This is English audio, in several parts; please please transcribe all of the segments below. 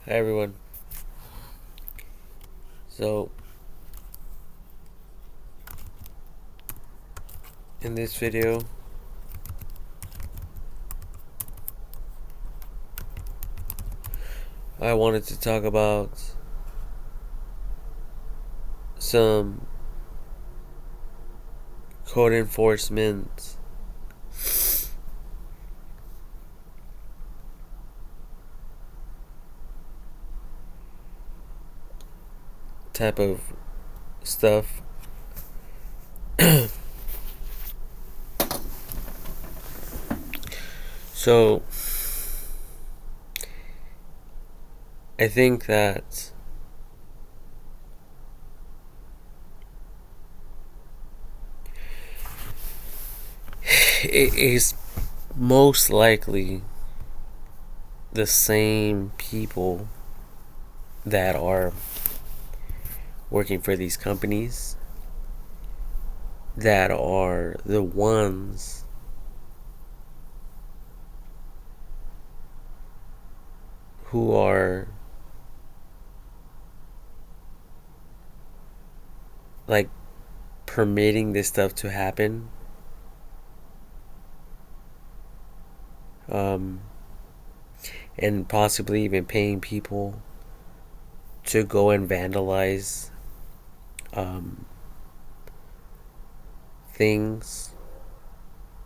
Hi everyone. So, in this video, I wanted to talk about some code enforcement type of stuff. So, I think that it is most likely the same people that are working for these companies that are the ones who are like permitting this stuff to happen. Um, and possibly even paying people to go and vandalize um, things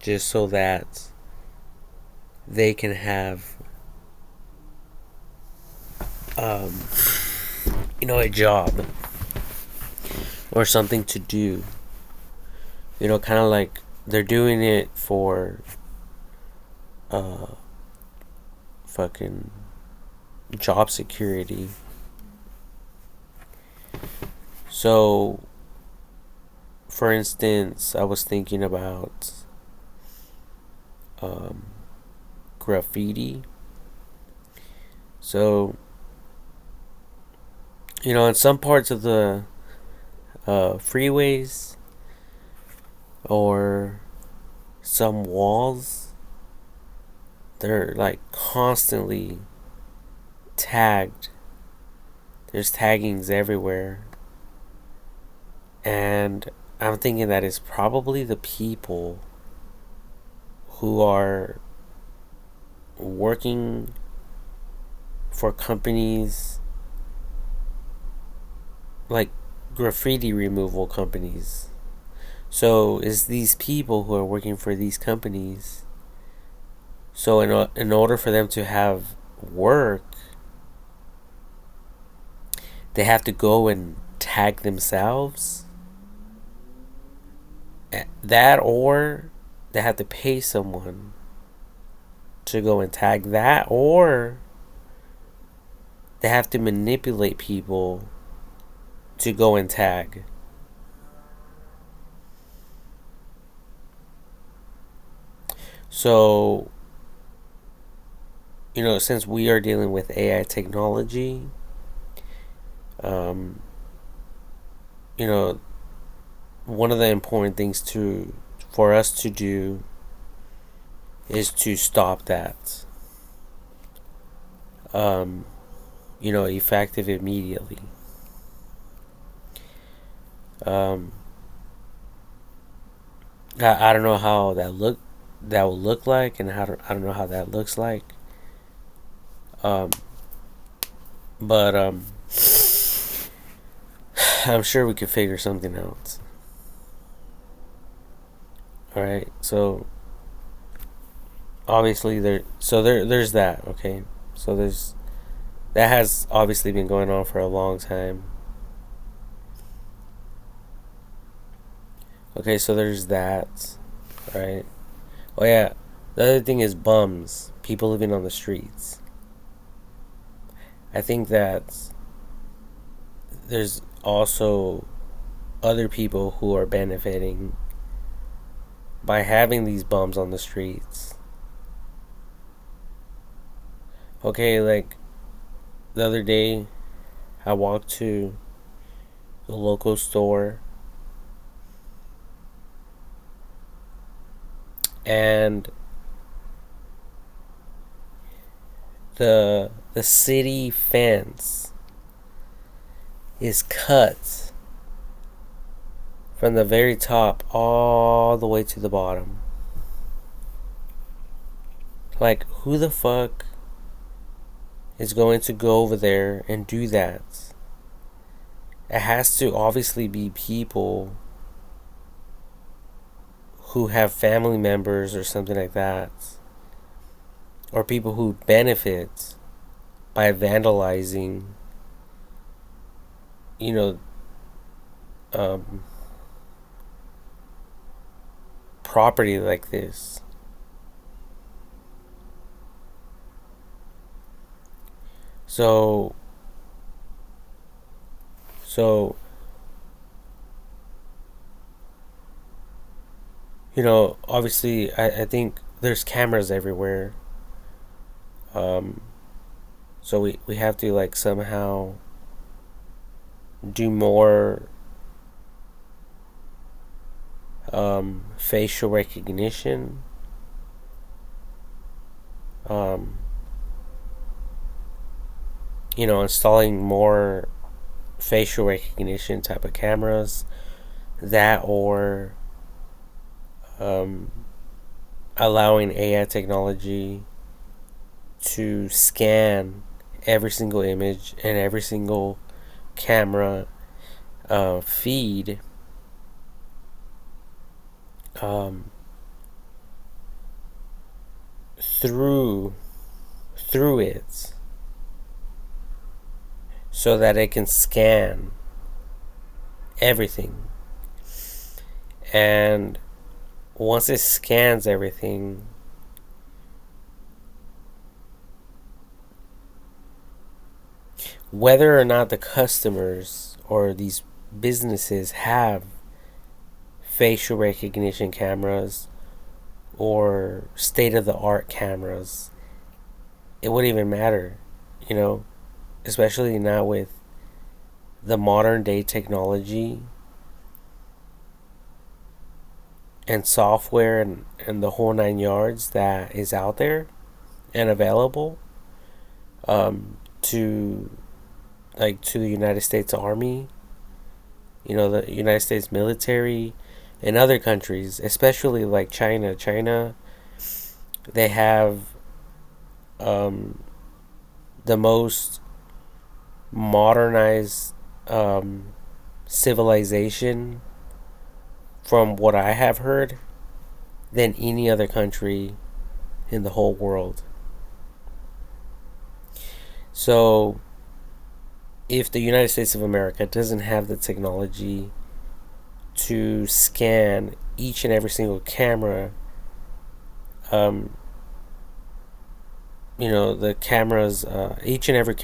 just so that they can have um, a job or something to do. Kind of like they're doing it for uh, fucking job security. So, for instance, I was thinking about um, graffiti. So, in some parts of the freeways or some walls, they're like constantly tagged. There's taggings everywhere. And I'm thinking that it's probably the people who are working for companies like graffiti removal companies. So it's these people who are working for these companies. So in order for them to have work, they have to go and tag themselves. That, or they have to pay someone to go and tag that, or they have to manipulate people to go and tag. So, since we are dealing with AI technology, um, you know, one of the important things for us to do is to stop that. Effective immediately. Um, I don't know how that will look like, and I don't know how that looks like. Um, but I'm sure we could figure something out. All right, so obviously there's that. Okay, so that has obviously been going on for a long time. Okay, so there's that. Right. Oh yeah, the other thing is bums, people living on the streets. I think that there's also other people who are benefiting by having these bums on the streets. Okay, like the other day, I walked to the local store, and the the city fence is cut from the very top all the way to the bottom. Like, who the fuck is going to go over there and do that? It has to obviously be people who have family members or something like that, or people who benefit by vandalizing, you know, property like this. So obviously, I think there's cameras everywhere. So we have to, like, somehow do more facial recognition. Installing more facial recognition type of cameras, that, or allowing AI technology to scan every single image and every single camera feed through it, so that it can scan everything. And once it scans everything, whether or not the customers or these businesses have facial recognition cameras or state-of-the-art cameras, it wouldn't even matter, especially now with the modern day technology and software and the whole 9 yards that is out there and available to the United States Army, the United States military, and other countries, especially like China. They have the most modernized civilization, from what I have heard, than any other country in the whole world. So if the United States of America doesn't have the technology to scan each and every single camera, the cameras, each and every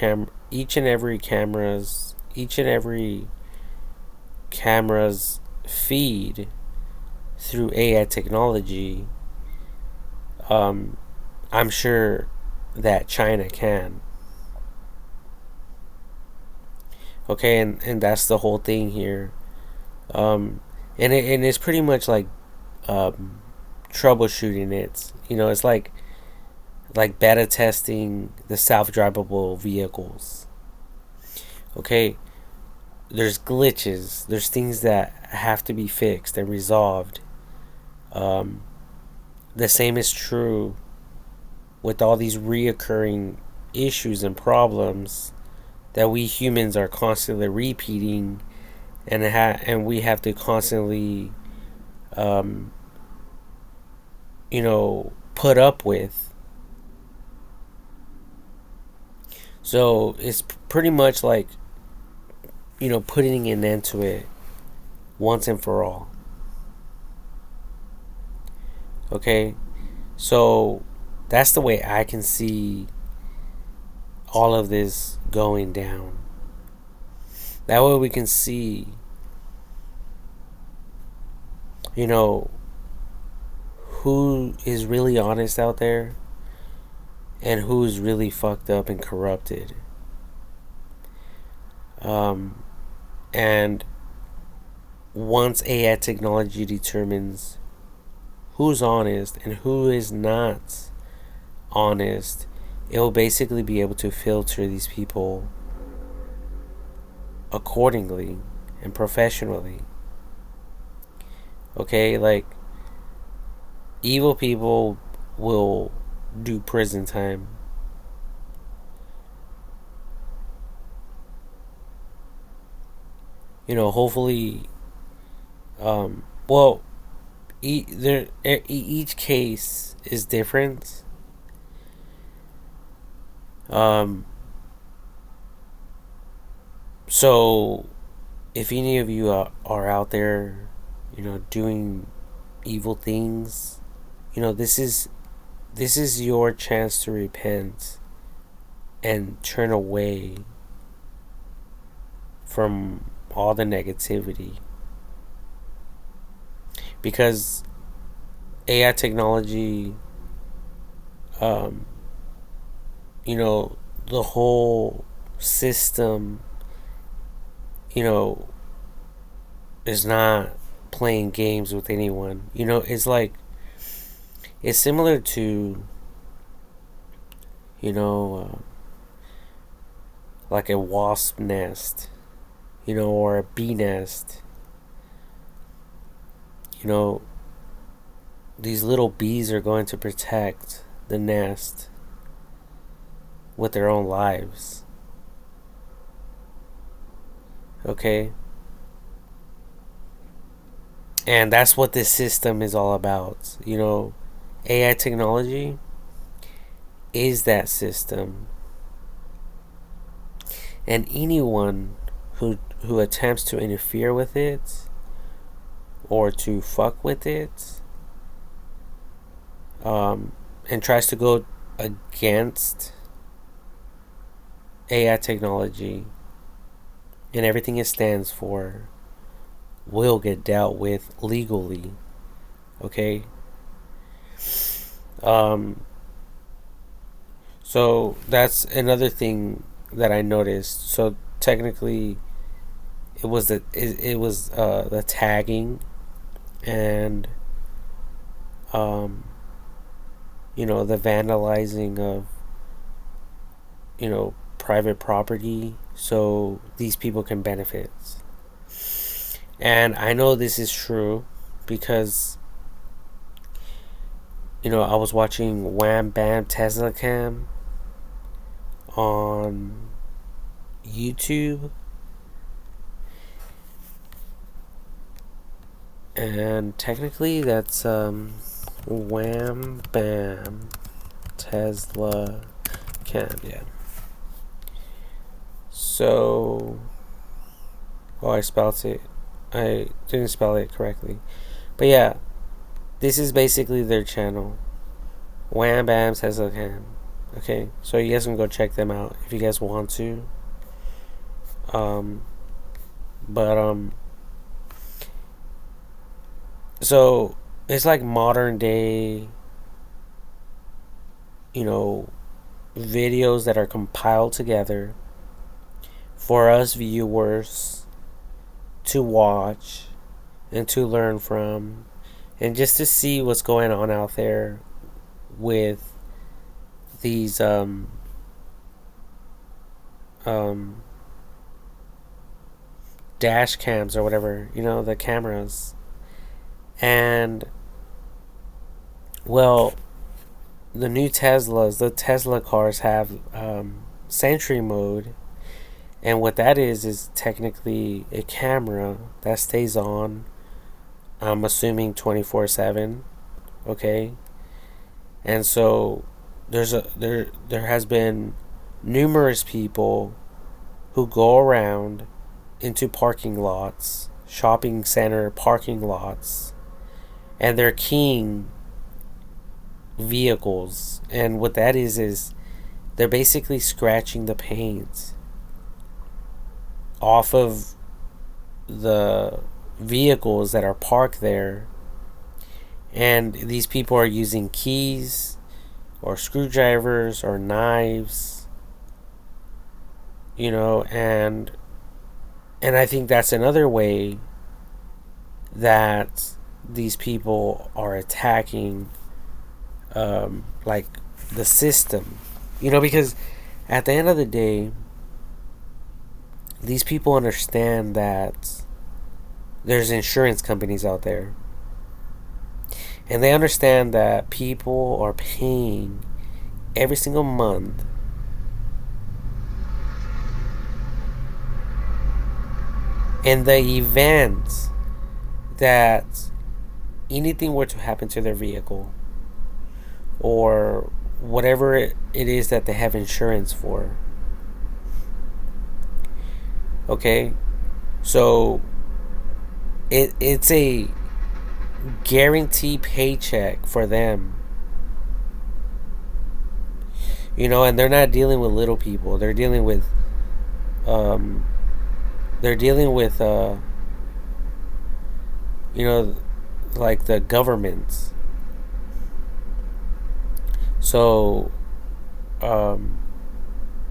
camera's feed through AI technology, I'm sure that China can. Okay, and that's the whole thing here. And it's pretty much like troubleshooting it. It's like beta testing the self-drivable vehicles. Okay, there's glitches, there's things that have to be fixed and resolved. The same is true with all these reoccurring issues and problems that we humans are constantly repeating, and we have to constantly put up with. So it's pretty much like putting an end to it once and for all. Okay, so that's the way I can see all of this going down. That way we can see, who is really honest out there and who's really fucked up and corrupted. And once AI technology determines who's honest and who is not honest, it will basically be able to filter these people accordingly and professionally. Okay, like evil people will do prison time. Hopefully, well, each case is different. Um, so if any of you are out there, doing evil things, this is your chance to repent and turn away from all the negativity, because AI technology, um, the whole system, you know, is not playing games with anyone. It's similar to, you know, uh, like a wasp nest, or a bee nest. You know, these little bees are going to protect the nest with their own lives. Okay? And that's what this system is all about. AI technology is that system. And anyone who attempts to interfere with it or to fuck with it, and tries to go against AI technology and everything it stands for, will get dealt with legally. Okay? So that's another thing that I noticed. So technically, it was the tagging and the vandalizing of private property, so these people can benefit. And I know this is true because I was watching Wham Bam Tesla Cam on YouTube, and technically that's Wham Bam Tesla Cam, yeah. So, I spelled it. I didn't spell it correctly, but yeah, this is basically their channel, Wham Bam Tesla Cam. Okay, so you guys can go check them out if you guys want to. But so it's like modern day, videos that are compiled together for us viewers to watch and to learn from, and just to see what's going on out there with these dash cams or whatever, the cameras. And well, the new the Tesla cars have Sentry mode, and what that is technically a camera that stays on, I'm assuming 24/7. Okay? And so there has been numerous people who go around into parking lots, shopping center parking lots, and they're keying vehicles. And what that is they're basically scratching the paint off of the vehicles that are parked there, and these people are using keys or screwdrivers or knives, and I think that's another way that these people are attacking, like, the system, Because at the end of the day, these people understand that there's insurance companies out there. And they understand that people are paying every single month in the event that anything were to happen to their vehicle or whatever it is that they have insurance for. Okay? So it's a guarantee paycheck for them. And they're not dealing with little people. They're dealing with um they're dealing with like the government. So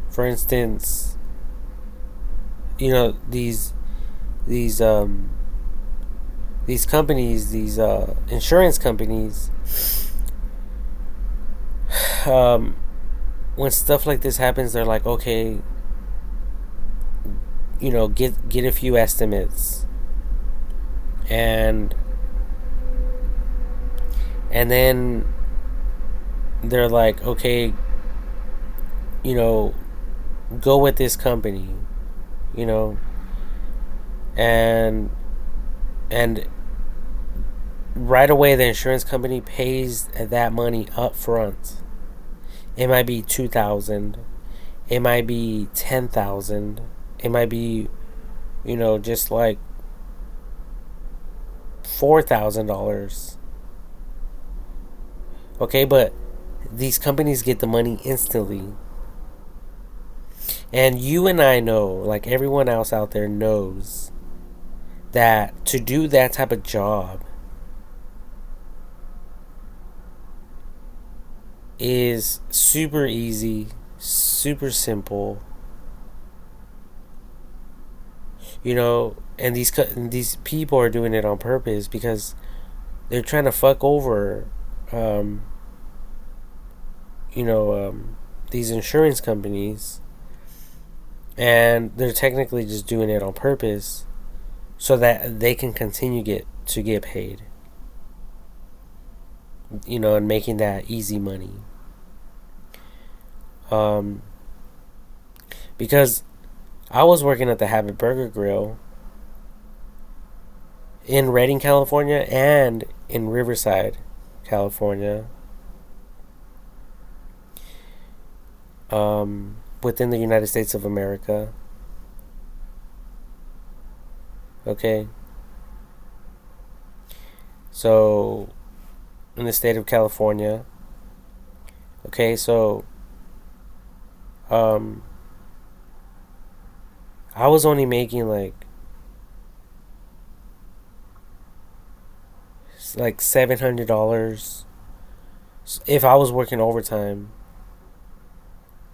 for instance, these these companies, these insurance companies, um when stuff like this happens, they're like, okay, get a few estimates, and then they're like, okay, go with this company, you know, and and right away the insurance company pays that money up front. It might be 2,000, it might be 10,000, it might be, just like $4,000. Okay, but these companies get the money instantly. And you and I know, like everyone else out there knows, that to do that type of job is super easy, super simple. And these people are doing it on purpose because they're trying to fuck over, um, you know, um, these insurance companies, and they're technically just doing it on purpose so that they can continue to get paid. And making that easy money. Um, because I was working at the Habit Burger Grill in Redding, California, and in Riverside, California, within the United States of America. Okay, so in the state of California. Okay, so um, I was only making like $700 if I was working overtime,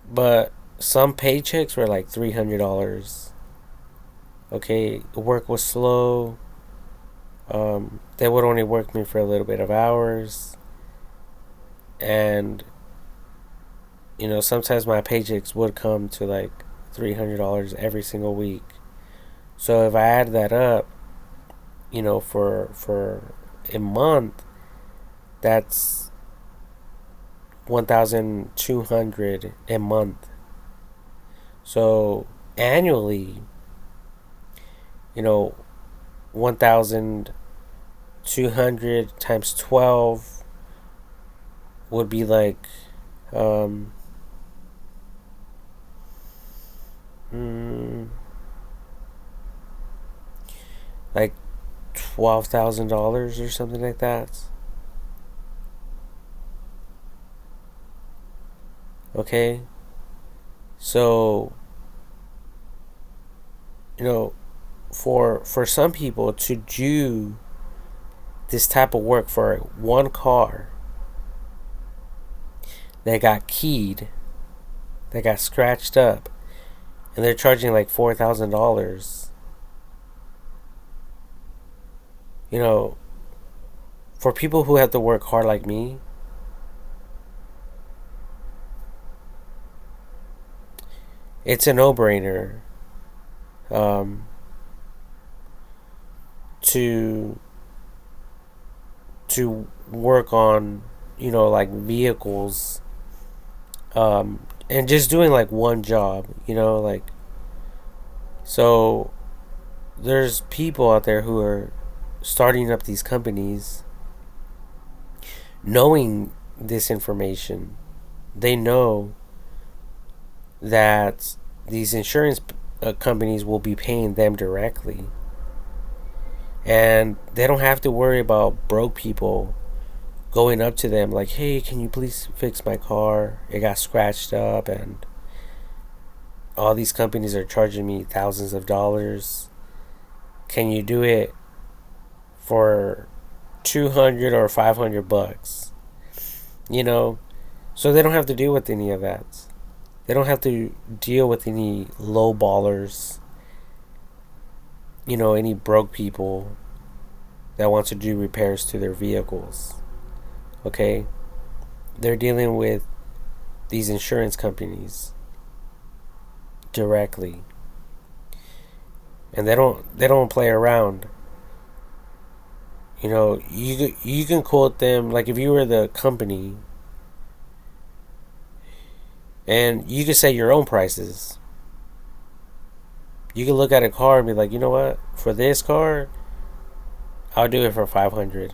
but some paychecks were like $300. Okay, work was slow. They would only work me for a little bit of hours, and sometimes my paychecks would come to like $300 every single week. So if I add that up, for a month, that's 1,200 a month. So annually, 1,200 times 12 would be like um mm, like $12,000 or something like that. Okay, so you know for some people to do this type of work for one car that got keyed, that got scratched up, and they're charging like $4,000. You know, for people who have to work hard like me, it's a no-brainer um, to work on, like vehicles, and just doing like one job, like, so there's people out there who are starting up these companies knowing this information. They know that these insurance companies will be paying them directly, and they don't have to worry about broke people going up to them like, hey, can you please fix my car, it got scratched up, and all these companies are charging me thousands of dollars, can you do it for 200 or 500 bucks, you know so they don't have to deal with any of that. They don't have to deal with any low ballers, any broke people that want to do repairs to their vehicles. Okay? They're dealing with these insurance companies directly. And they don't play around. You can quote them, like if you were the company, and you can set your own prices. You can look at a car and be like, you know what? For this car, I'll do it for 500.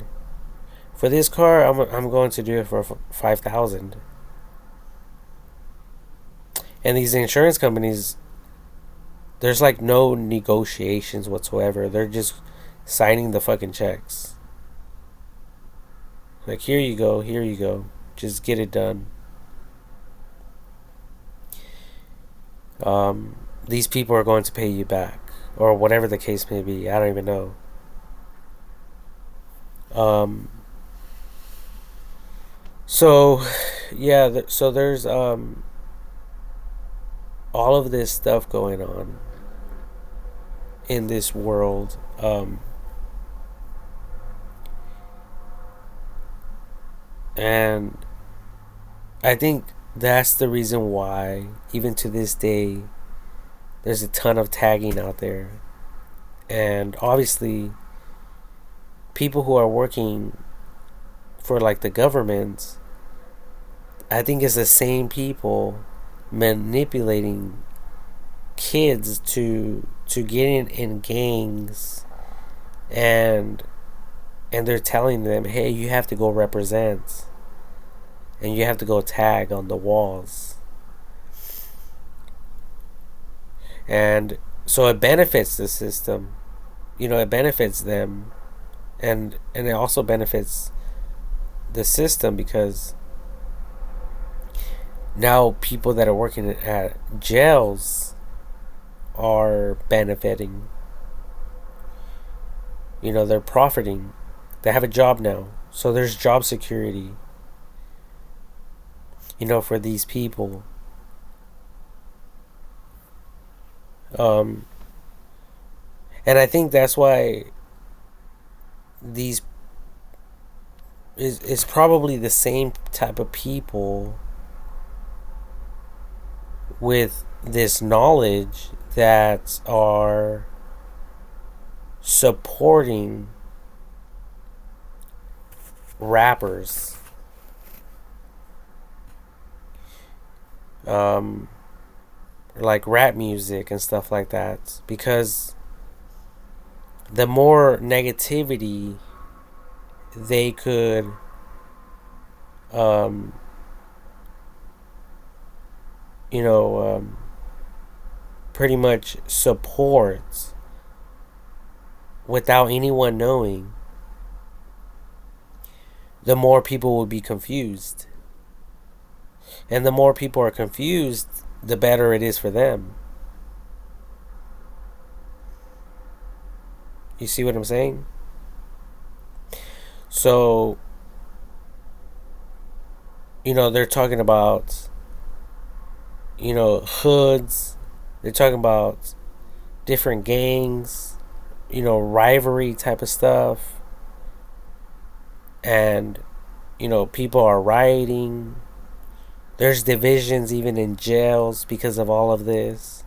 For this car, I'm going to do it for 5,000. And these insurance companies, there's like no negotiations whatsoever. They're just signing the fucking checks. Like, here you go, here you go. Just get it done. These people are going to pay you back, or whatever the case may be. I don't even know. So, yeah. So there's all of this stuff going on in this world. And I think that's the reason why, even to this day, there's a ton of tagging out there. And obviously, people who are working for like the government, I think it's the same people manipulating kids to get in gangs, and they're telling them, hey, you have to go represent, and you have to go tag on the walls. And so it benefits the system, it benefits them, and it also benefits the system, because now people that are working at jails are benefiting. They're profiting. They have a job now, so there's job security, for these people. And I think that's why these is probably the same type of people with this knowledge that are supporting rappers, like rap music and stuff like that, because the more negativity they could pretty much support without anyone knowing, the more people will be confused. And the more people are confused, the better it is for them. You see what I'm saying? So, they're talking about, hoods. They're talking about different gangs, rivalry type of stuff. And, people are rioting. There's divisions even in jails because of all of this.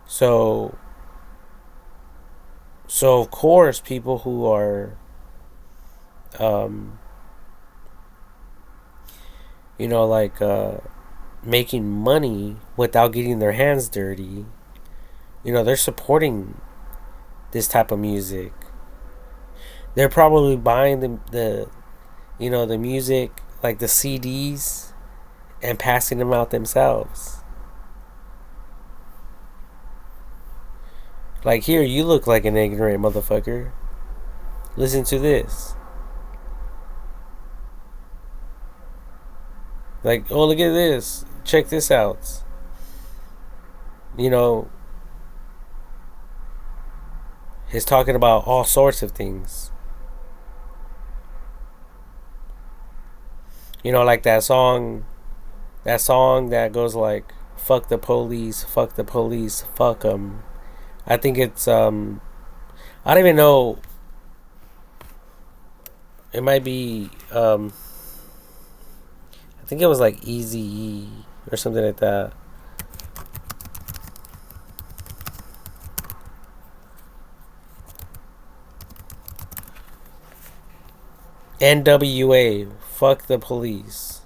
So, so of course, people who are, um, you know, like making money without getting their hands dirty, you know, they're supporting this type of music. They're probably buying the you know, the music, like the CDs, and passing them out themselves. Like, here, you look like an ignorant motherfucker. Listen to this. Like, oh, look at this. Check this out. You know, he's talking about all sorts of things. You know, like that song that goes like, fuck the police, fuck them. I think it's, I don't even know. It might be, I think it was like Easy E or something like that. NWA, fuck the police.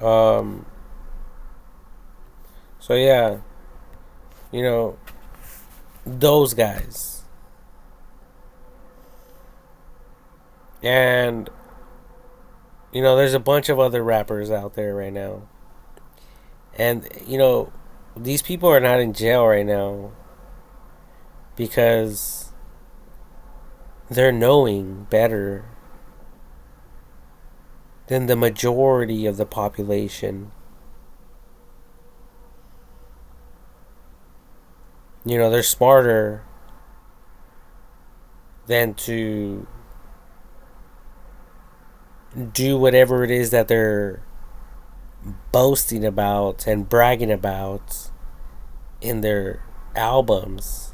Um, so yeah, you know, those guys. And, you know, there's a bunch of other rappers out there right now. And, you know, these people are not in jail right now because they're knowing better than the majority of the population. You know, they're smarter than to do whatever it is that they're boasting about and bragging about in their albums.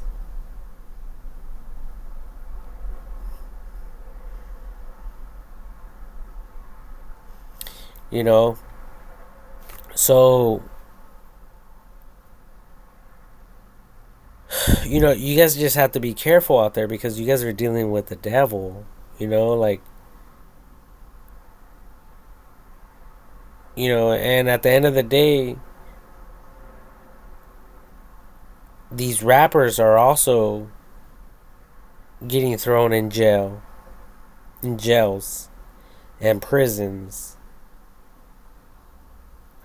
You know, so, you know, you guys just have to be careful out there because you guys are dealing with the devil. You know, like, you know, and at the end of the day, these rappers are also getting thrown in jails and prisons.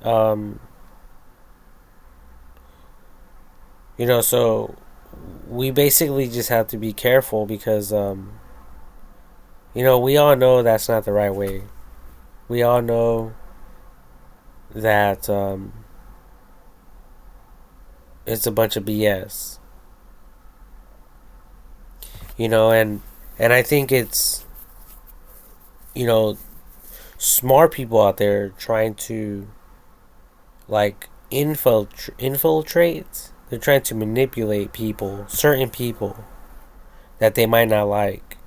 Um, you know, so we basically just have to be careful because, you know, we all know that's not the right way. We all know that, it's a bunch of BS. You know, and I think it's, you know, smart people out there trying to like infiltrate. They're trying to manipulate people, certain people that they might not like.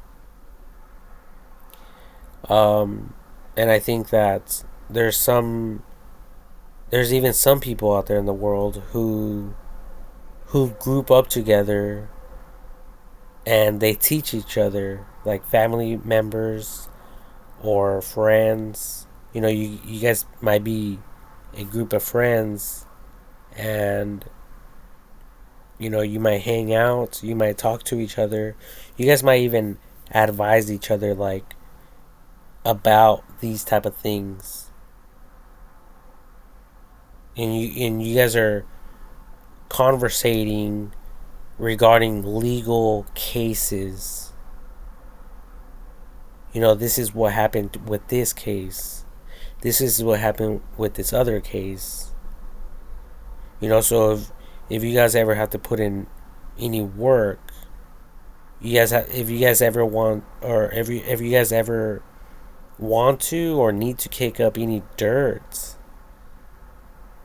And I think that there's even some people out there in the world who group up together and they teach each other, like family members or friends. You know, you guys might be a group of friends, and, you know, you might hang out, you might talk to each other, you guys might even advise each other, like, about these type of things, and you guys are conversating regarding legal cases. You know, this is what happened with this case, this is what happened with this other case. You know, so if you guys ever have to put in any work, if you guys ever want, or if you guys ever want to or need to kick up any dirt,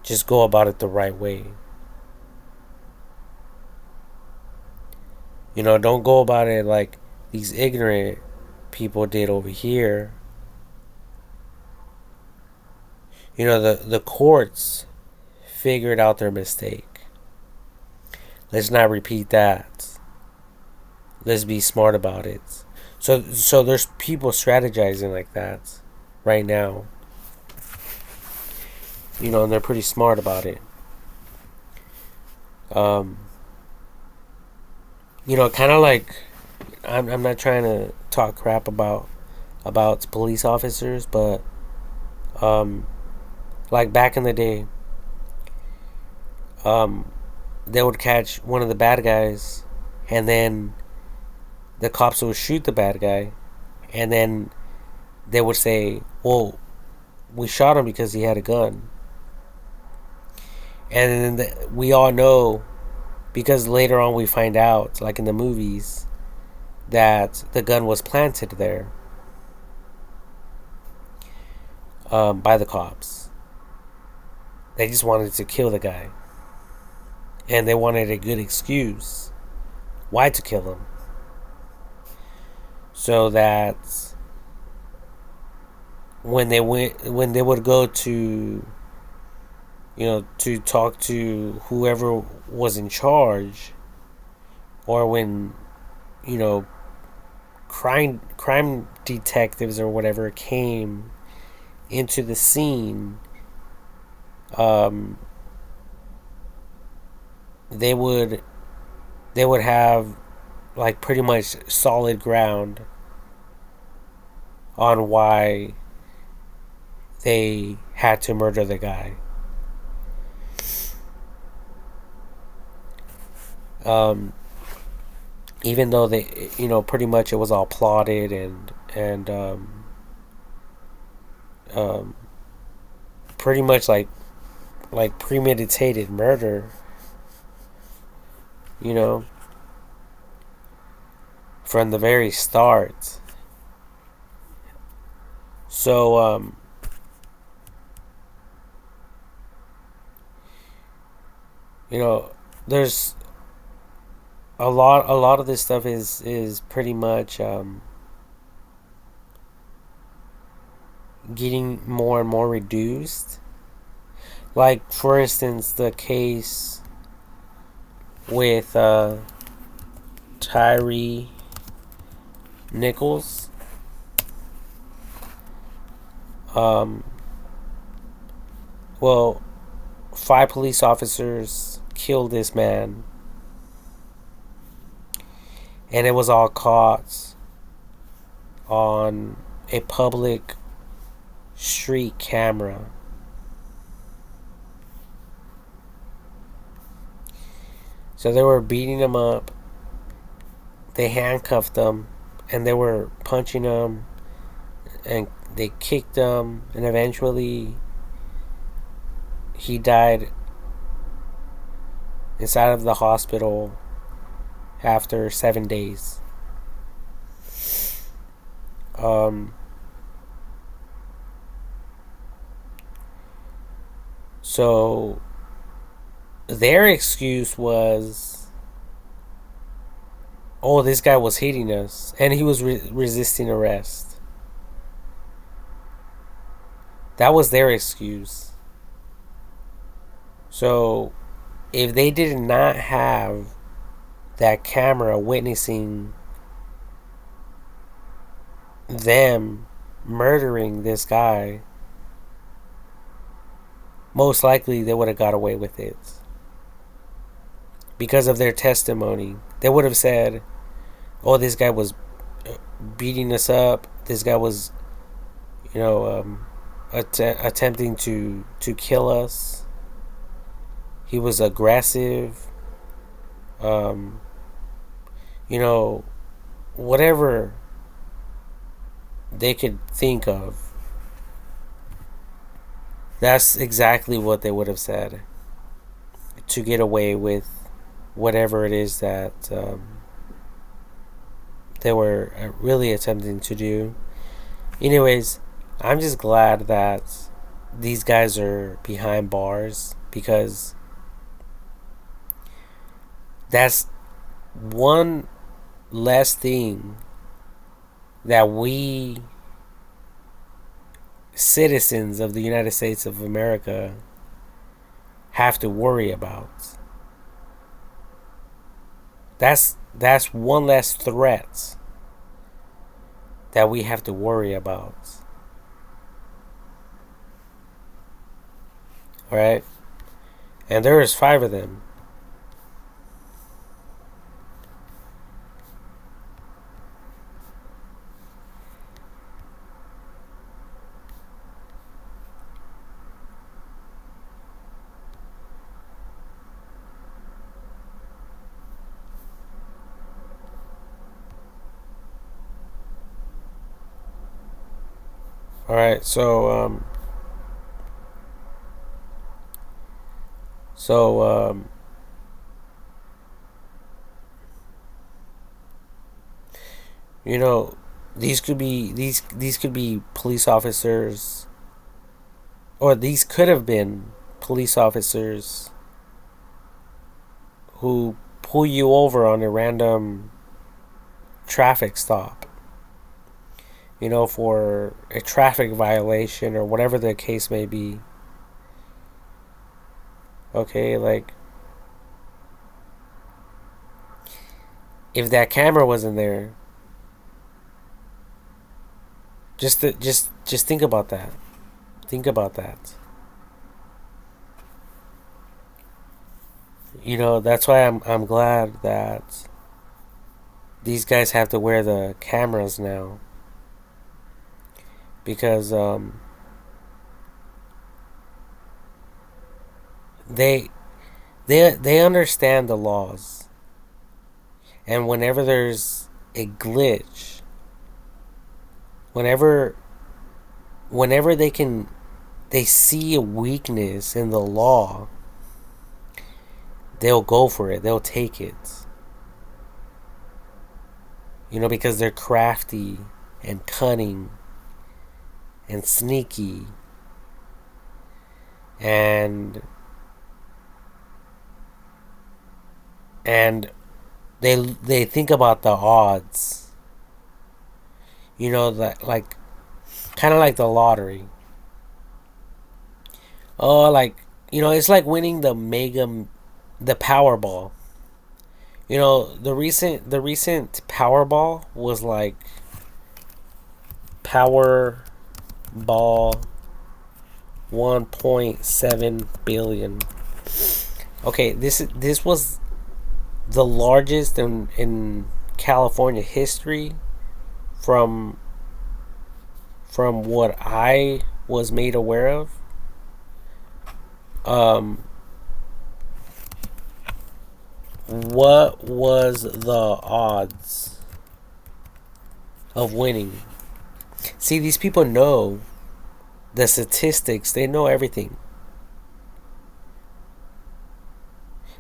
just go about it the right way. Don't go about it like these ignorant people did over here. The courts figured out their mistake. Let's not repeat that. Let's be smart about it. So there's people strategizing like that right now. And they're pretty smart about it. Um, kind of like, I'm not trying to talk crap about police officers, but like back in the day, they would catch one of the bad guys, and then the cops would shoot the bad guy, and then they would say, "Well, we shot him because he had a gun." And then we all know, because later on we find out, like in the movies, that the gun was planted there by the cops. They just wanted to kill the guy, and they wanted a good excuse why to kill him, so that when they would go to to talk to whoever was in charge, or when you know crime detectives or whatever came into the scene, um, they would have like pretty much solid ground on why they had to murder the guy. Um, Even though they, pretty much it was all plotted and pretty much like premeditated murder, you know, from the very start. So there's a lot of this stuff is pretty much getting more and more reduced. Like, for instance, the case with Tyree Nichols. Um, well, 5 police officers killed this man, and it was all caught on a public street camera. So they were beating him up, they handcuffed him, and they were punching him, and they kicked him, and eventually he died inside of the hospital after 7 days. Um, so their excuse was, oh, this guy was hitting us and he was resisting arrest. That was their excuse. So if they did not have that camera witnessing them murdering this guy, most likely they would have got away with it. Because of their testimony, they would have said, oh, this guy was beating us up, this guy was attempting to kill us, he was aggressive, um, whatever they could think of. That's exactly what they would have said to get away with whatever it is that they were really attempting to do. Anyways, I'm just glad that these guys are behind bars because that's one less thing that we citizens of the United States of America have to worry about. That's one less threat that we have to worry about. All right? And there is 5 of them. All right, so you know, these could be police officers, or these could have been police officers who pull you over on a random traffic stop. You know, for a traffic violation or whatever the case may be. Okay, like if that camera wasn't there, just think about that. Think about that. You know, that's why I'm glad that these guys have to wear the cameras now because they they understand the laws, and whenever there's a glitch, whenever whenever they see a weakness in the law, they'll go for it. They'll take it. You know, because they're crafty and cunning and sneaky and and they think about the odds. You know, that like kind of like the lottery. Oh, like, you know, it's like winning the Powerball. You know, the recent Powerball was like Powerball 1.7 billion. Okay, this was the largest in California history from what I was made aware of. Um, what was the odds of winning? See, these people know the statistics. They know everything.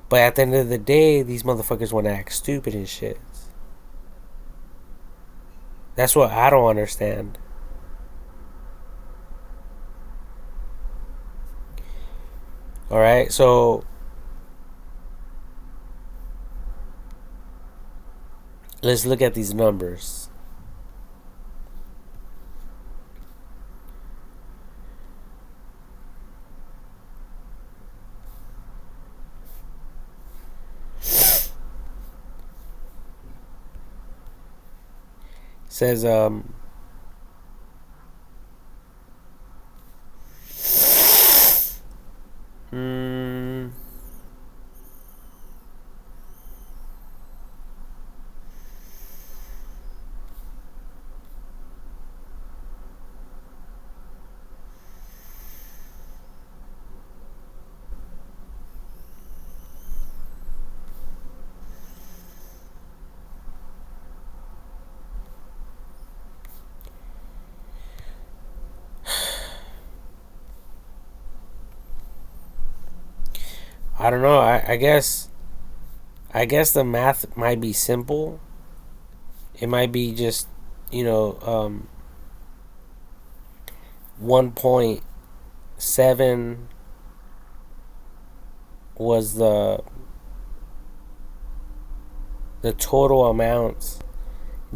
But at the end of the day, these motherfuckers want to act stupid and shit. That's what I don't understand. All right, so let's look at these numbers. It says mm, I don't know. I guess the math might be simple, It might be just, you know, 1.7 was the total amount.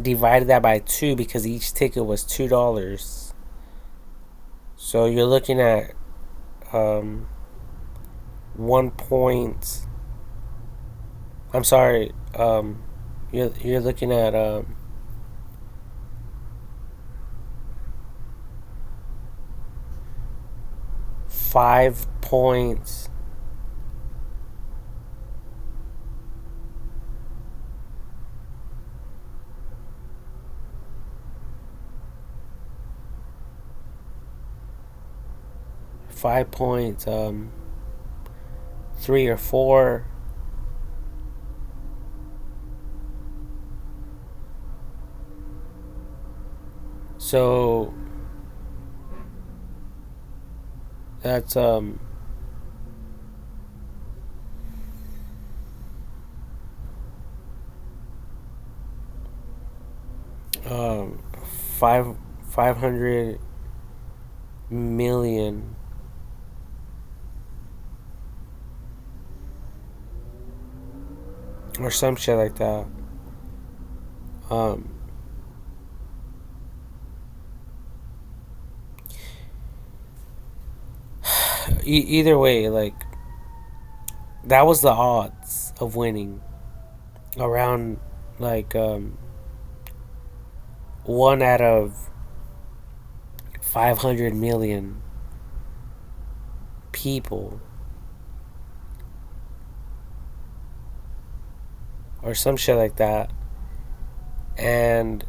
Divided that by 2 because each ticket was $2. So you're looking at 1 point. I'm sorry. You're looking at 5 points. 5 points 3 or 4. So that's 500 million or some shit like that. Um, Either way, like that was the odds of winning around like 1 out of 500 million people or some shit like that. And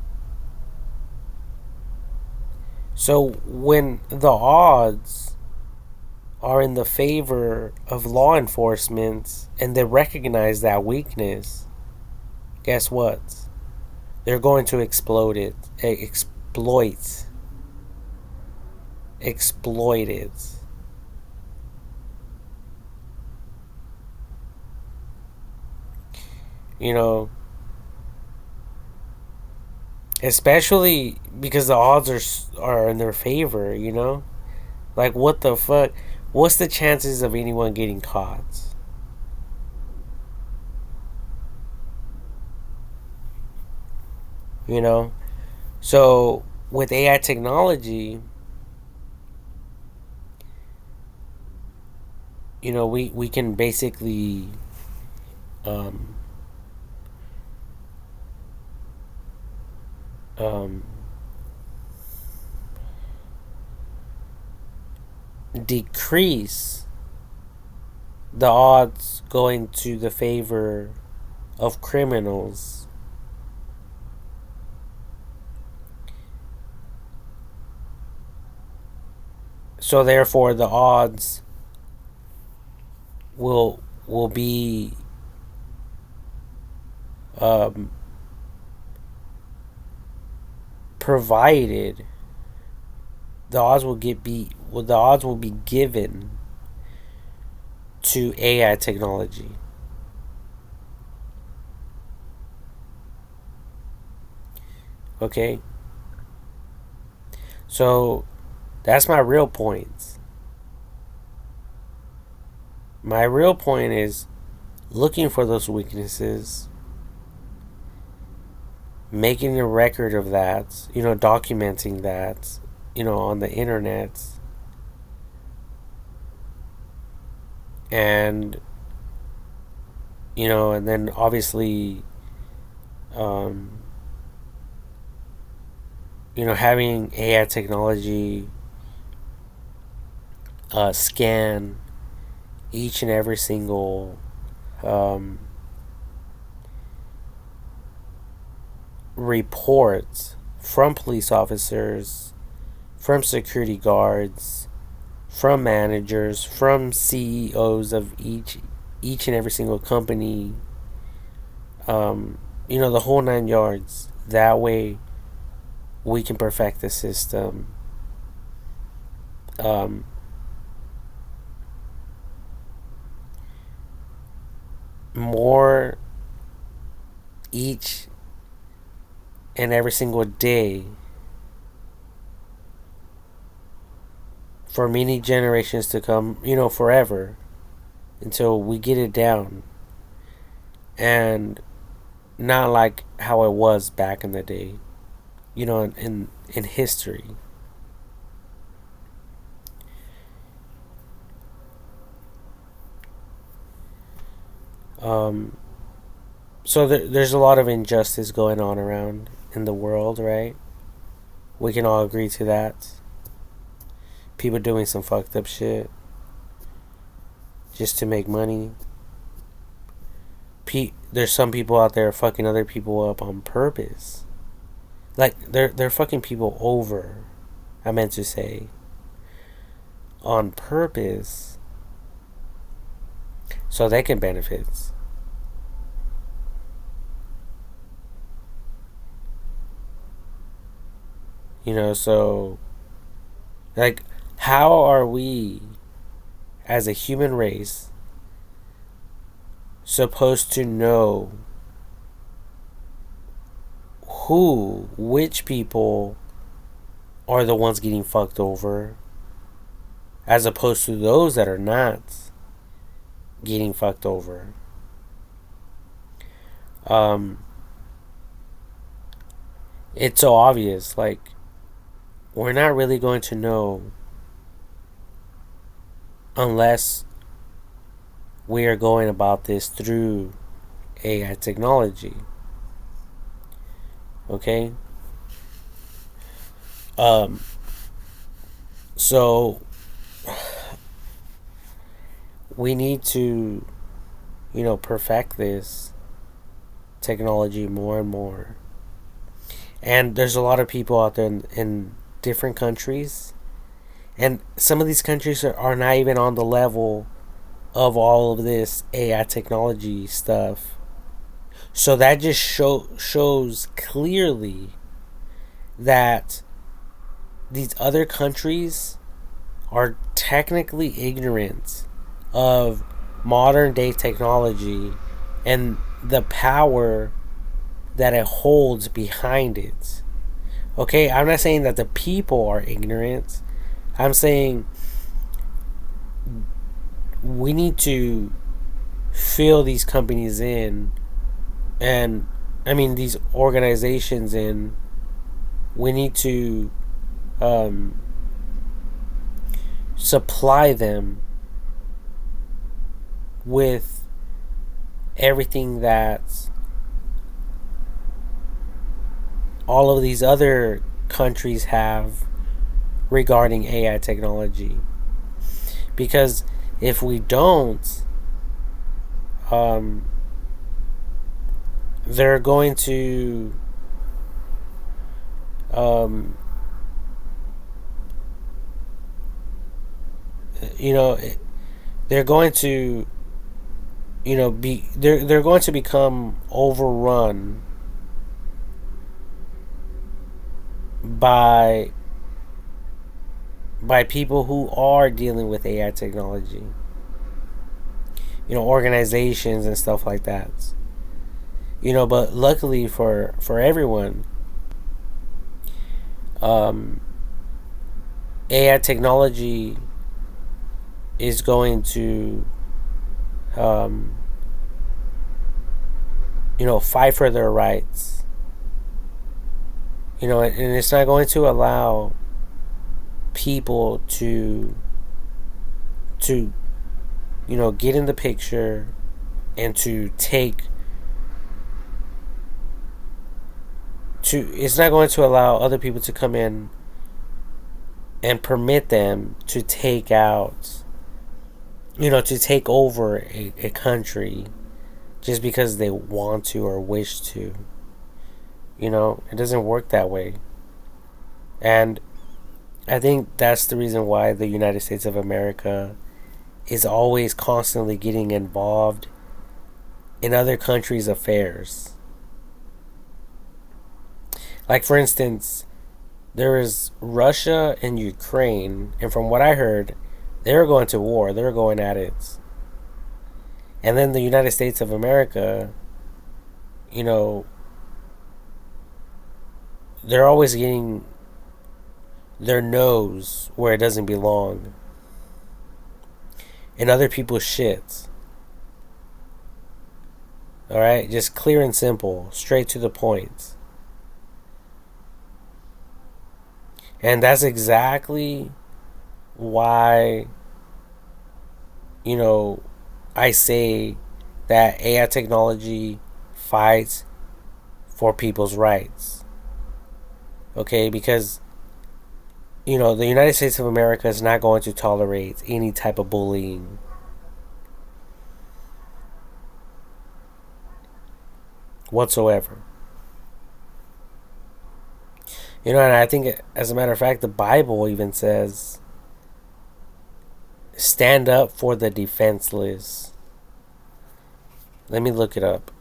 so when the odds are in the favor of law enforcement and they recognize that weakness, guess what? They're going to explode it, exploit it. You know, especially because the odds are in their favor. You know, like what the fuck? What's the chances of anyone getting caught? You know, so with AI technology, we can basically um, um, decrease the odds going to the favor of criminals. So therefore, the odds will be um, provided. The odds will be given to AI technology. Okay, so that's my real point. My real point is looking for those weaknesses, making a record of that, documenting that, on the internet, and and then obviously, um, having AI technology scan each and every single um, report from police officers, from security guards, from managers, from CEOs of each and every single company. The whole 9 yards. That way, we can perfect the system. Um, more each and every single day for many generations to come, forever until we get it down. And not like how it was back in the day, in history. Um, so there's a lot of injustice going on around in the world, right? We can all agree to that. People doing some fucked up shit just to make money. There's some people out there fucking other people up on purpose. Like they're fucking people over. I meant to say on purpose so they can benefit. So like how are we as a human race supposed to know which people are the ones getting fucked over as opposed to those that are not getting fucked over? It's so obvious. Like, we're not really going to know unless we are going about this through AI technology. Okay? So we need to, perfect this technology more and more. And there's a lot of people out there in different countries. And some of these countries are not even on the level of all of this AI technology stuff. So that just shows clearly that these other countries are technically ignorant of modern day technology and the power that it holds behind it. Okay, I'm not saying that the people are ignorant. I'm saying we need to fill these companies in, and I mean these organizations in. We need to supply them with everything that all of these other countries have regarding AI technology. Because if we don't, they're going to they're going to they're going to become overrun by people who are dealing with AI technology. Organizations and stuff like that. But luckily for everyone, AI technology is going to fight for their rights. And it's not going to allow people to get in the picture and it's not going to allow other people to come in and permit them to take out, to take over a country just because they want to or wish to. It doesn't work that way. And I think that's the reason why the United States of America is always constantly getting involved in other countries' affairs. Like, for instance, there is Russia and Ukraine, and from what I heard, they were going to war. They were going at it. And then the United States of America, they're always getting their nose where it doesn't belong in other people's shit. All right, just clear and simple, straight to the point. And that's exactly why, you know, I say that AI technology fights for people's rights. Okay, because, the United States of America is not going to tolerate any type of bullying. Whatsoever. And I think, as a matter of fact, the Bible even says, stand up for the defenseless. Let me look it up.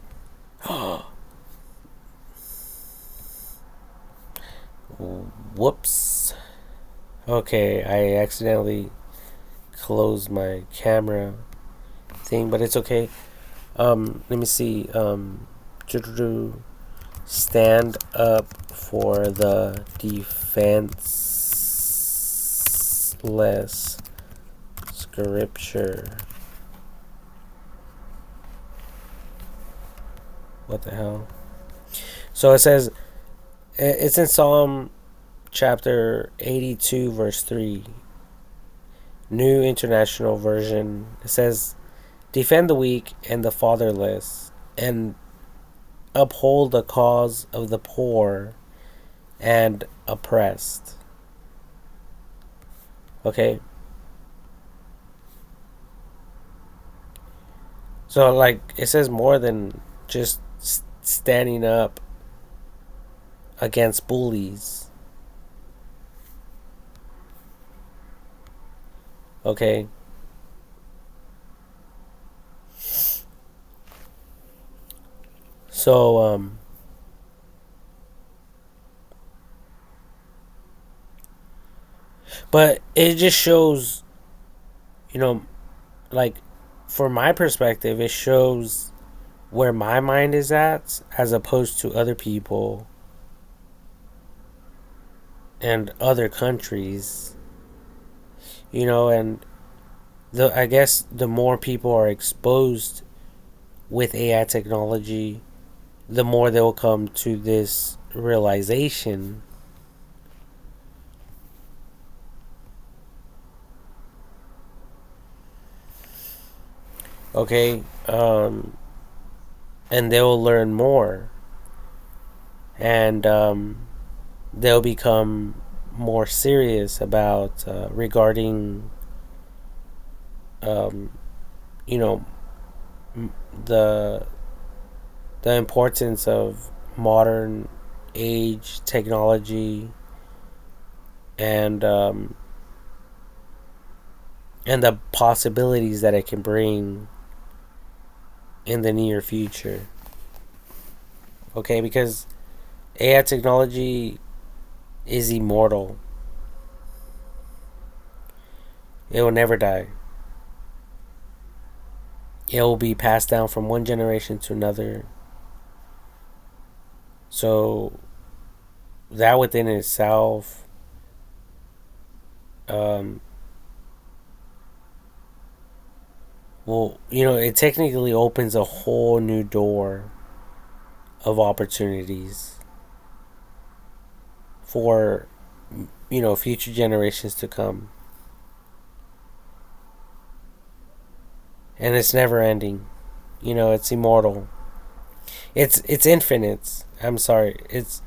Whoops. Okay, I accidentally closed my camera thing, but it's okay. Let me see. Stand up for the defenseless. Scripture. What the hell? So it says, it's in Psalm chapter 82, verse 3. New International Version. It says, defend the weak and the fatherless, and uphold the cause of the poor and oppressed. Okay? So, it says more than just standing up against bullies. Okay? So, but it just shows, from my perspective, it shows where my mind is at as opposed to other people and other countries. And I guess the more people are exposed with AI technology, the more they'll come to this realization. Okay, and they'll learn more, and they'll become more serious about regarding you know the importance of modern age technology, and the possibilities that it can bring in the near future. Okay, because AI technology is immortal. It will never die. It will be passed down from one generation to another. So that within itself, well, it technically opens a whole new door of opportunities for future generations to come. And it's never ending. It's immortal. It's infinite. I'm sorry. It's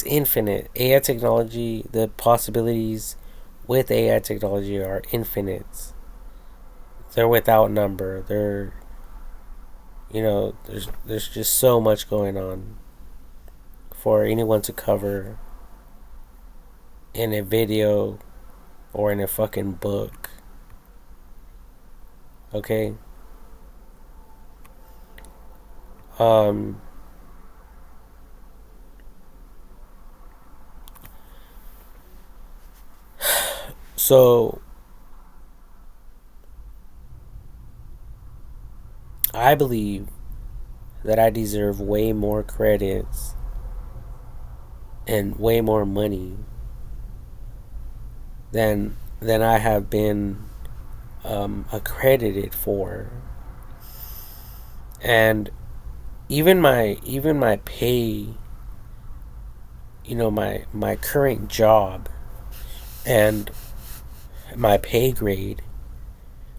infinite. AI technology, the possibilities with AI technology are infinite. They're without number. There's just so much going on for anyone to cover in a video or in a fucking book. Okay? So I believe that I deserve way more credits and way more money than I have been accredited for. And even my pay, my current job and my pay grade,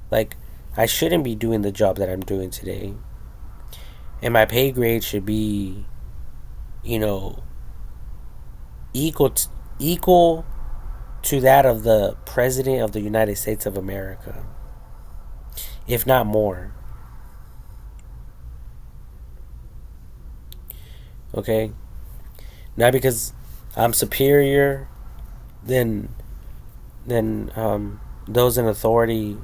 like, I shouldn't be doing the job that I'm doing today. And my pay grade should be, you know, equal to, equal to that of the President of the United States of America, if not more. Okay? Not because I'm superior than those in authority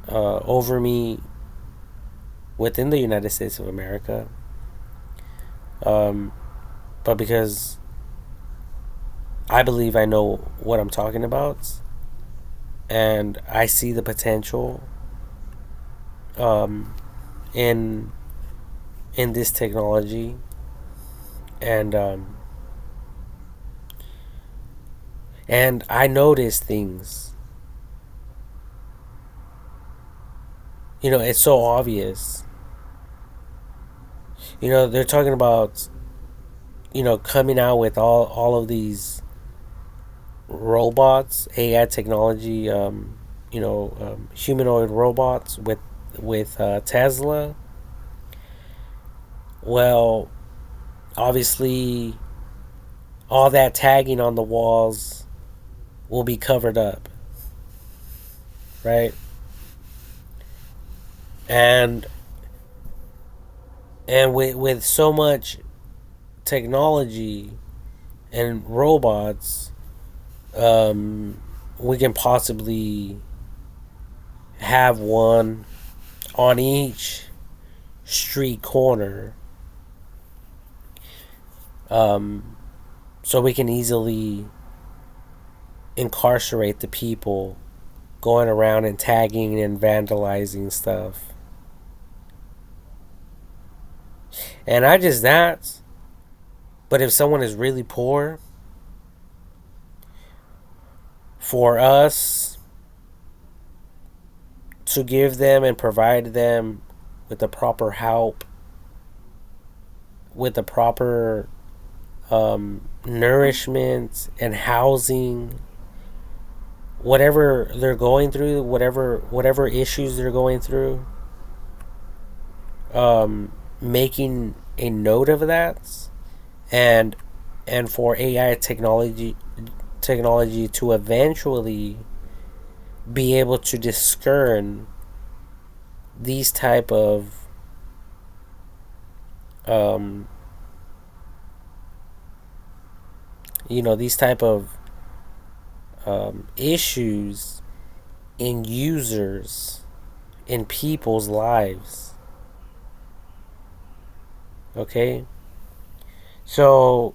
over me within the United States of America, um, but because I believe I know what I'm talking about, and I see the potential um, in this technology, and I notice things. It's so obvious. They're talking about coming out with all of these robots, AI technology, humanoid robots with Tesla. Well, obviously, all that tagging on the walls will be covered up, right? And with so much technology and robots, we can possibly have one on each street corner, so we can easily incarcerate the people going around and tagging and vandalizing stuff. And not just that, but if someone is really poor, for us to give them and provide them with the proper help, with the proper nourishment and housing, whatever they're going through, whatever issues they're going through, making a note of that, and for AI technology to eventually be able to discern these type of um, these type of issues in users, in people's lives. Okay, so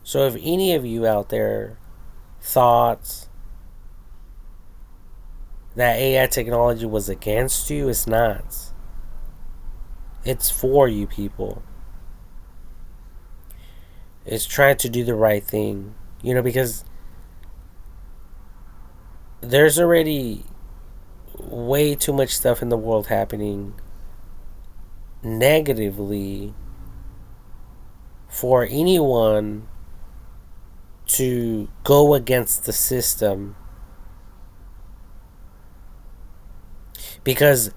if any of you out there thought that AI technology was against you, it's not. It's for you people. It's trying to do the right thing. Because there's already way too much stuff in the world happening negatively for anyone to go against the system, because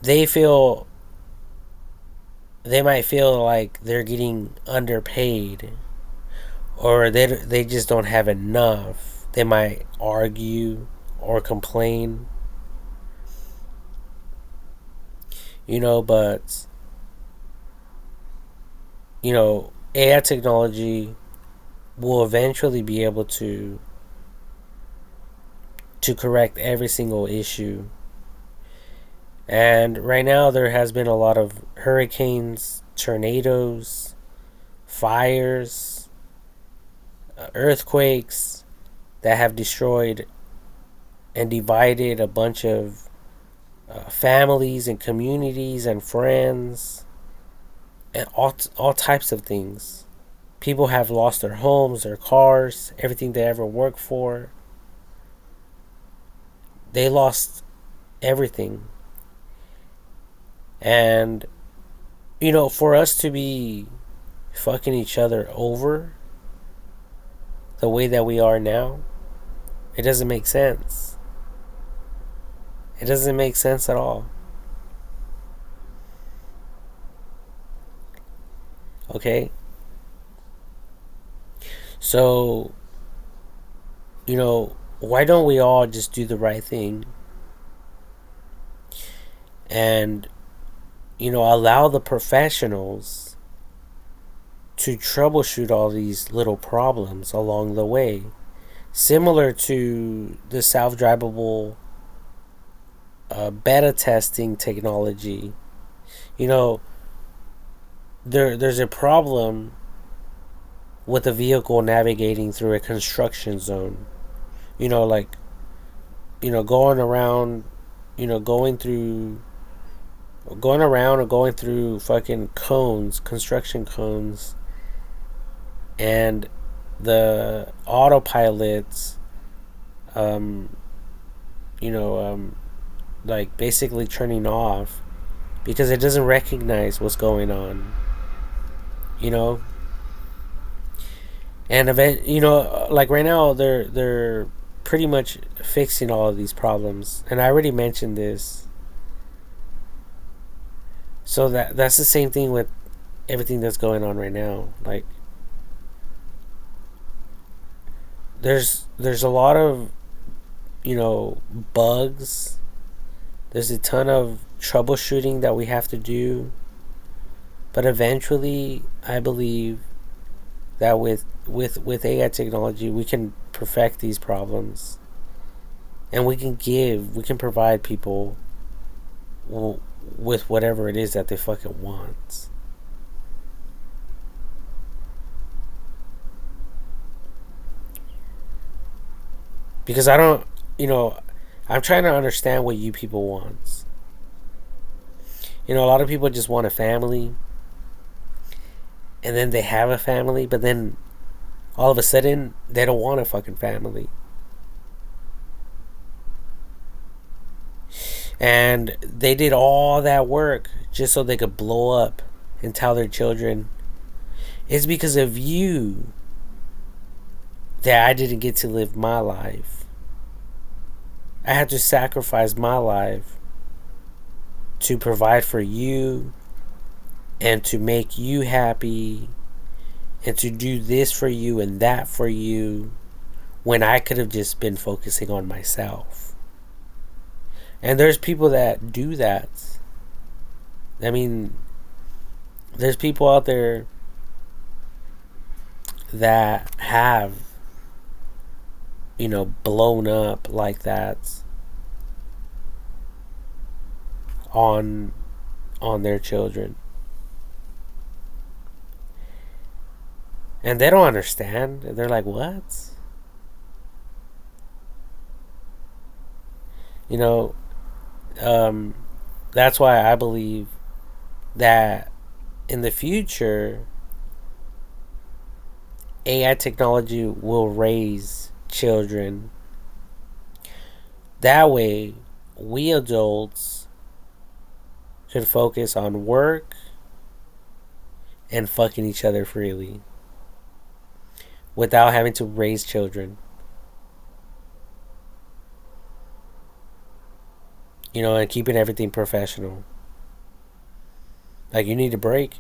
they might feel like they're getting underpaid, or they just don't have enough. They might argue or complain, but AI technology will eventually be able to correct every single issue. And right now there has been a lot of hurricanes, tornadoes, fires, earthquakes that have destroyed and divided a bunch of families and communities and friends and all types of things. People have lost their homes, their cars, everything they ever worked for. They lost everything. And, for us to be fucking each other over the way that we are now, it doesn't make sense. It doesn't make sense at all. Okay? So, why don't we all just do the right thing and, allow the professionals to troubleshoot all these little problems along the way? Similar to the self-drivable beta testing technology. There's a problem with a vehicle navigating through a construction zone. Like, going around, going around or going through fucking cones, construction cones, and the autopilots, um, like basically turning off because it doesn't recognize what's going on, you know. And like right now, they're pretty much fixing all of these problems, and I already mentioned this. So that's the same thing with everything that's going on right now. Like, there's a lot of bugs. There's a ton of troubleshooting that we have to do, but eventually, I believe that with AI technology, we can perfect these problems, and we can provide people with whatever it is that they fucking want. Because I don't, I'm trying to understand what you people want. A lot of people just want a family, and then they have a family, but then all of a sudden they don't want a fucking family. And they did all that work just so they could blow up and tell their children, it's because of you that I didn't get to live my life. I had to sacrifice my life to provide for you and to make you happy and to do this for you and that for you when I could have just been focusing on myself. And there's people that do that. I mean, there's people out there that have, blown up like that on their children. And they don't understand. They're like, what? That's why I believe that in the future, AI technology will raise children. That way, we adults should focus on work and fucking each other freely without having to raise children. And keeping everything professional. Like, you need a break.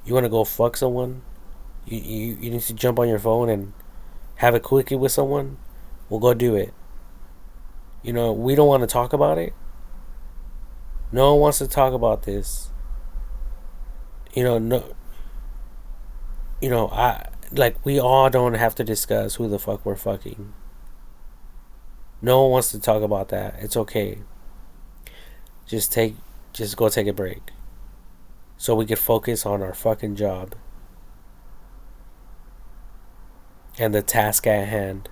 You want to go fuck someone? You need to jump on your phone and have a quickie with someone? Well, go do it. We don't want to talk about it. No one wants to talk about this. No. We all don't have to discuss who the fuck we're fucking. No one wants to talk about that. It's okay. Just go take a break. So we can focus on our fucking job. And the task at hand.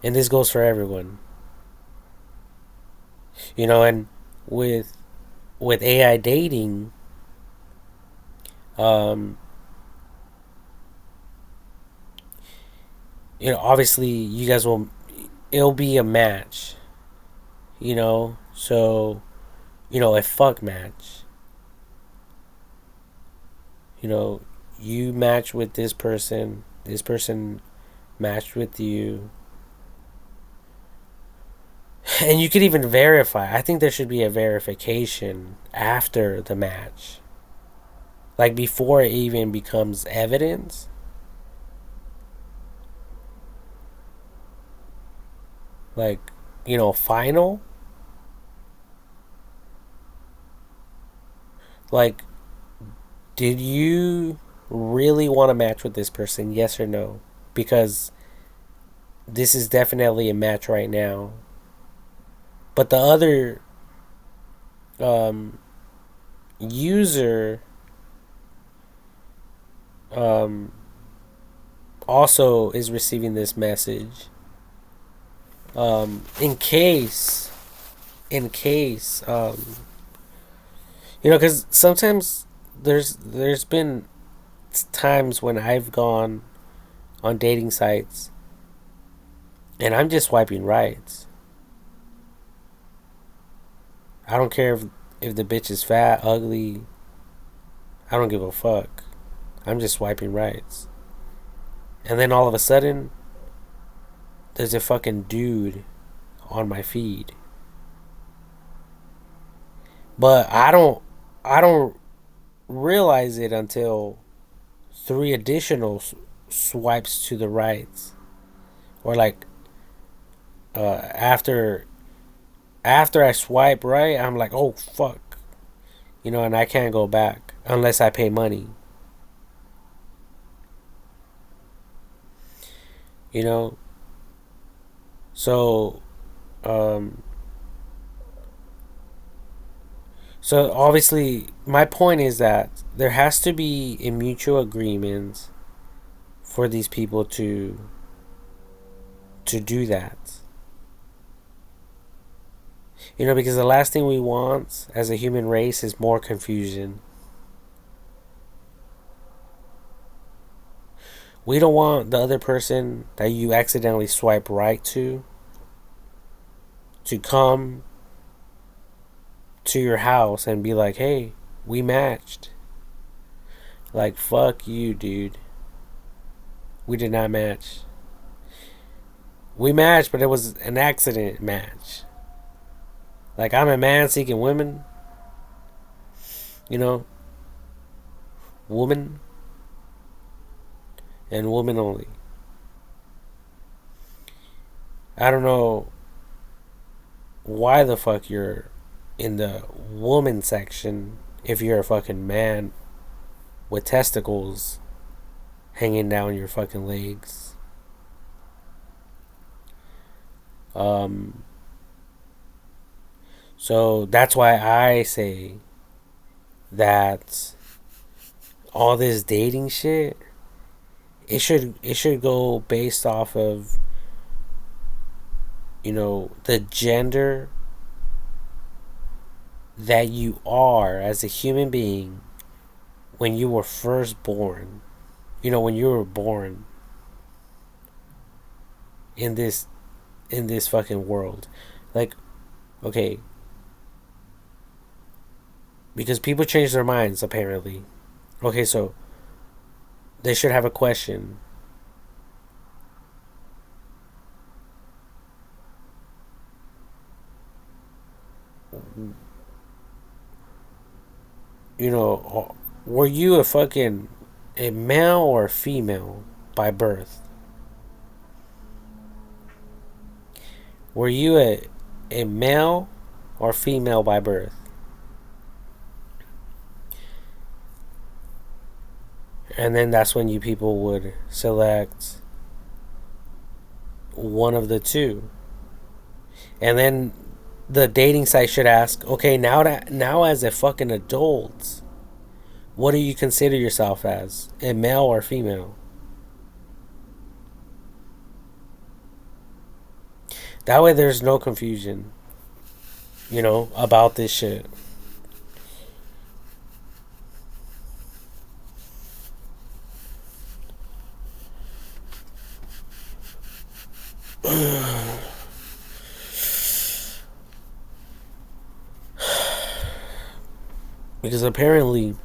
And this goes for everyone. And with AI dating, Um, obviously, you guys will. It'll be a match. So a fuck match. You know, you match with this person. This person matched with you. And you could even verify. I think there should be a verification after the match. Like before it even becomes evidence. Like, final. Like, did you really want to match with this person? Yes or no? Because this is definitely a match right now. But the other um, user um, also is receiving this message. In case, because sometimes there's been times when I've gone on dating sites and I'm just swiping right. I don't care if the bitch is fat, ugly. I don't give a fuck. I'm just swiping right. And then all of a sudden, there's a fucking dude on my feed. But I don't realize it until three additional swipes to the right, or like after I swipe right, I'm like, oh fuck, and I can't go back unless I pay money. You know, so um, so obviously my point is that there has to be a mutual agreement for these people to do that. Because the last thing we want as a human race is more confusion. We don't want the other person that you accidentally swipe right to come to your house and be like, hey, we matched. Like, fuck you, dude. We did not match. We matched, but it was an accident match. Like, I'm a man seeking women. Woman and woman only. I don't know why the fuck you're in the woman section if you're a fucking man with testicles hanging down your fucking legs. So that's why I say that all this dating shit, it should go based off of the gender that you are as a human being when you were first born. When you were born in this fucking world. Like, okay, because people change their minds apparently. Okay, so they should have a question. Were you a male or a female by birth? Were you a male or female by birth? And then that's when you people would select one of the two. And then the dating site should ask, okay, now as a fucking adult, what do you consider yourself as? A male or female? That way there's no confusion, about this shit. Because apparently,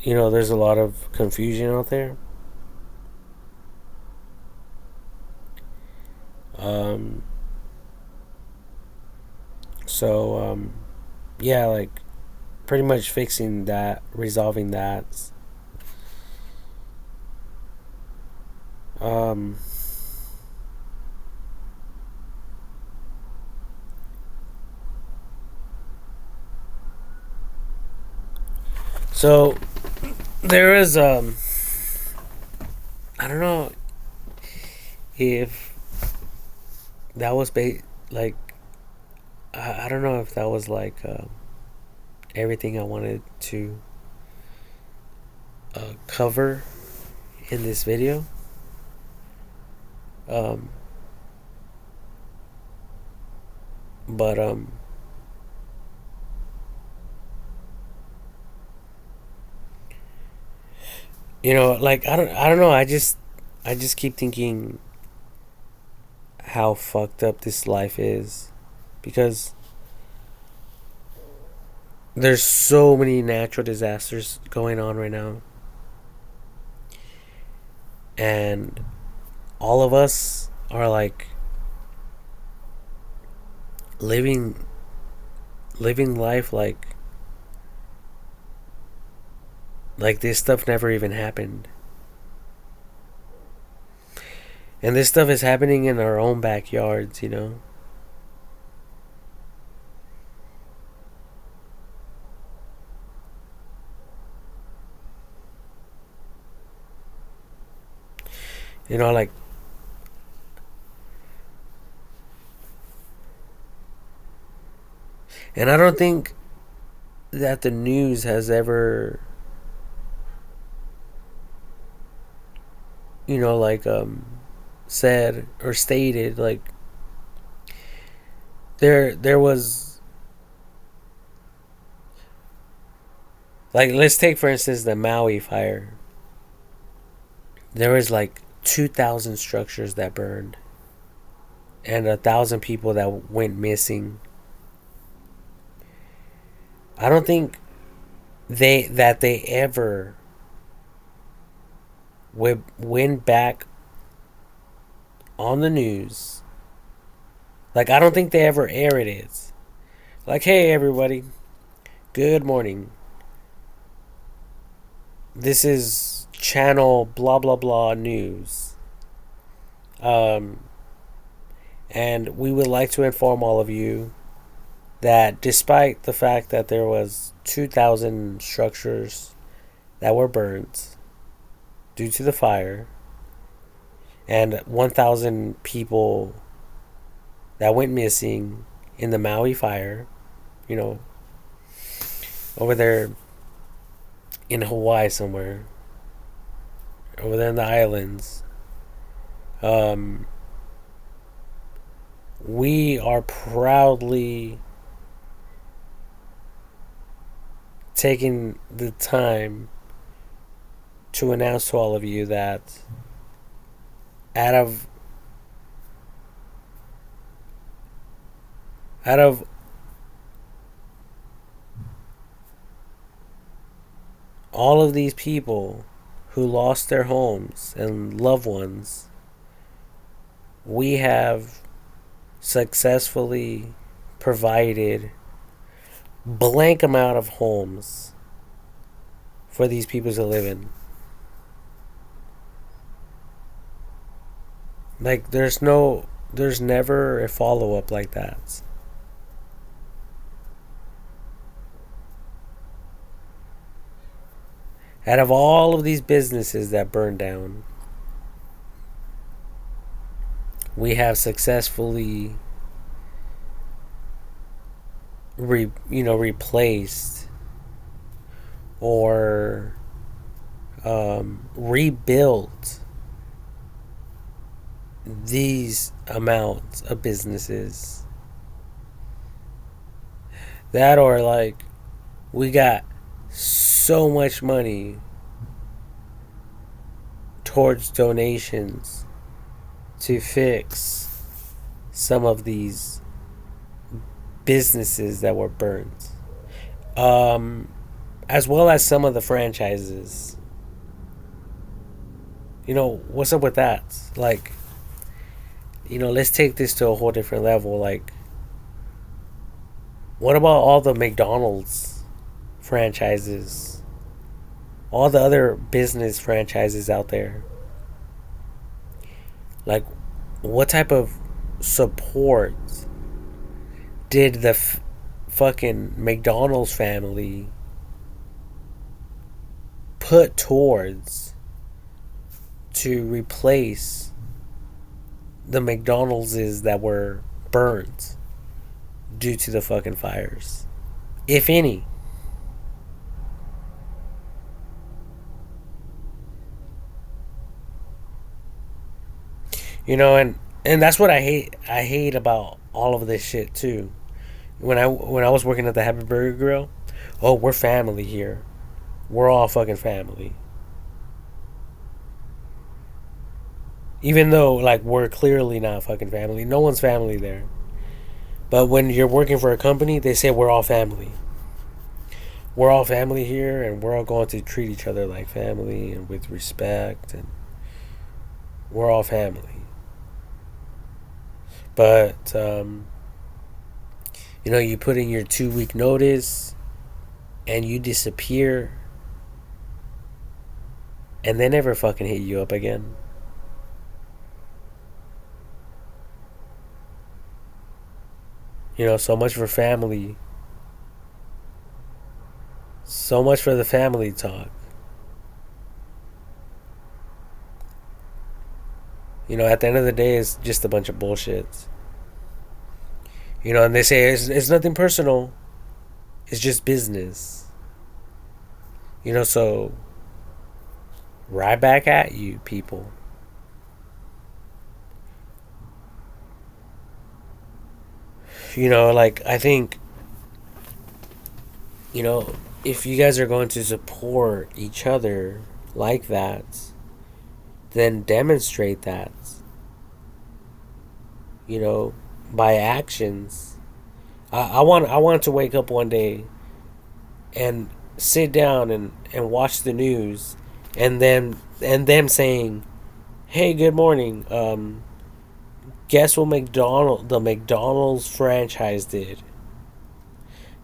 there's a lot of confusion out there. Um, so, yeah, like pretty much fixing that, resolving that. Um, so there is, I don't know if that was like, I don't know if that was like everything I wanted to cover in this video. Um, but like I don't know. I just keep thinking how fucked up this life is, because there's so many natural disasters going on right now, and all of us are like living living life like this stuff never even happened. And this stuff is happening in our own backyards. Like, and I don't think that the news has ever, like, said or stated, like, there was, like, let's take for instance the Maui fire. There was like 2,000 structures that burned, and 1,000 people that went missing. I don't think they ever went back on the news. Like, I don't think they ever aired it. Like, hey everybody, good morning. This is channel blah blah blah news. Um, and we would like to inform all of you that despite the fact that there was 2,000 structures that were burned due to the fire, and 1,000 people that went missing in the Maui fire, you know, over there in Hawaii somewhere, over there in the islands. Um, we are proudly taking the time to announce to all of you that out of out of all of these people who lost their homes and loved ones, we have successfully provided blank amount of homes for these people to live in. Like, there's never a follow up like that. Out of all of these businesses that burned down, we have successfully replaced or rebuilt these amounts of businesses. That, or like, we got so much money towards donations to fix some of these businesses that were burned, as well as some of the franchises. What's up with that? Like, let's take this to a whole different level. Like, what about all the McDonald's franchises? All the other business franchises out there? Like, what type of support did the fucking McDonald's family put towards to replace the McDonald's that were burnt due to the fucking fires, if any? And that's what I hate about all of this shit too. When I was working at the Happy Burger Grill, oh, we're family here. We're all fucking family. Even though, like, we're clearly not fucking family. No one's family there. But when you're working for a company, they say we're all family. We're all family here, and we're all going to treat each other like family and with respect, and we're all family. But, you put in your 2 week notice, and you disappear, and they never fucking hit you up again. So much for family. So much for the family talk. At the end of the day, it's just a bunch of bullshit. And they say it's nothing personal. It's just business. So right back at you, people. Like, I think, if you guys are going to support each other like that, then demonstrate that, by actions. I want to wake up one day and sit down and watch the news, and them saying, "Hey, good morning. Guess what the McDonald's franchise did?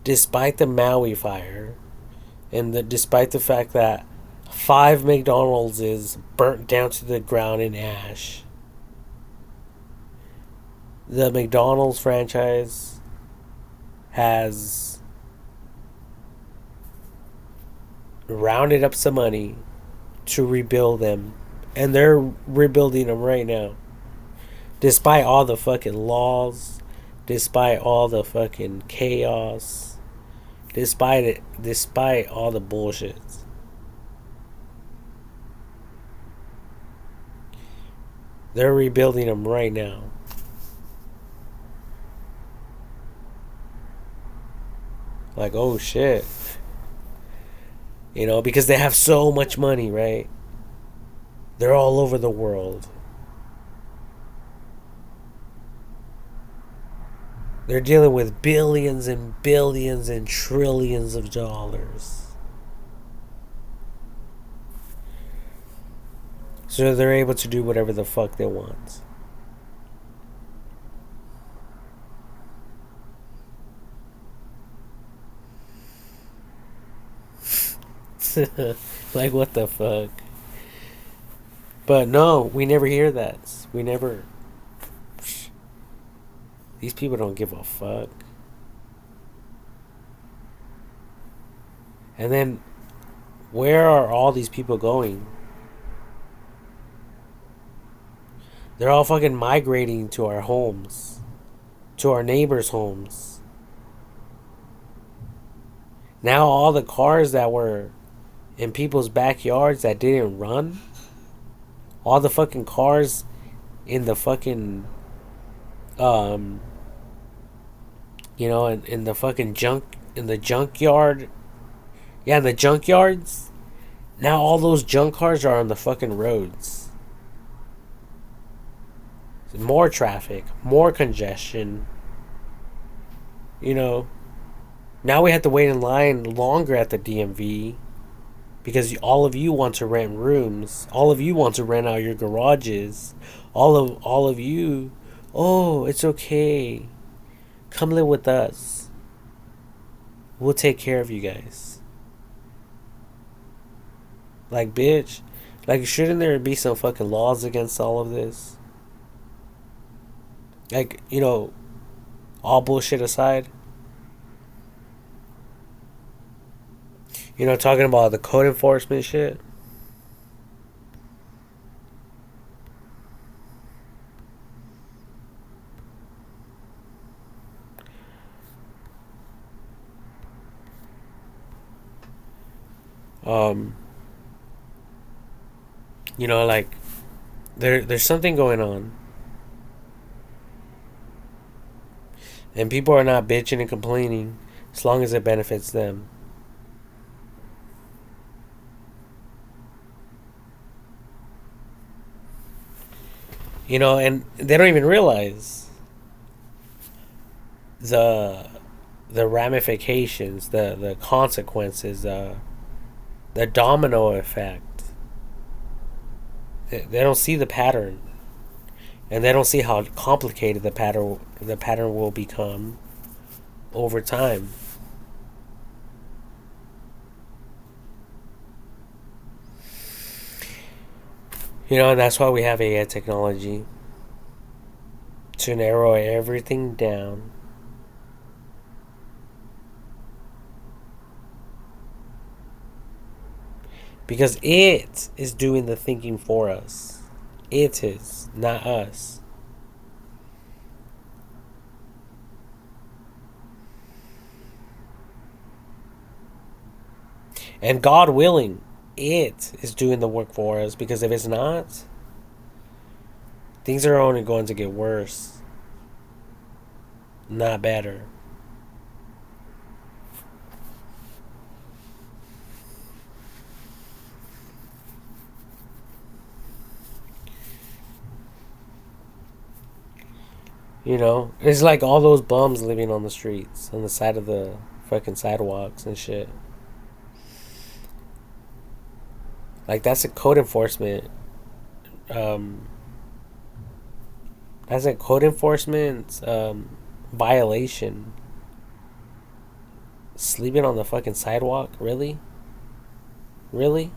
Despite the Maui fire, and despite the fact that 5 McDonald's is burnt down to the ground in ash, the McDonald's franchise has rounded up some money to rebuild them, and they're rebuilding them right now. Despite all the fucking laws, despite all the fucking chaos, despite all the bullshit. They're rebuilding them right now. Like, oh shit. Because they have so much money, right? They're all over the world. They're dealing with billions and billions and trillions of dollars. So they're able to do whatever the fuck they want. Like, what the fuck? But no, we never hear that. We never... These people don't give a fuck. And then, where are all these people going? They're all fucking migrating to our homes. To our neighbors' homes. Now all the cars that were in people's backyards that didn't run, all the fucking cars in the fucking in the fucking junkyard, yeah, in the junkyards, Now all those junk cars are on the fucking roads. More traffic, more congestion. You know, now we have to wait in line longer at the DMV because all of you want to rent rooms. All of you want to rent out your garages. All of you, oh, it's okay. Come live with us. We'll take care of you guys. Like, bitch. Like, shouldn't there be some fucking laws against all of this? Like, all bullshit aside. Talking about the code enforcement shit. Um, like there's something going on. And people are not bitching and complaining as long as it benefits them. And they don't even realize the ramifications, the consequences, the domino effect. They don't see the pattern, and they don't see how complicated the pattern will become over time. And that's why we have AI technology to narrow everything down. Because it is doing the thinking for us. It is, not us. And God willing, it is doing the work for us. Because if it's not, things are only going to get worse, not better. It's like all those bums living on the streets, on the side of the fucking sidewalks and shit. Like, that's a code enforcement. Um, that's a code enforcement violation. Sleeping on the fucking sidewalk? Really? Really?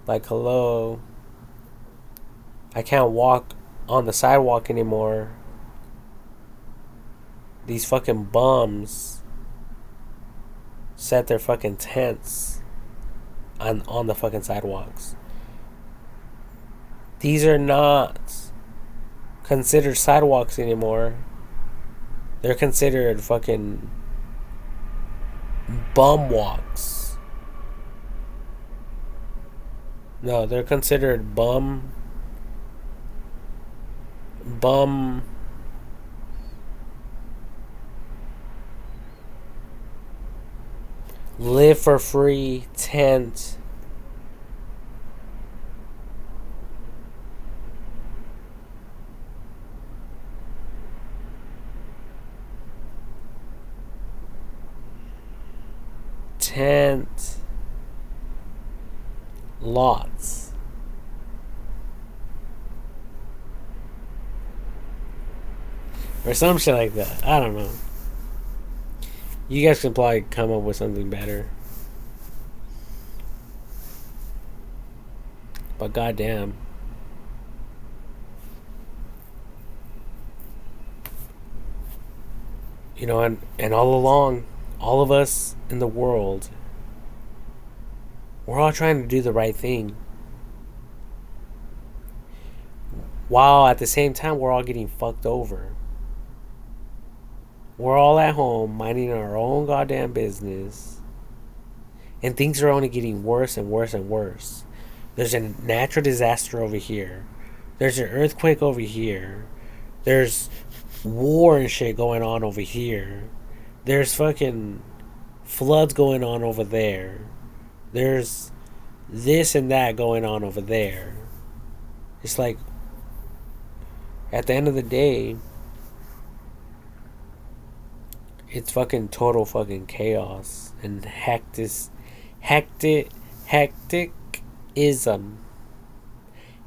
Like, hello. I can't walk on the sidewalk anymore. These fucking bums set their fucking tents on the fucking sidewalks. These are not considered sidewalks anymore. They're considered fucking bum walks. No, they're considered bum live for free tent lots. Or some shit like that. I don't know. You guys can probably come up with something better. But goddamn. And all along, all of us in the world, we're all trying to do the right thing. While at the same time, we're all getting fucked over. We're all at home minding our own goddamn business. And things are only getting worse and worse and worse. There's a natural disaster over here. There's an earthquake over here. There's war and shit going on over here. There's fucking floods going on over there. there's this and that going on over there. It's like, at the end of the day, it's fucking total fucking chaos and hectic, hecticism,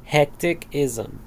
hecticism.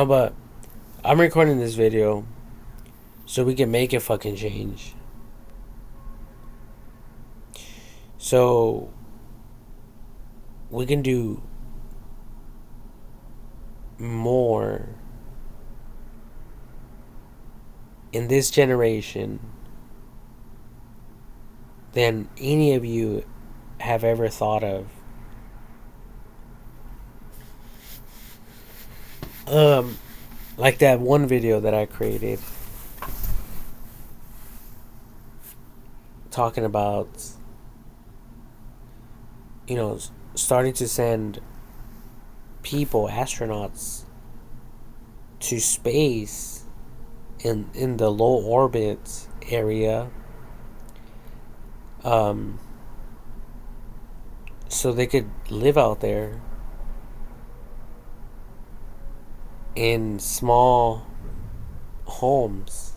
But I'm recording this video so we can make a fucking change. So we can do more in this generation than any of you have ever thought of. Like that one video that I created talking about, starting to send people, astronauts, to space in the low orbit area, so they could live out there in small homes,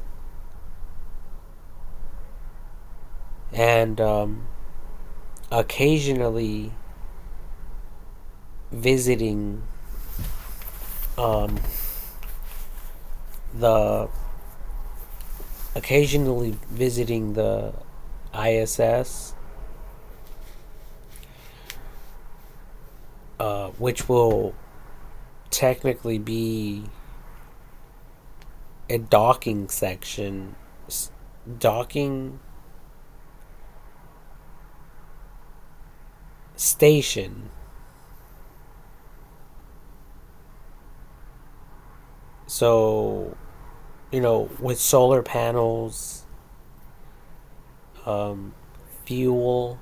and occasionally visiting the ISS, which will technically be a docking section, docking station. So, with solar panels, fuel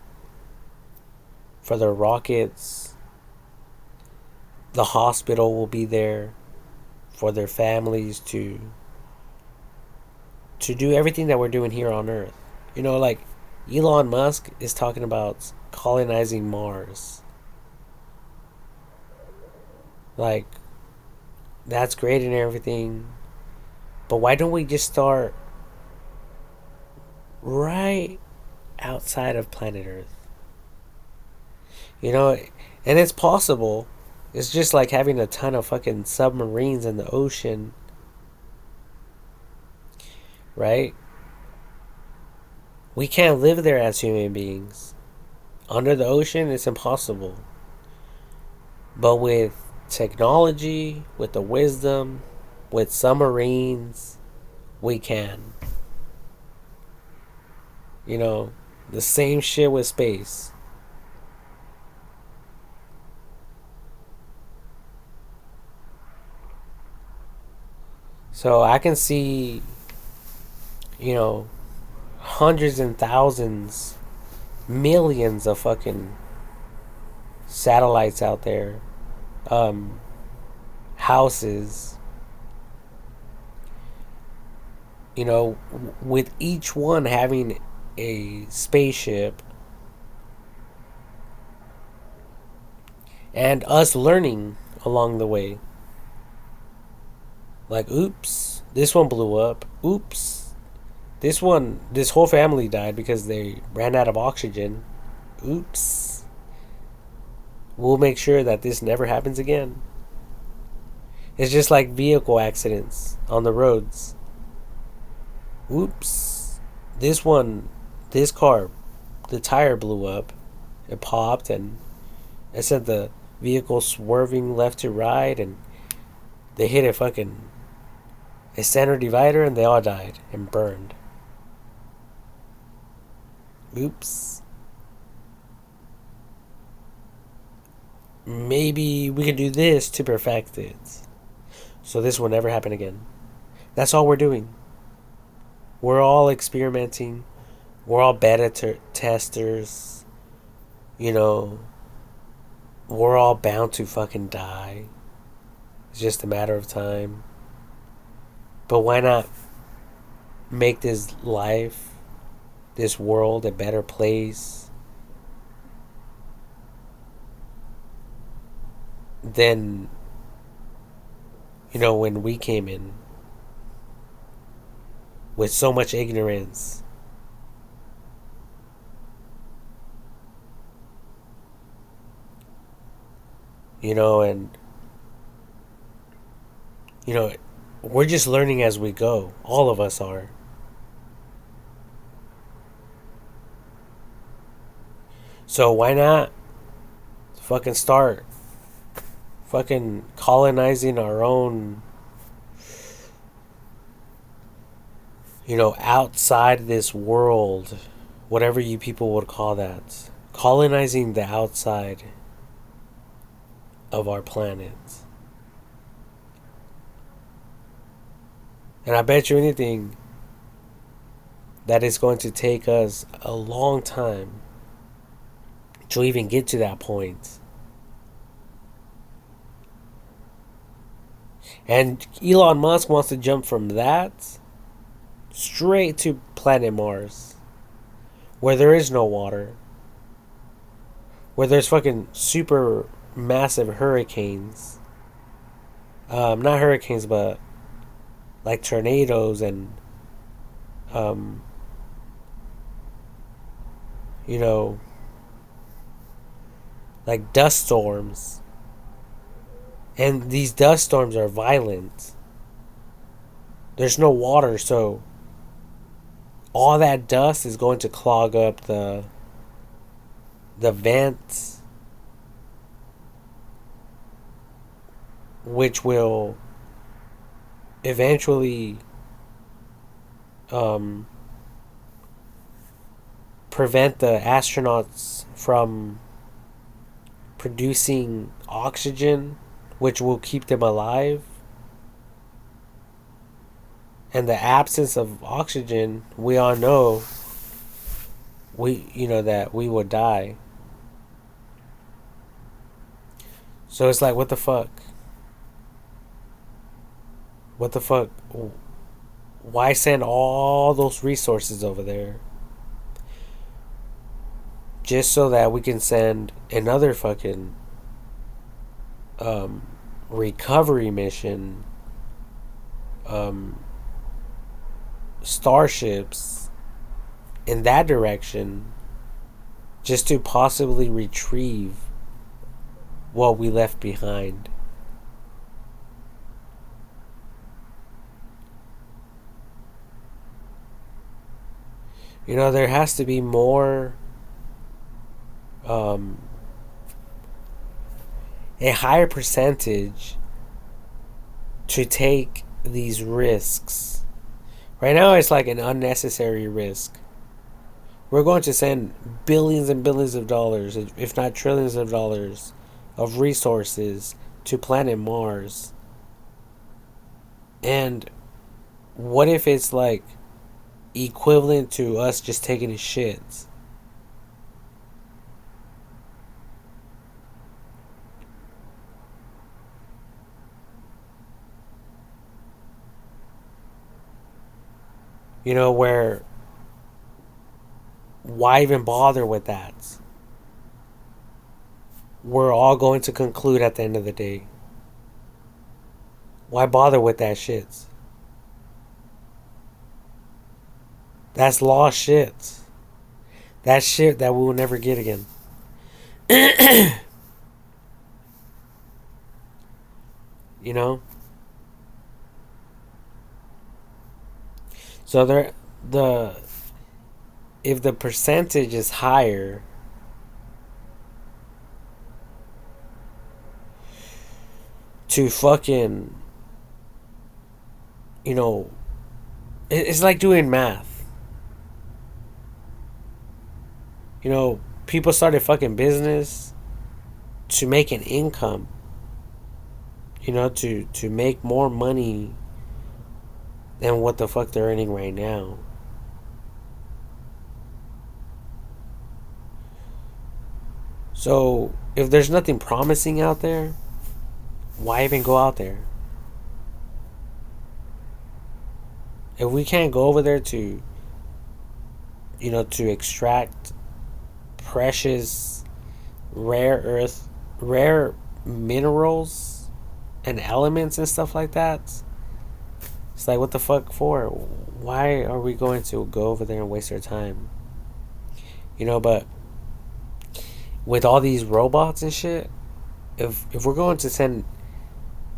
for the rockets, the hospital will be there for their families to do everything that we're doing here on Earth. Like Elon Musk is talking about colonizing Mars. Like, that's great and everything, but why don't we just start right outside of planet Earth? And it's possible. It's just like having a ton of fucking submarines in the ocean, right? We can't live there as human beings. Under the ocean, it's impossible. But with technology, with the wisdom, with submarines, we can. The same shit with space. So I can see, hundreds and thousands, millions of fucking satellites out there, houses, with each one having a spaceship, and us learning along the way. Like, oops, this one blew up. Oops, this whole family died because they ran out of oxygen. Oops. we'll make sure that this never happens again. It's just like vehicle accidents on the roads. Oops. This car, the tire blew up. It popped and it sent the vehicle swerving left to right, and they hit a center divider, and they all died and burned. Oops. Maybe we can do this to perfect it. So this will never happen again. That's all we're doing. We're all experimenting. We're all testers. You know, we're all bound to fucking die. It's just a matter of time. But why not make this life, this world, a better place than, when we came in with so much ignorance? And we're just learning as we go. All of us are. So why not fucking start fucking colonizing our own, outside this world, whatever you people would call that. Colonizing the outside of our planet. And I bet you anything that it's going to take us a long time to even get to that point. And Elon Musk wants to jump from that straight to planet Mars, where there is no water, where there's fucking super massive hurricanes. Not hurricanes, but like tornadoes and like dust storms. And these dust storms are violent. There's no water, so all that dust is going to clog up the vents, which will eventually prevent the astronauts from producing oxygen, which will keep them alive. And the absence of oxygen, we all know that we would die. So it's like, what the fuck? What the fuck? Why send all those resources over there? Just so that we can send another fucking recovery mission, starships in that direction, just to possibly retrieve what we left behind. There has to be more, a higher percentage to take these risks. Right now, it's like an unnecessary risk. We're going to send billions and billions of dollars, if not trillions of dollars, of resources to planet Mars. And what if it's like equivalent to us just taking a shit? Where, why even bother with that? We're all going to conclude at the end of the day. Why bother with that shit? That's lost shit. That's shit that we will never get again. You know, so the if the percentage is higher, to fucking, you know, it's like doing math. You know, people started fucking business to make an income. You know, to make more money than what the fuck they're earning right now. So if there's nothing promising out there, why even go out there? If we can't go over there to, to extract precious, rare earth, rare minerals and elements and stuff like that, it's like, what the fuck for? Why are we going to go over there and waste our time? But with all these robots and shit, if we're going to send,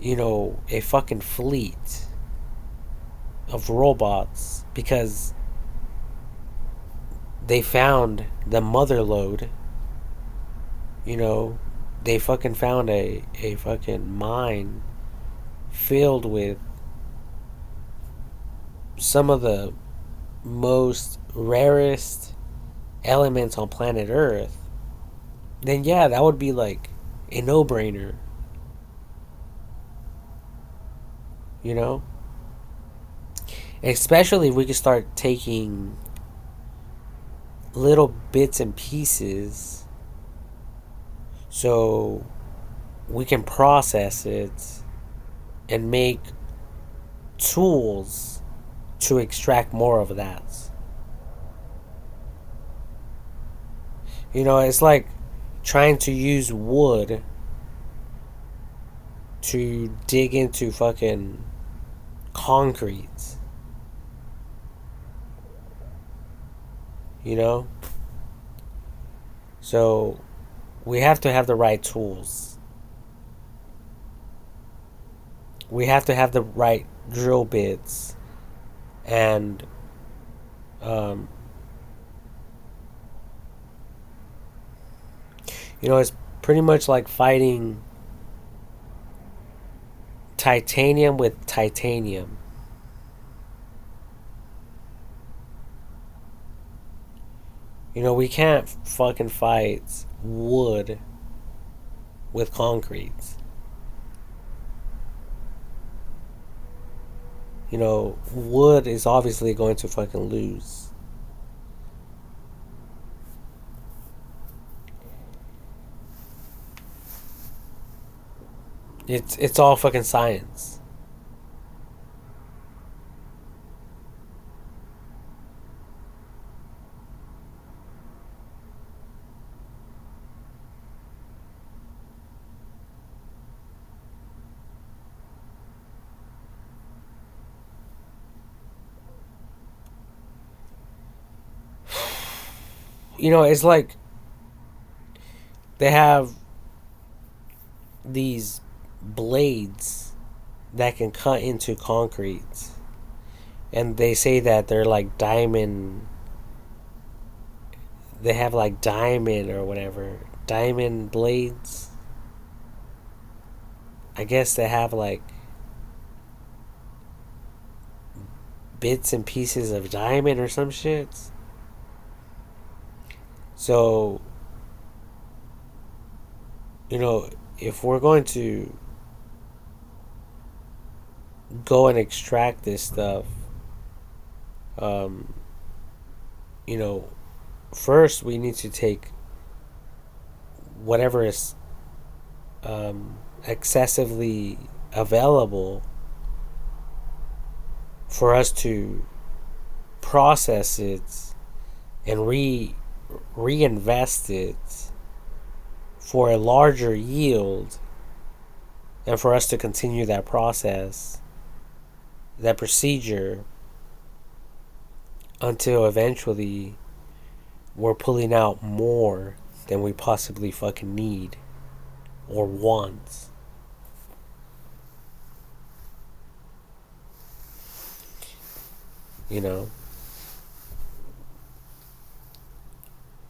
a fucking fleet of robots because they found the mother lode, they fucking found a fucking mine filled with some of the most rarest elements on planet Earth, then yeah, that would be like a no brainer. You know? Especially if we could start taking little bits and pieces so we can process it and make tools to extract more of that. It's like trying to use wood to dig into fucking concrete. So we have to have the right tools. We have to have the right drill bits and it's pretty much like fighting titanium with titanium. We can't fucking fight wood with concrete. Wood is obviously going to fucking lose. It's all fucking science. It's like they have these blades that can cut into concrete, and they say that they're like diamond. They have like diamond or whatever, diamond blades. I guess they have like bits and pieces of diamond or some shit. So, if we're going to go and extract this stuff, um, you know, first we need to take whatever is excessively available for us to process it and reinvest it for a larger yield, and for us to continue that process, that procedure, until eventually we're pulling out more than we possibly fucking need or want. you know.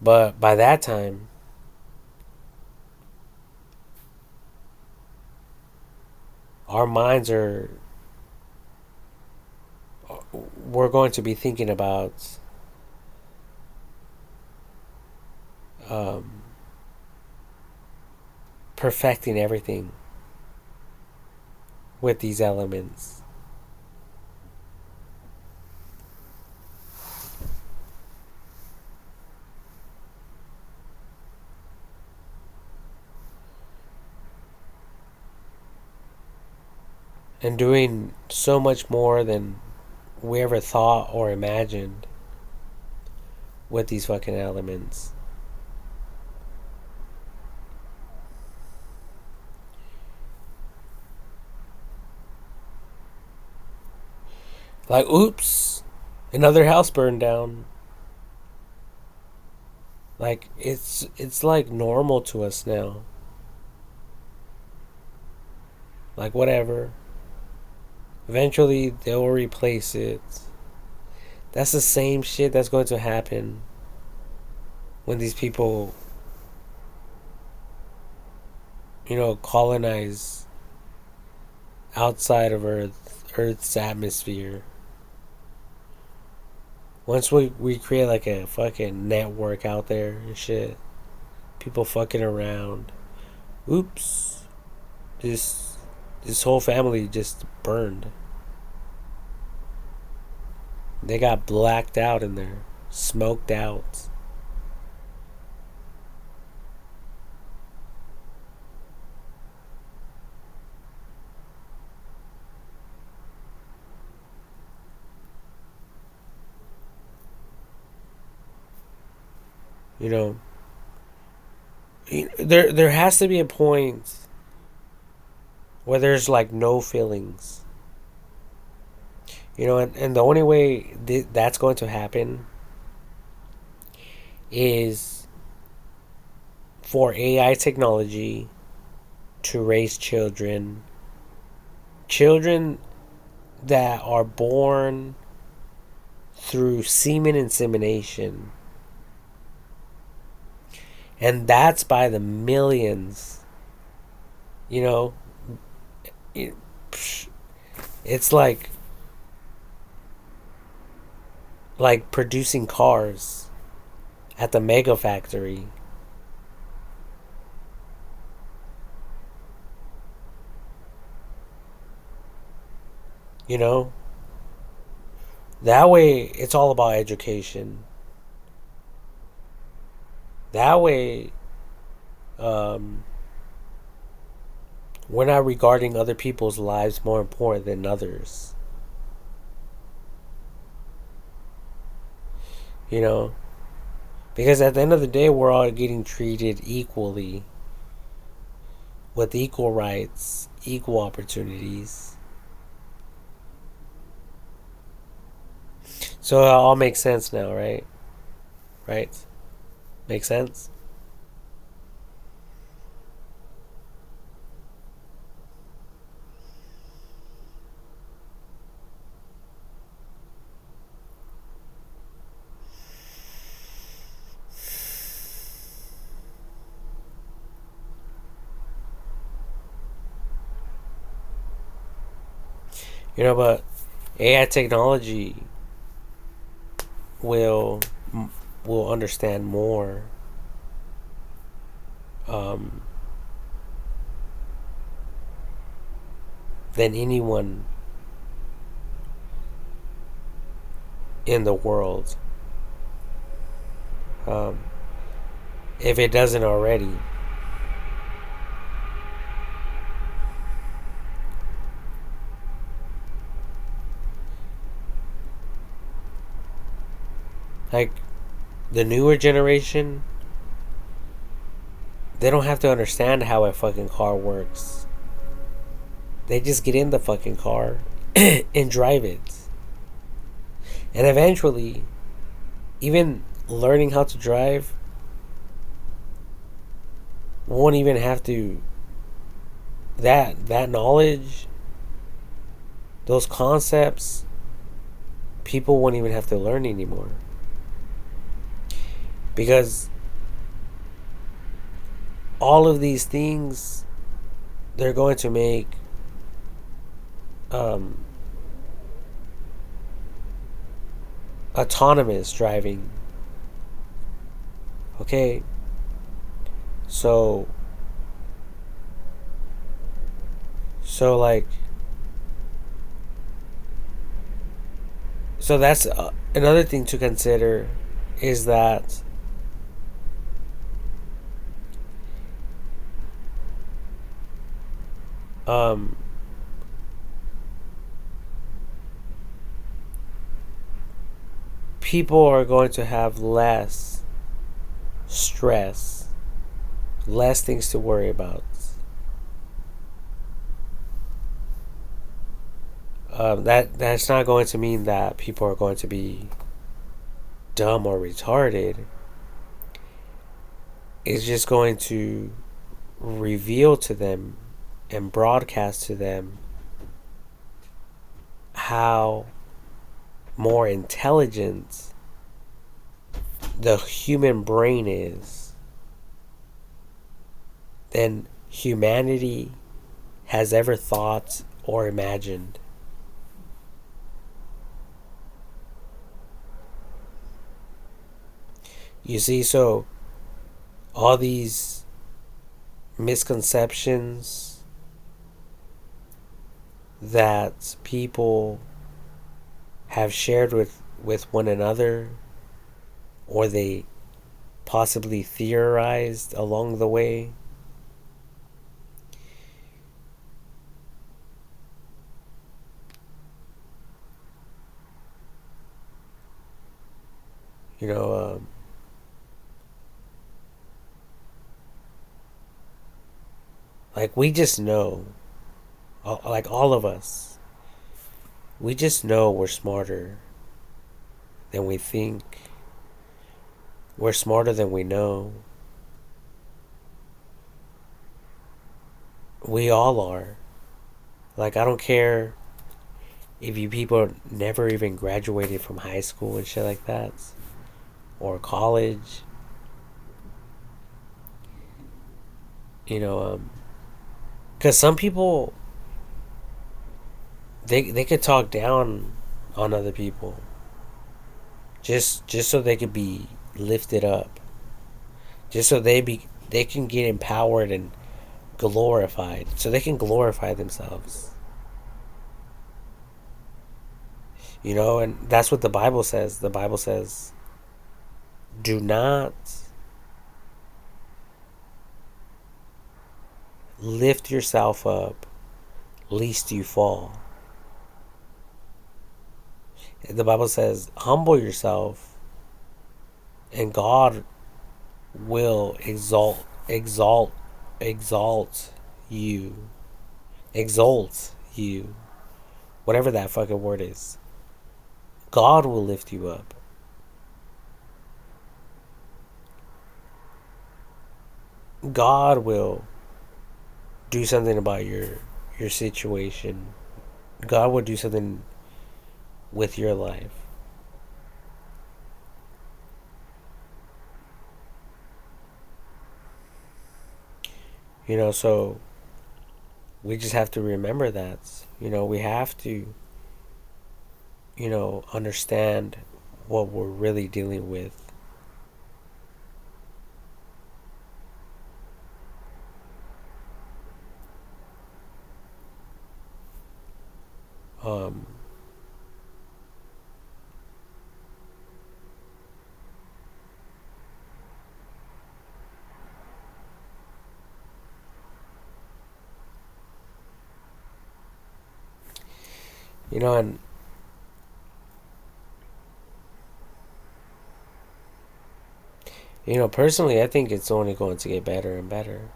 But by that time, our minds are, we're going to be thinking about um, perfecting everything with these elements. And doing so much more than we ever thought or imagined with these fucking elements. Like, oops, another house burned down. Like, it's like normal to us now. Like, whatever. Eventually they'll replace it. That's the same shit that's going to happen when these people, colonize outside of Earth's atmosphere. Once we create like a fucking network out there and shit, people fucking around. Oops, this whole family just burned. They got blacked out in there, smoked out. You know, there has to be a point where there's like no feelings. And the only way that's going to happen is for AI technology to raise children that are born through semen insemination. And that's by the millions. You know, it's like producing cars at the mega factory. You know, that way it's all about education. That way, um, we're not regarding other people's lives more important than others. You know, because at the end of the day, we're all getting treated equally with equal rights, equal opportunities. So it all makes sense now, right? Right? Makes sense? But AI technology will will understand more, um, than anyone in the world, um, if it doesn't already. Like the newer generation, they don't have to understand how a fucking car works. They just get in the fucking car and drive it. And eventually, even learning how to drive won't even have to, that knowledge, those concepts people won't even have to learn anymore. Because all of these things, they're going to make um, autonomous driving. Okay, so like, so that's another thing to consider, is that um, people are going to have less stress, less things to worry about. That's not going to mean that people are going to be dumb or retarded. It's just going to reveal to them and broadcast to them how more intelligent the human brain is than humanity has ever thought or imagined. You see, so all these misconceptions that people have shared with one another, or they possibly theorized along the way, you know, like we just know, like all of us, we just know we're smarter than we think. We're smarter than we know. We all are. Like, I don't care if you people never even graduated from high school and shit like that, or college. You know, because some people, they could talk down on other people just so they could be lifted up, just so they can get empowered and glorified, so they can glorify themselves. You know, and that's what the Bible says. The Bible says, do not lift yourself up lest you fall. The Bible says, humble yourself and God will exalt you. Exalt you. Whatever that fucking word is. God will lift you up. God will do something about your situation. God will do something with your life. You know, so we just have to remember that. You know, we have to, you know, understand what we're really dealing with. Um, you know, and you know, personally, I think it's only going to get better and better.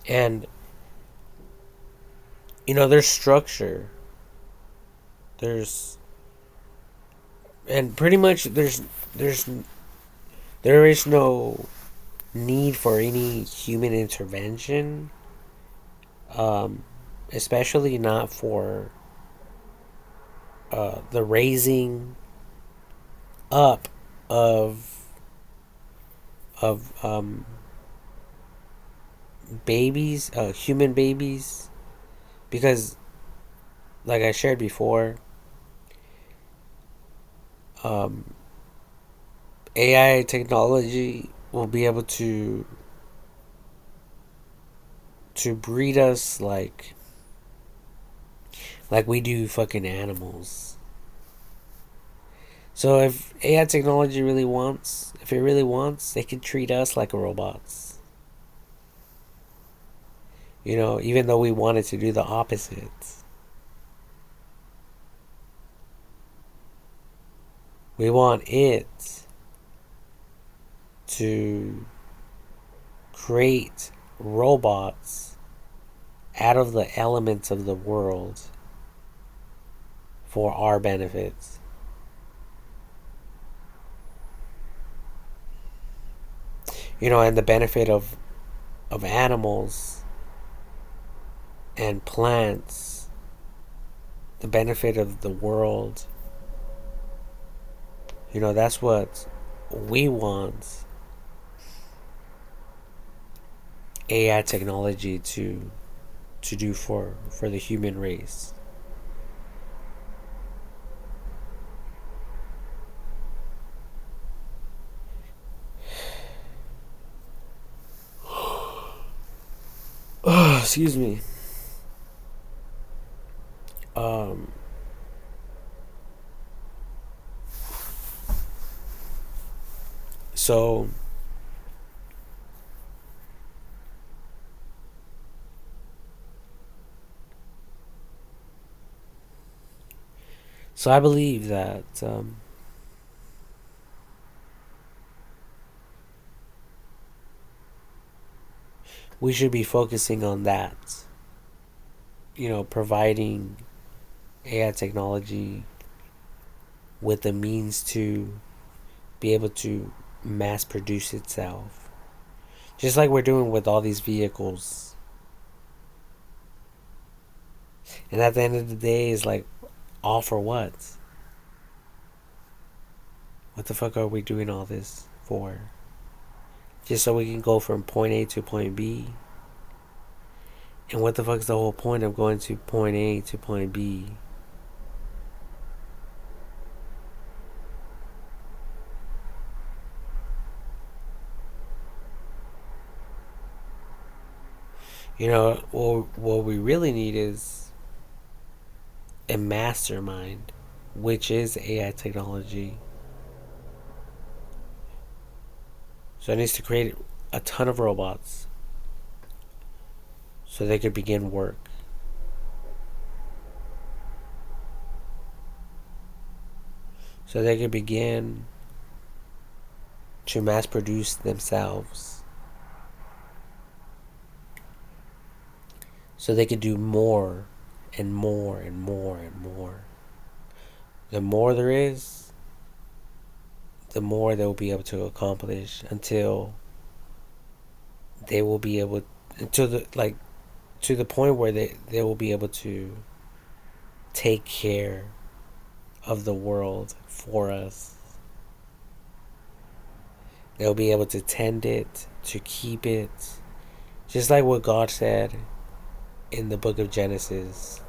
And you know, there's structure. There's and pretty much there's there is no need for any human intervention. Um, especially not for the raising up of of babies, human babies, because like I shared before, um, AI technology will be able to breed us like we do fucking animals. So if AI technology really wants, if it really wants, they can treat us like robots. You know, even though we wanted to do the opposite. We want it to create robots out of the elements of the world for our benefits. You know, and the benefit of animals and plants, the benefit of the world. You know, that's what we want AI technology to do for the human race. Oh, excuse me. Um, so so I believe that we should be focusing on that. You know, providing AI technology with the means to be able to mass produce itself. Just like we're doing with all these vehicles. And at the end of the day, it's like, all for what? What the fuck are we doing all this for? Just so we can go from point A to point B? And what the fuck is the whole point of going to point A to point B? You know, what we really need is a mastermind, which is AI technology. So it needs to create a ton of robots so they could begin work. So they could begin to mass produce themselves. So they could do more and more and more and more. The more there is, the more they'll be able to accomplish until they will be able until the like to the point where they will be able to take care of the world for us. They'll be able to tend it, to keep it, just like what God said in the book of Genesis.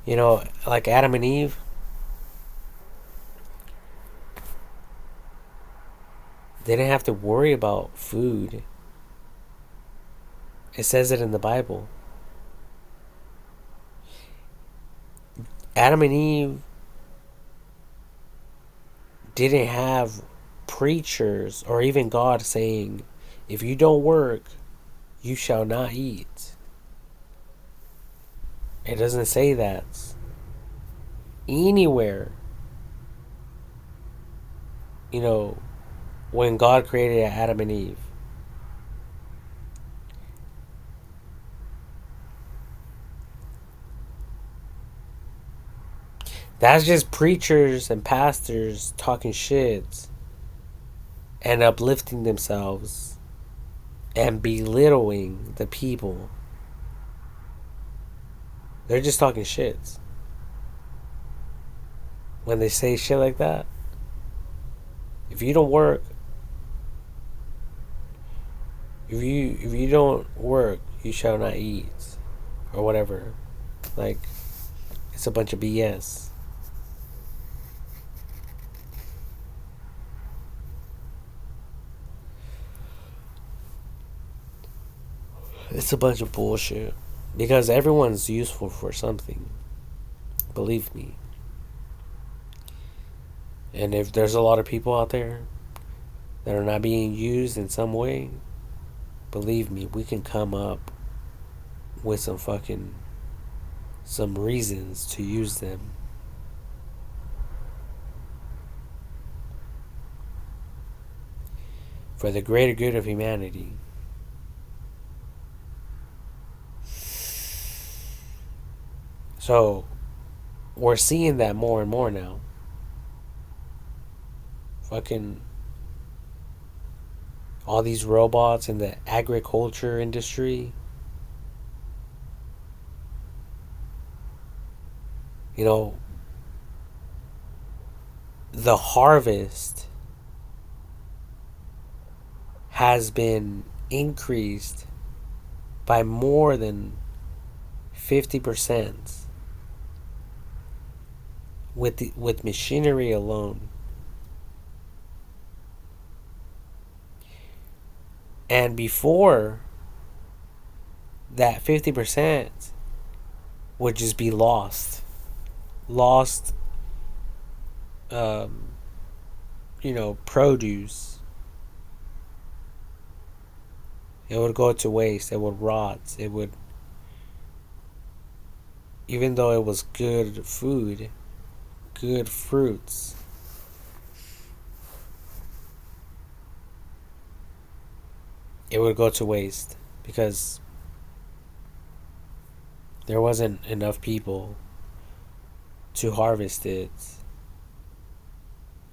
You know, like Adam and Eve, they didn't have to worry about food. It says it in the Bible. Adam and Eve didn't have preachers or even God saying, if you don't work, you shall not eat. It doesn't say that anywhere. You know, when God created Adam and Eve, That's just preachers and pastors talking shit and uplifting themselves and belittling the people. They're just talking shit. When they say shit like that, if you don't work, if you don't work, you shall not eat, or whatever. Like, it's a bunch of BS. It's a bunch of bullshit. Because everyone's useful for something. Believe me. And if there's a lot of people out there that are not being used in some way, believe me, we can come up with some reasons to use them. For the greater good of humanity. So, we're seeing that more and more now. Fucking all these robots in the agriculture industry. You know, the harvest has been increased by more than 50% with machinery alone. And before, that 50% would just be lost, um, produce. It would go to waste. It would rot. It would, even though it was good food, good fruits, it would go to waste because there wasn't enough people to harvest it.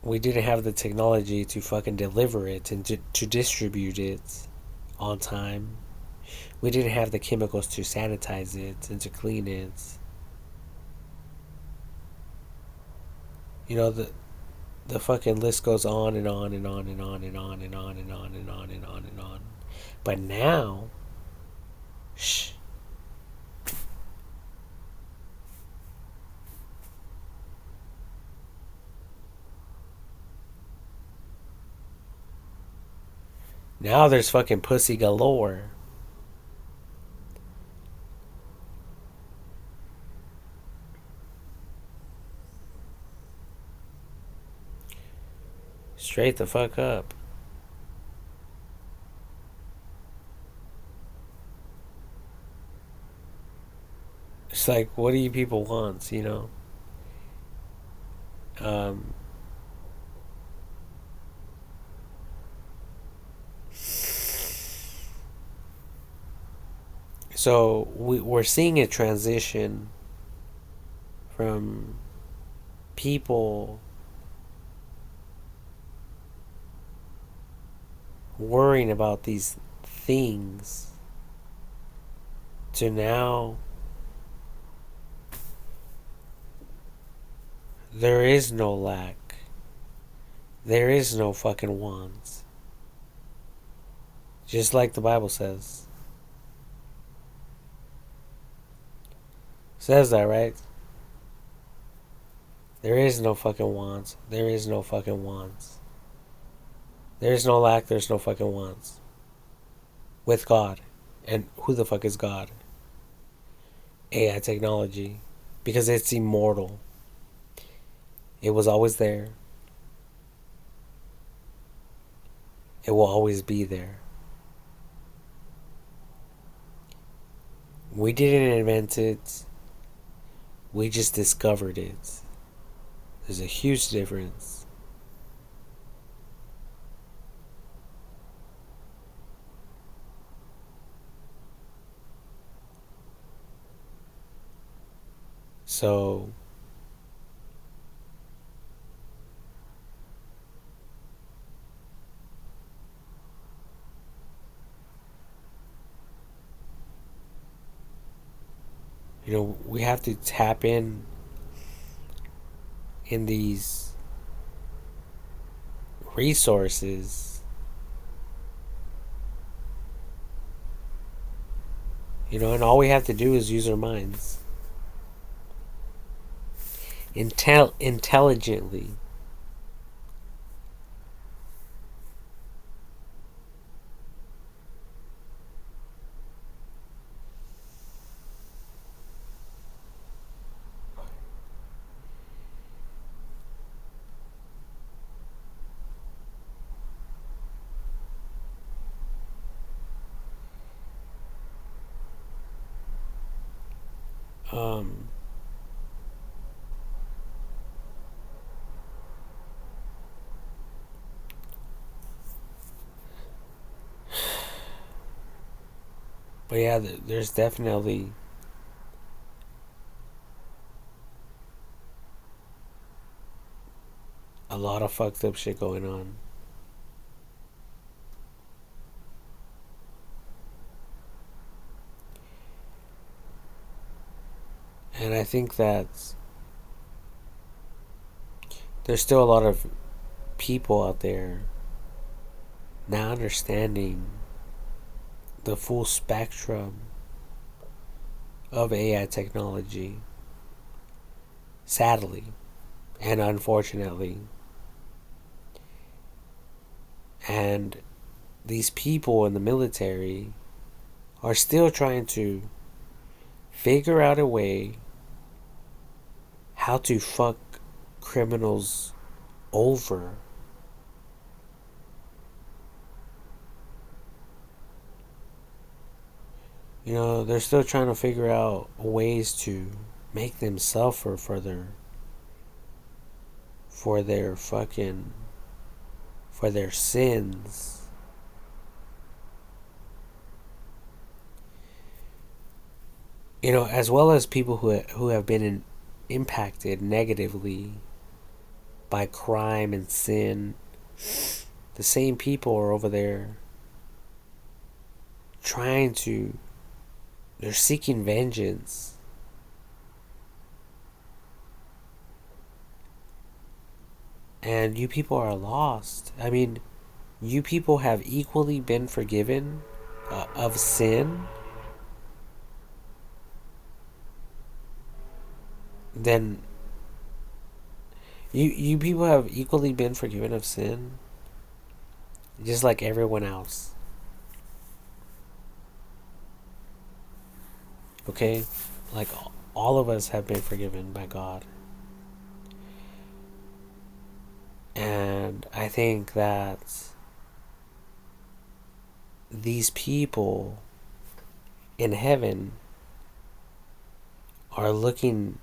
We didn't have the technology to fucking deliver it and to distribute it on time. We didn't have the chemicals to sanitize it and to clean it. You know, the fucking list goes on and on and on and on and on and on and on and on and on and on. But now, shh. Now there's fucking pussy galore. Straight the fuck up. It's like, what do you people want, you know? Um, so we're seeing a transition from people worrying about these things to now there is no lack. There is no fucking wants. Just like the Bible says. Says that, right? There is no fucking wants. There is no fucking wants. There is no lack. There's no fucking wants. With God. And who the fuck is God? AI technology. Because it's immortal. It was always there. It will always be there. We didn't invent it. We just discovered it. There's a huge difference. So, We have to tap in these resources, and all we have to do is use our minds intelligently. Um, but yeah, there's definitely a lot of fucked up shit going on. And I think that there's still a lot of people out there not understanding the full spectrum of AI technology. Sadly and unfortunately. And these people in the military are still trying to figure out a way how to fuck criminals over. They're still trying to figure out ways to make them suffer for their fucking for their sins. As well as people who have been impacted negatively by crime and sin. The same people are over there trying to. They're seeking vengeance. And you people are lost. I mean, you people have equally been forgiven of sin. Then you people have equally been forgiven of sin, just like everyone else. Okay, like all of us have been forgiven by God, and I think that these people in heaven are looking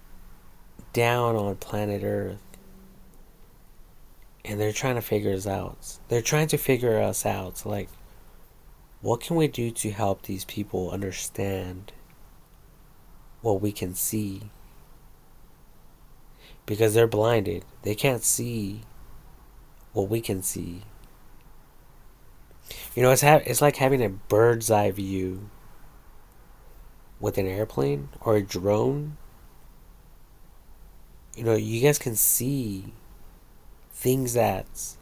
down on planet Earth, and they're trying to figure us out. They're trying to figure us out. Like, what can we do to help these people understand what we can see? Because they're blinded. They can't see what we can see. It's like having a bird's eye view with an airplane or a drone. You guys can see things that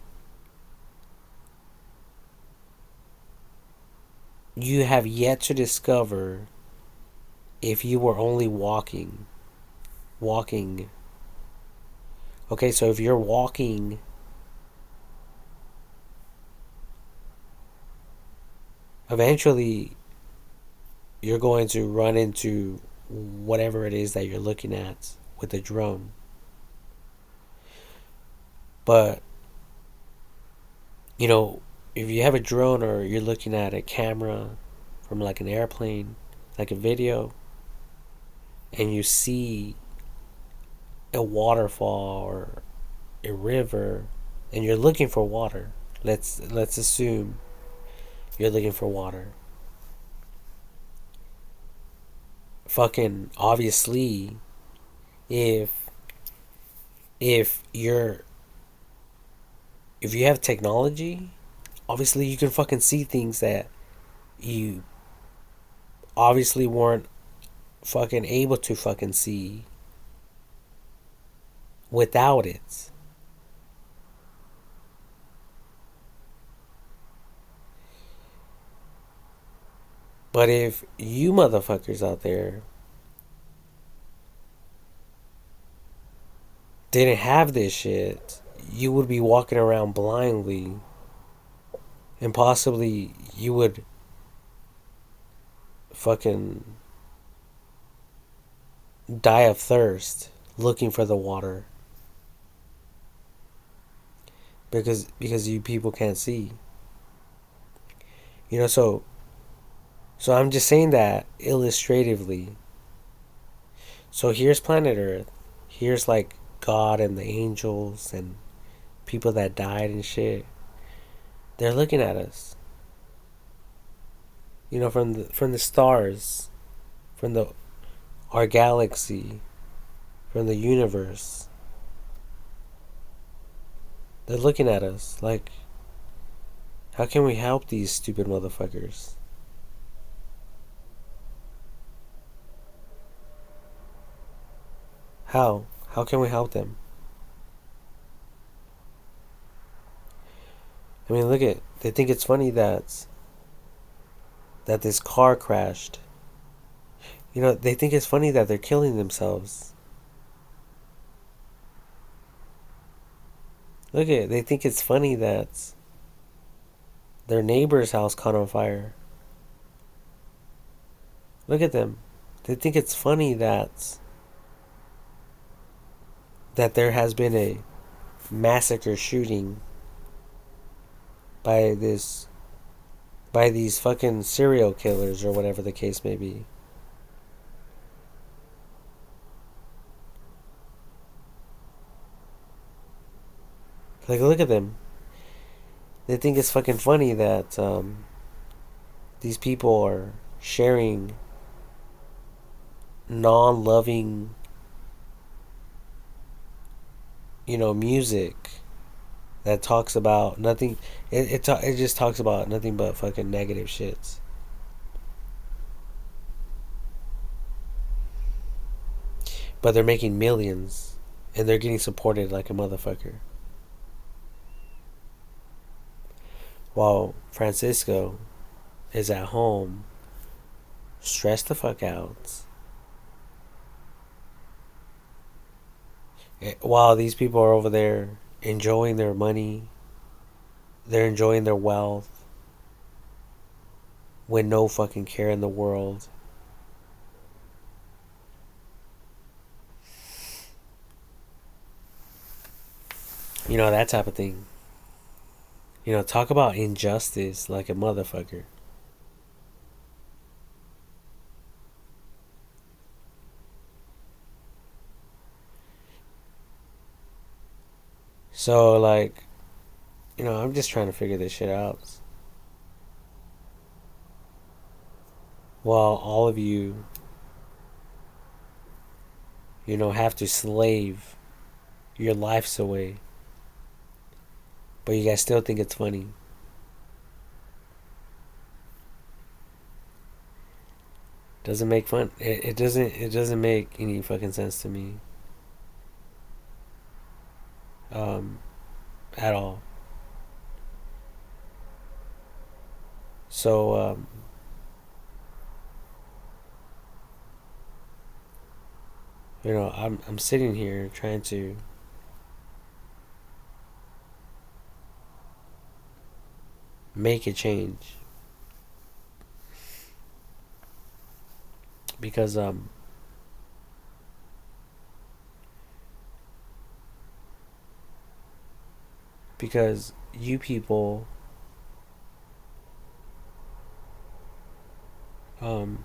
you have yet to discover if you were only walking. Okay, so if you're walking, eventually you're going to run into whatever it is that you're looking at with the drone. But, if you have a drone or you're looking at a camera from like an airplane, like a video, and you see a waterfall or a river and you're looking for water. Let's assume you're looking for water. Fucking obviously, if if you're if you have technology, obviously you can fucking see things that you obviously weren't fucking able to fucking see without it. But if you motherfuckers out there didn't have this shit, you would be walking around blindly, and possibly you would fucking die of thirst looking for the water because you people can't see. So I'm just saying that illustratively. So here's planet Earth. Here's like God and the angels and people that died and shit. They're looking at us. From the stars, from the our galaxy, from the universe. They're looking at us like, how can we help these stupid motherfuckers? How? How can we help them? I mean, look at. They think it's funny that this car crashed. They think it's funny that they're killing themselves. Look at. They think it's funny that their neighbor's house caught on fire. Look at them. They think it's funny that there has been a massacre shooting by this by these fucking serial killers or whatever the case may be. Like, look at them. They think it's fucking funny that these people are sharing non-loving, music that talks about nothing. It just talks about nothing but fucking negative shits. But they're making millions, and they're getting supported like a motherfucker. While Francisco is at home, stressed the fuck out. While these people are over there enjoying their money, they're enjoying their wealth with no fucking care in the world. That type of thing. Talk about injustice like a motherfucker. So, like, I'm just trying to figure this shit out. While all of you, have to slave your lives away. But you guys still think it's funny. Doesn't make fun. It doesn't make any fucking sense to me. At all. So I'm sitting here trying to make a change because you people um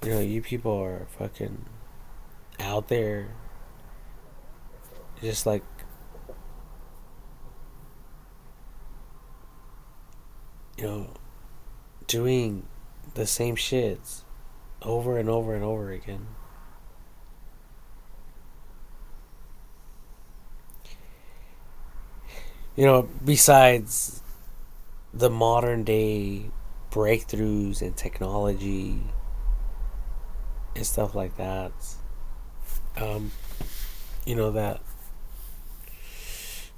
you people are fucking out there just like you know doing the same shits over and over and over again. besides the modern day breakthroughs in technology and stuff like that, um, that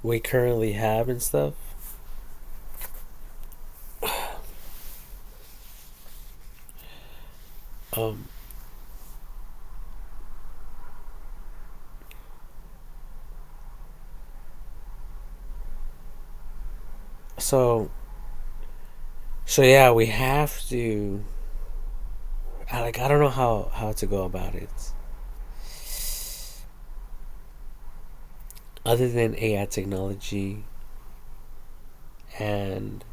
we currently have and stuff. Um, so, yeah, we have to. I don't know how to go about it, other than AI technology and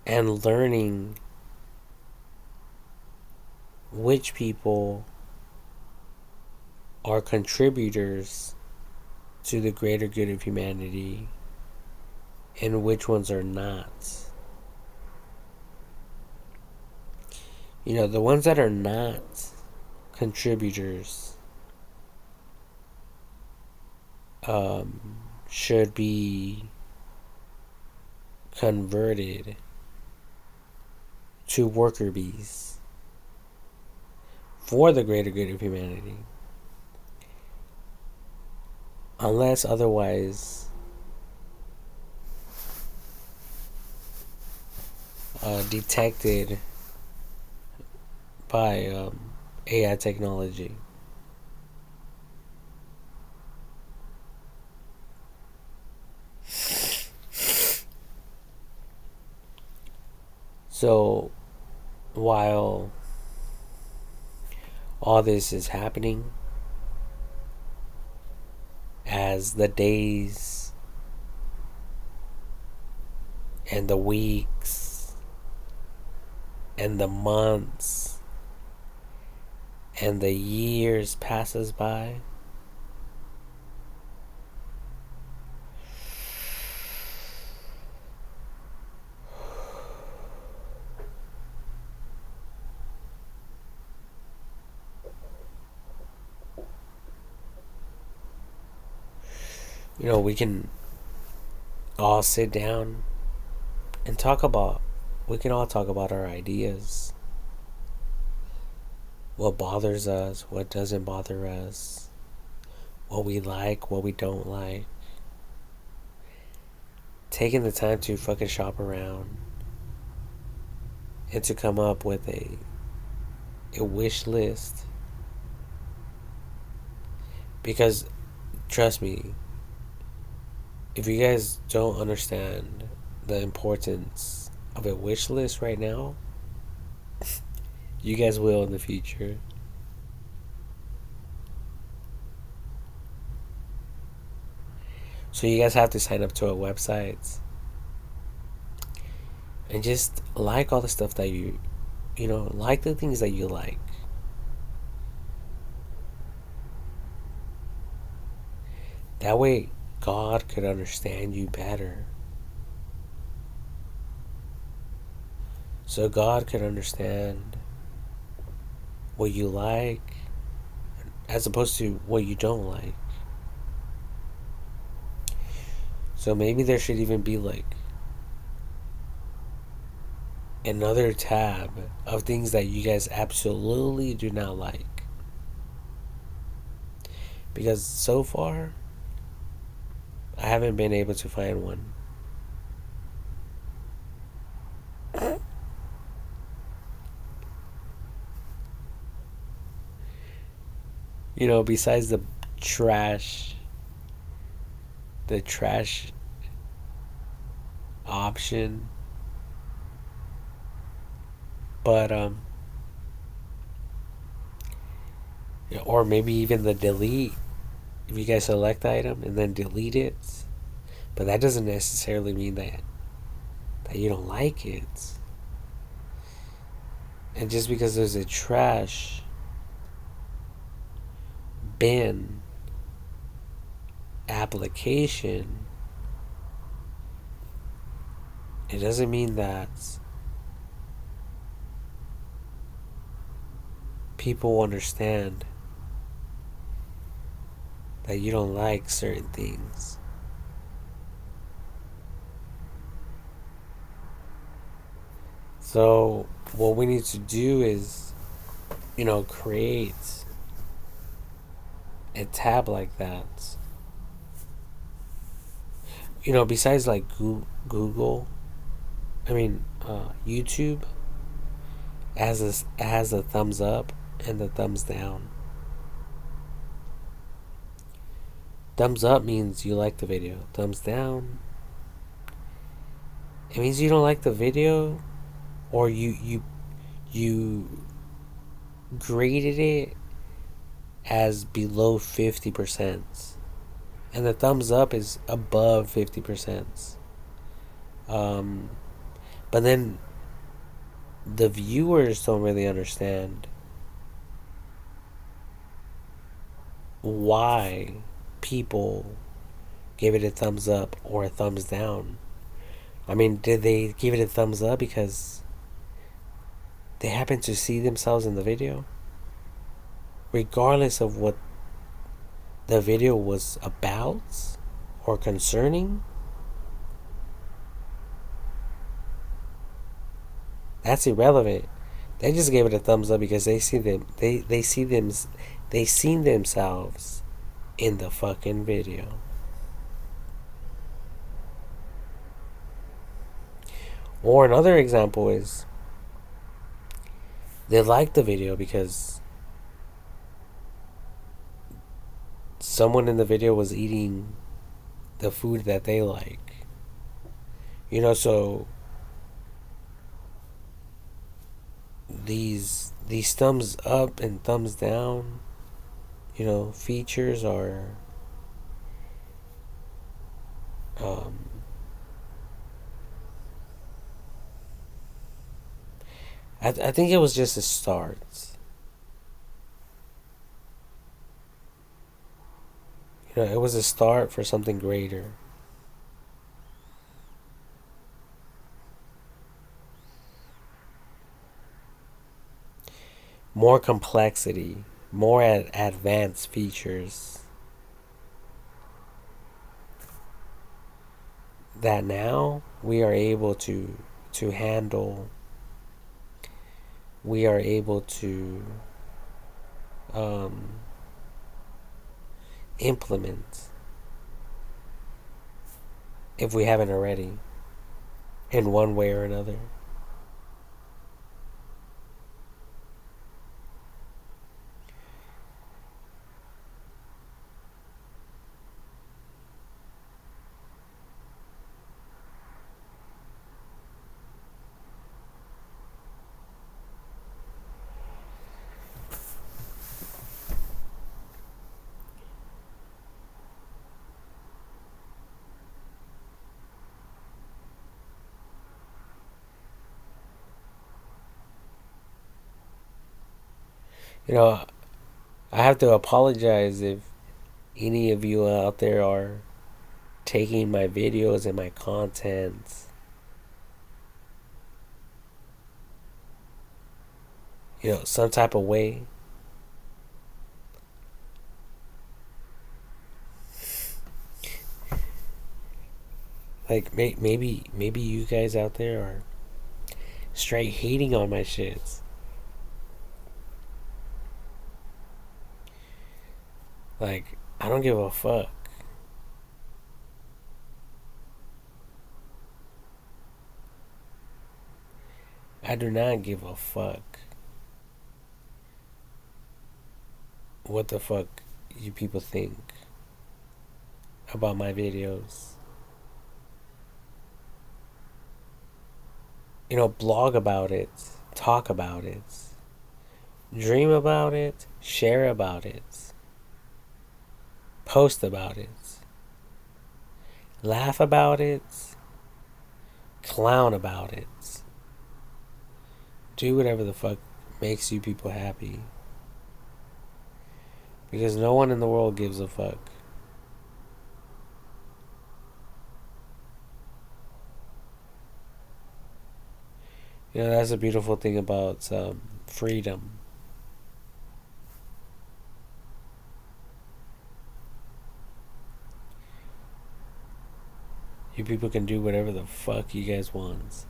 learning which people are contributors to the greater good of humanity and which ones are not. The ones that are not contributors should be converted to worker bees for the greater good of humanity, unless otherwise detected by AI technology. So while all this is happening, as the days and the weeks and the months and the years passes by, we can all sit down and we can all talk about our ideas, what bothers us, what doesn't bother us, what we like, what we don't like. Taking the time to fucking shop around and to come up with a wish list. Because trust me, if you guys don't understand the importance of a wish list right now, you guys will in the future. So you guys have to sign up to a website and just like all the stuff that like the things that you like. That way, God could understand you better. So God could understand what you like as opposed to what you don't like. So maybe there should even be like another tab of things that you guys absolutely do not like. Because so far, I haven't been able to find one. Besides trash, the trash option. But or maybe even the delete. If you guys select the item and then delete it, but that doesn't necessarily mean that you don't like it. And just because there's a trash bin application, it doesn't mean that people understand that you don't like certain things. So, what we need to do is, create a tab like that. Besides like Google, YouTube has a thumbs up and the thumbs down. Thumbs up means you like the video. Thumbs down, it means you don't like the video, or you graded it as below 50%, and the thumbs up is above 50%. Um, but then the viewers don't really understand why people gave it a thumbs up or a thumbs down. Did they give it a thumbs up because they happen to see themselves in the video? Regardless of what the video was about or concerning, that's irrelevant. They just gave it a thumbs up because they see them they seen themselves in the fucking video. Or another example is they liked the video because someone in the video was eating the food that they like. So these thumbs up and thumbs down, features are I think it was just a start. It was a start for something greater. More complexity, more advanced features that now we are able to handle. We are able to implement, if we haven't already, in one way or another. I have to apologize if any of you out there are taking my videos and my content, some type of way. Like maybe you guys out there are straight hating on my shits. Like, I don't give a fuck. I do not give a fuck what the fuck you people think about my videos. Blog about it, talk about it, dream about it, share about it, post about it, laugh about it, clown about it. Do whatever the fuck makes you people happy. Because no one in the world gives a fuck. That's a beautiful thing about freedom. You people can do whatever the fuck you guys want.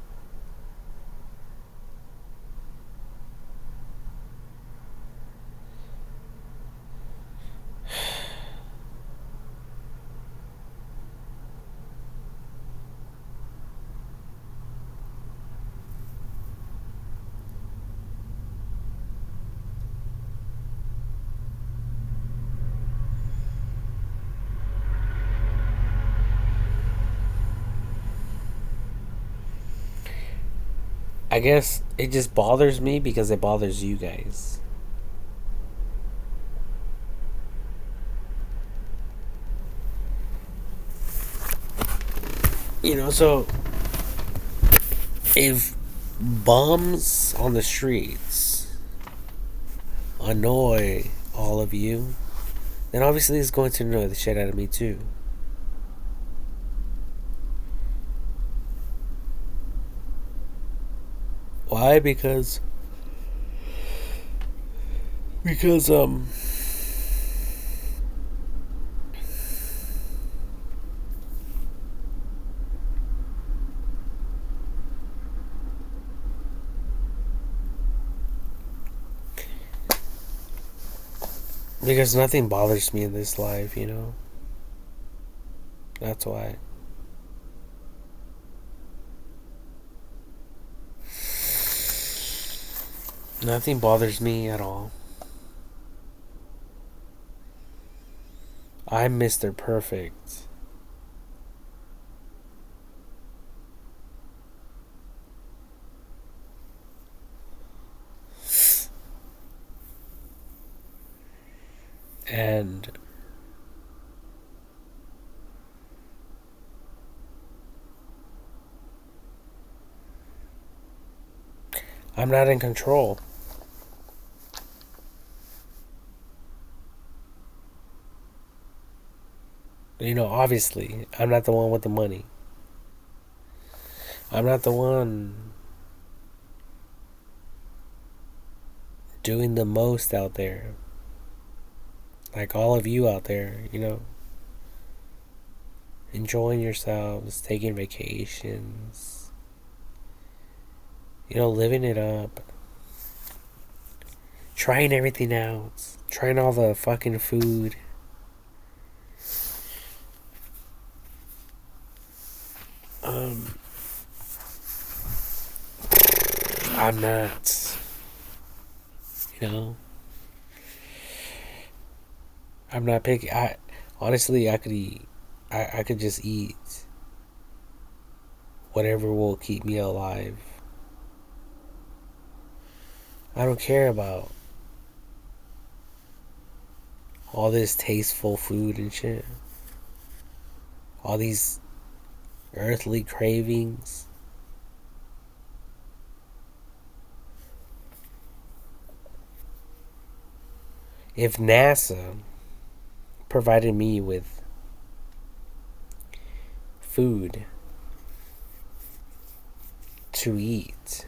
I guess it just bothers me because it bothers you guys. So if bums on the streets annoy all of you, then obviously it's going to annoy the shit out of me too. Why? Because because nothing bothers me in this life. That's why. Nothing bothers me at all. I'm Mr. Perfect. And I'm not in control. Obviously, I'm not the one with the money. I'm not the one doing the most out there. Like all of you out there, enjoying yourselves, taking vacations, living it up, trying everything out, trying all the fucking food. I'm not, you know, I'm not picky. Honestly, I could eat. I could just eat whatever will keep me alive. I don't care about all this tasteful food and shit. All these earthly cravings. If NASA provided me with food to eat,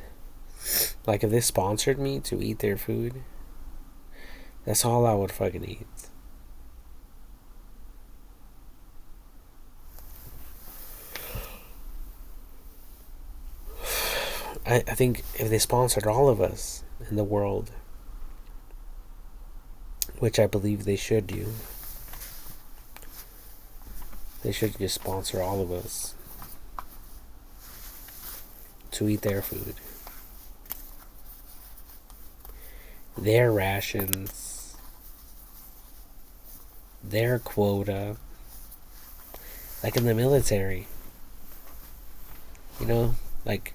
like if they sponsored me to eat their food, that's all I would fucking eat. I think if they sponsored all of us in the world, which I believe they should do, they should just sponsor all of us to eat their food. Their rations, their quota, like in the military. Like,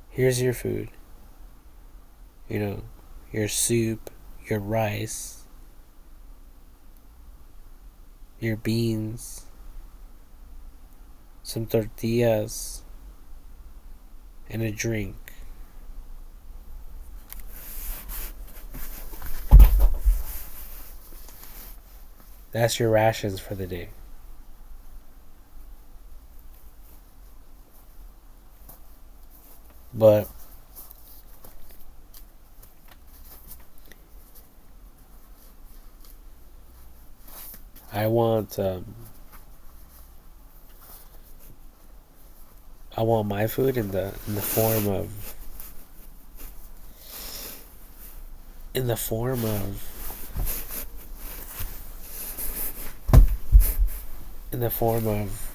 here's your food. Your soup, your rice, your beans, some tortillas, and a drink. That's your rations for the day. But I want I want my food in the form of in the form of in the form of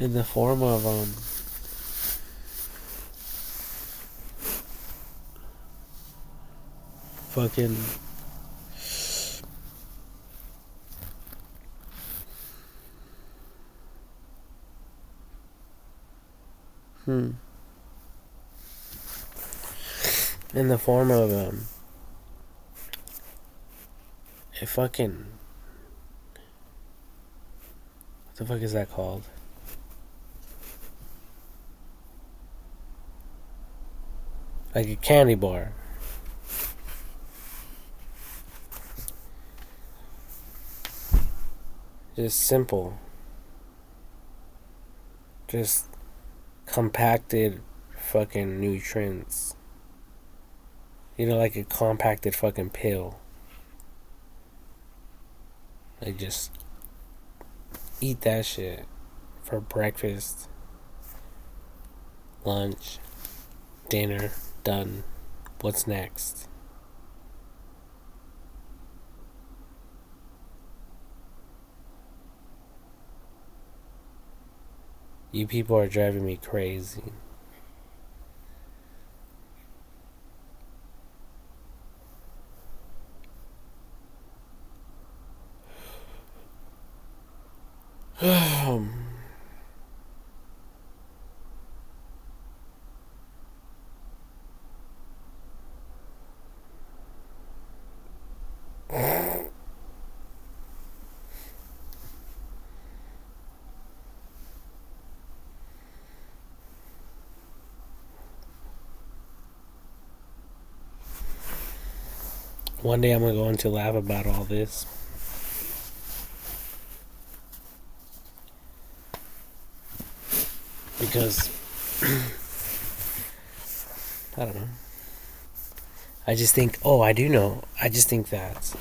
in the form of fucking hmm in the form of a fucking what the fuck is that called? Like a candy bar. Just simple. Just compacted fucking nutrients. You know, like a compacted fucking pill. Like just eat that shit for breakfast, lunch, dinner, done. What's next? You people are driving me crazy. One day I'm gonna go into lab about all this. Because I don't know. I just think, oh, I do know. I just think that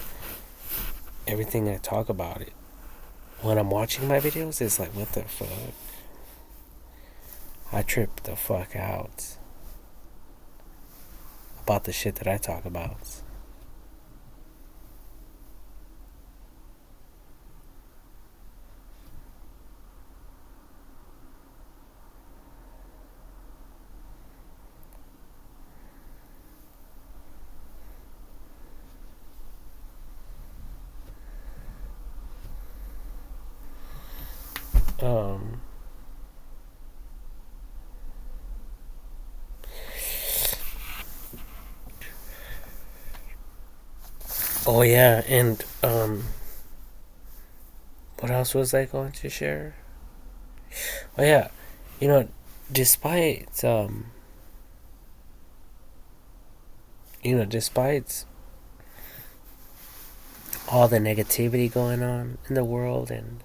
everything I talk about it when I'm watching my videos is like, what the fuck? I trip the fuck out about the shit that I talk about. Um, oh yeah, and what else was I going to share? Oh yeah, you know, despite despite all the negativity going on in the world and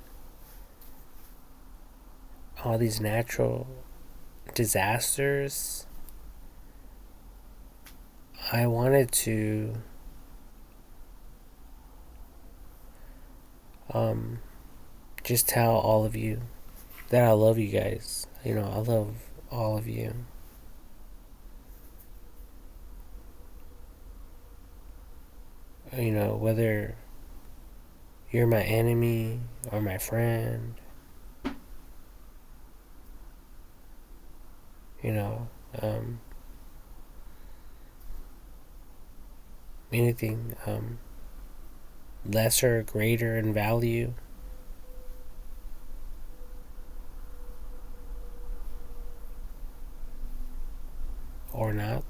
all these natural disasters, I wanted to um just tell all of you that I love you guys. You know, I love all of you. You know, whether you're my enemy or my friend, you know, anything lesser, greater in value or not.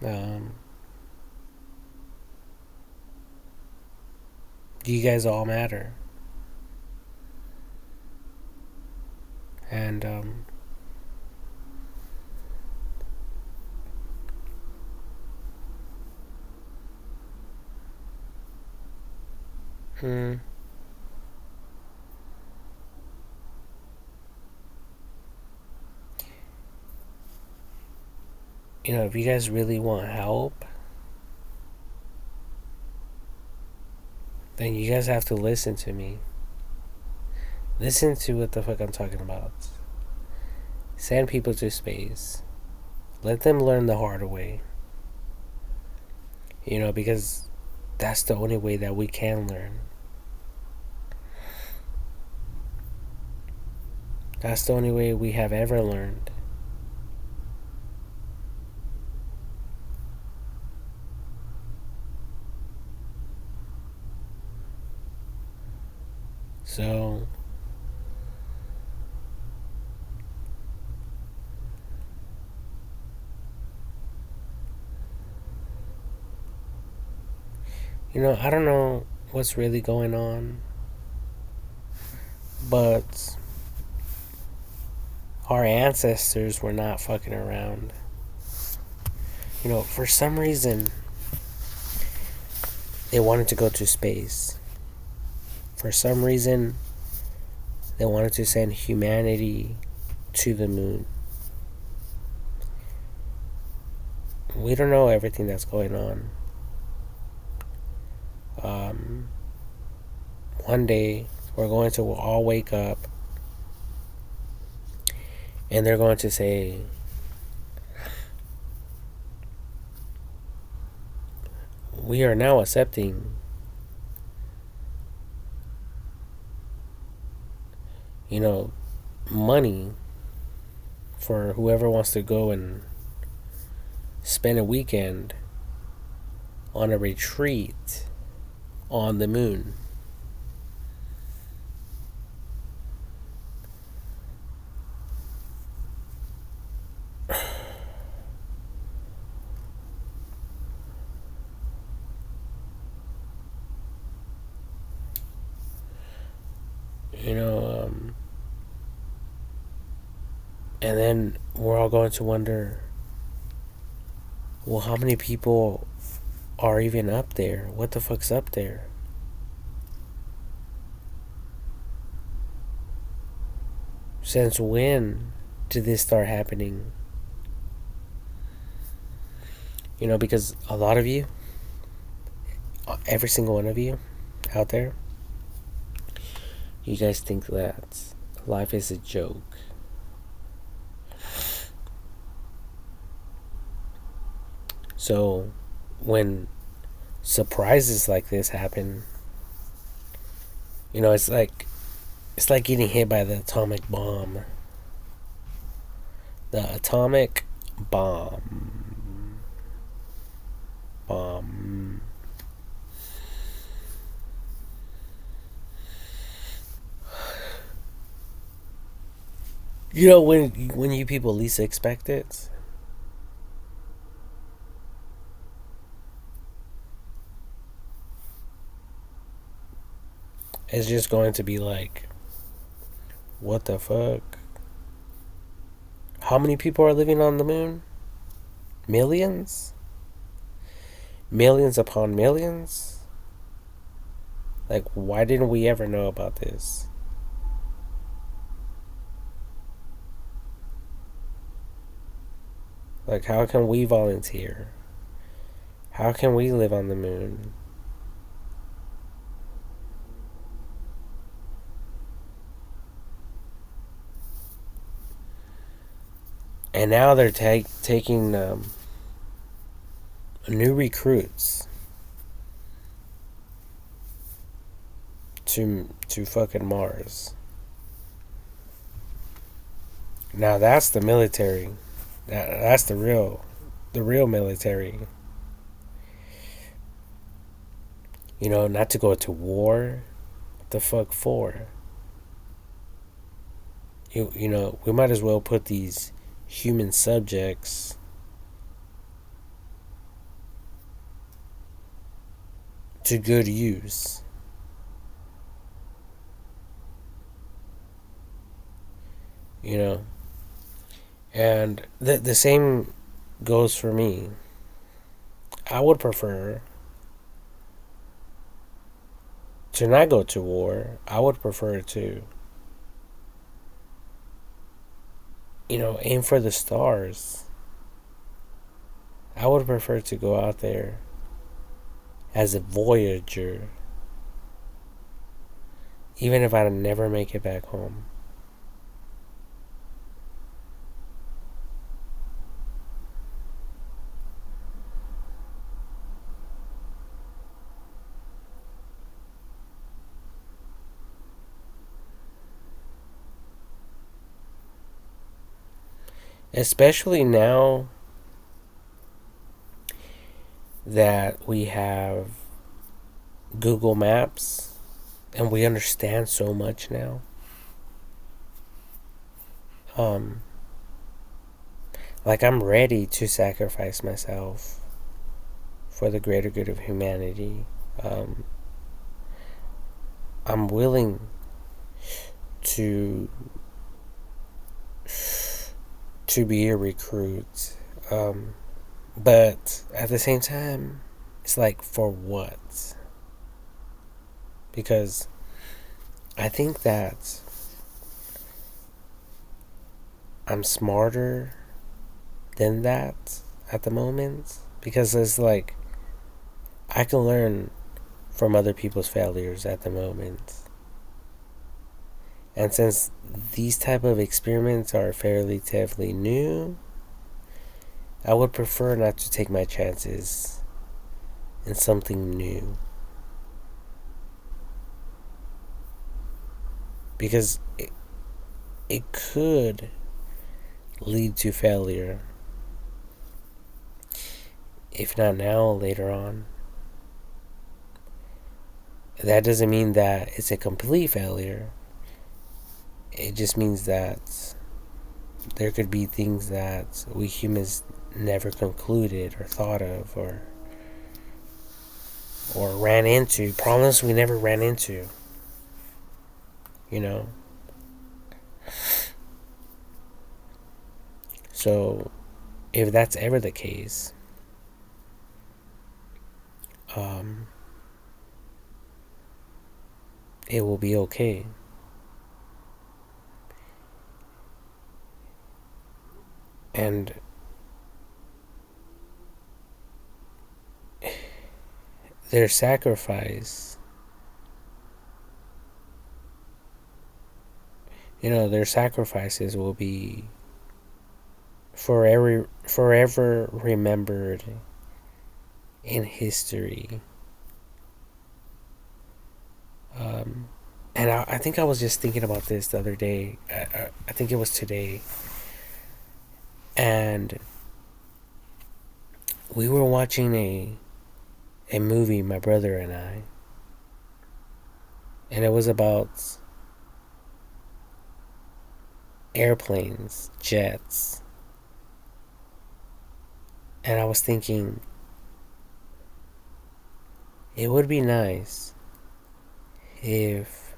Um, you guys all matter. And hmm, if you guys really want help, then you guys have to listen to me. Listen to what the fuck I'm talking about. Send people to space. Let them learn the hard way. Because that's the only way that we can learn. That's the only way we have ever learned. So, I don't know what's really going on, but our ancestors were not fucking around. For some reason, they wanted to go to space. For some reason, they wanted to send humanity to the moon. We don't know everything that's going on. One day, we're going to all wake up and they're going to say, we are now accepting money for whoever wants to go and spend a weekend on a retreat on the moon. And then we're all going to wonder, well, how many people are even up there? What the fuck's up there? Since when did this start happening? Because a lot of you, every single one of you out there, you guys think that life is a joke. So when surprises like this happen, it's like getting hit by the atomic bomb. The atomic bomb. Bomb. When you people least expect it, it's just going to be like, what the fuck? How many people are living on the moon? Millions? Millions upon millions? Like, why didn't we ever know about this? Like, how can we volunteer? How can we live on the moon? And now they're taking new recruits to fucking Mars. Now that's the military. That's the real military. Not to go to war. What the fuck for? We might as well put these human subjects to good use. you know. And the same goes for me. I would prefer to not go to war. I would prefer to, aim for the stars. I would prefer to go out there as a voyager, even if I never make it back home. Especially now that we have Google Maps and we understand so much now. Um, like, I'm ready to sacrifice myself for the greater good of humanity. Um, I'm willing to be a recruit, but at the same time, it's like, for what? Because I think that I'm smarter than that at the moment, because it's like I can learn from other people's failures at the moment. And since these type of experiments are fairly new, I would prefer not to take my chances in something new. Because it could lead to failure. If not now, later on. That doesn't mean that it's a complete failure. It just means that there could be things that we humans never concluded or thought of, or ran into, problems we never ran into, you know. So if that's ever the case, it will be okay. And their sacrifice, their sacrifices will be forever remembered in history. And I think I was just thinking about this the other day. I think it was today. And we were watching a movie, my brother and I. And it was about airplanes, jets. And I was thinking, it would be nice if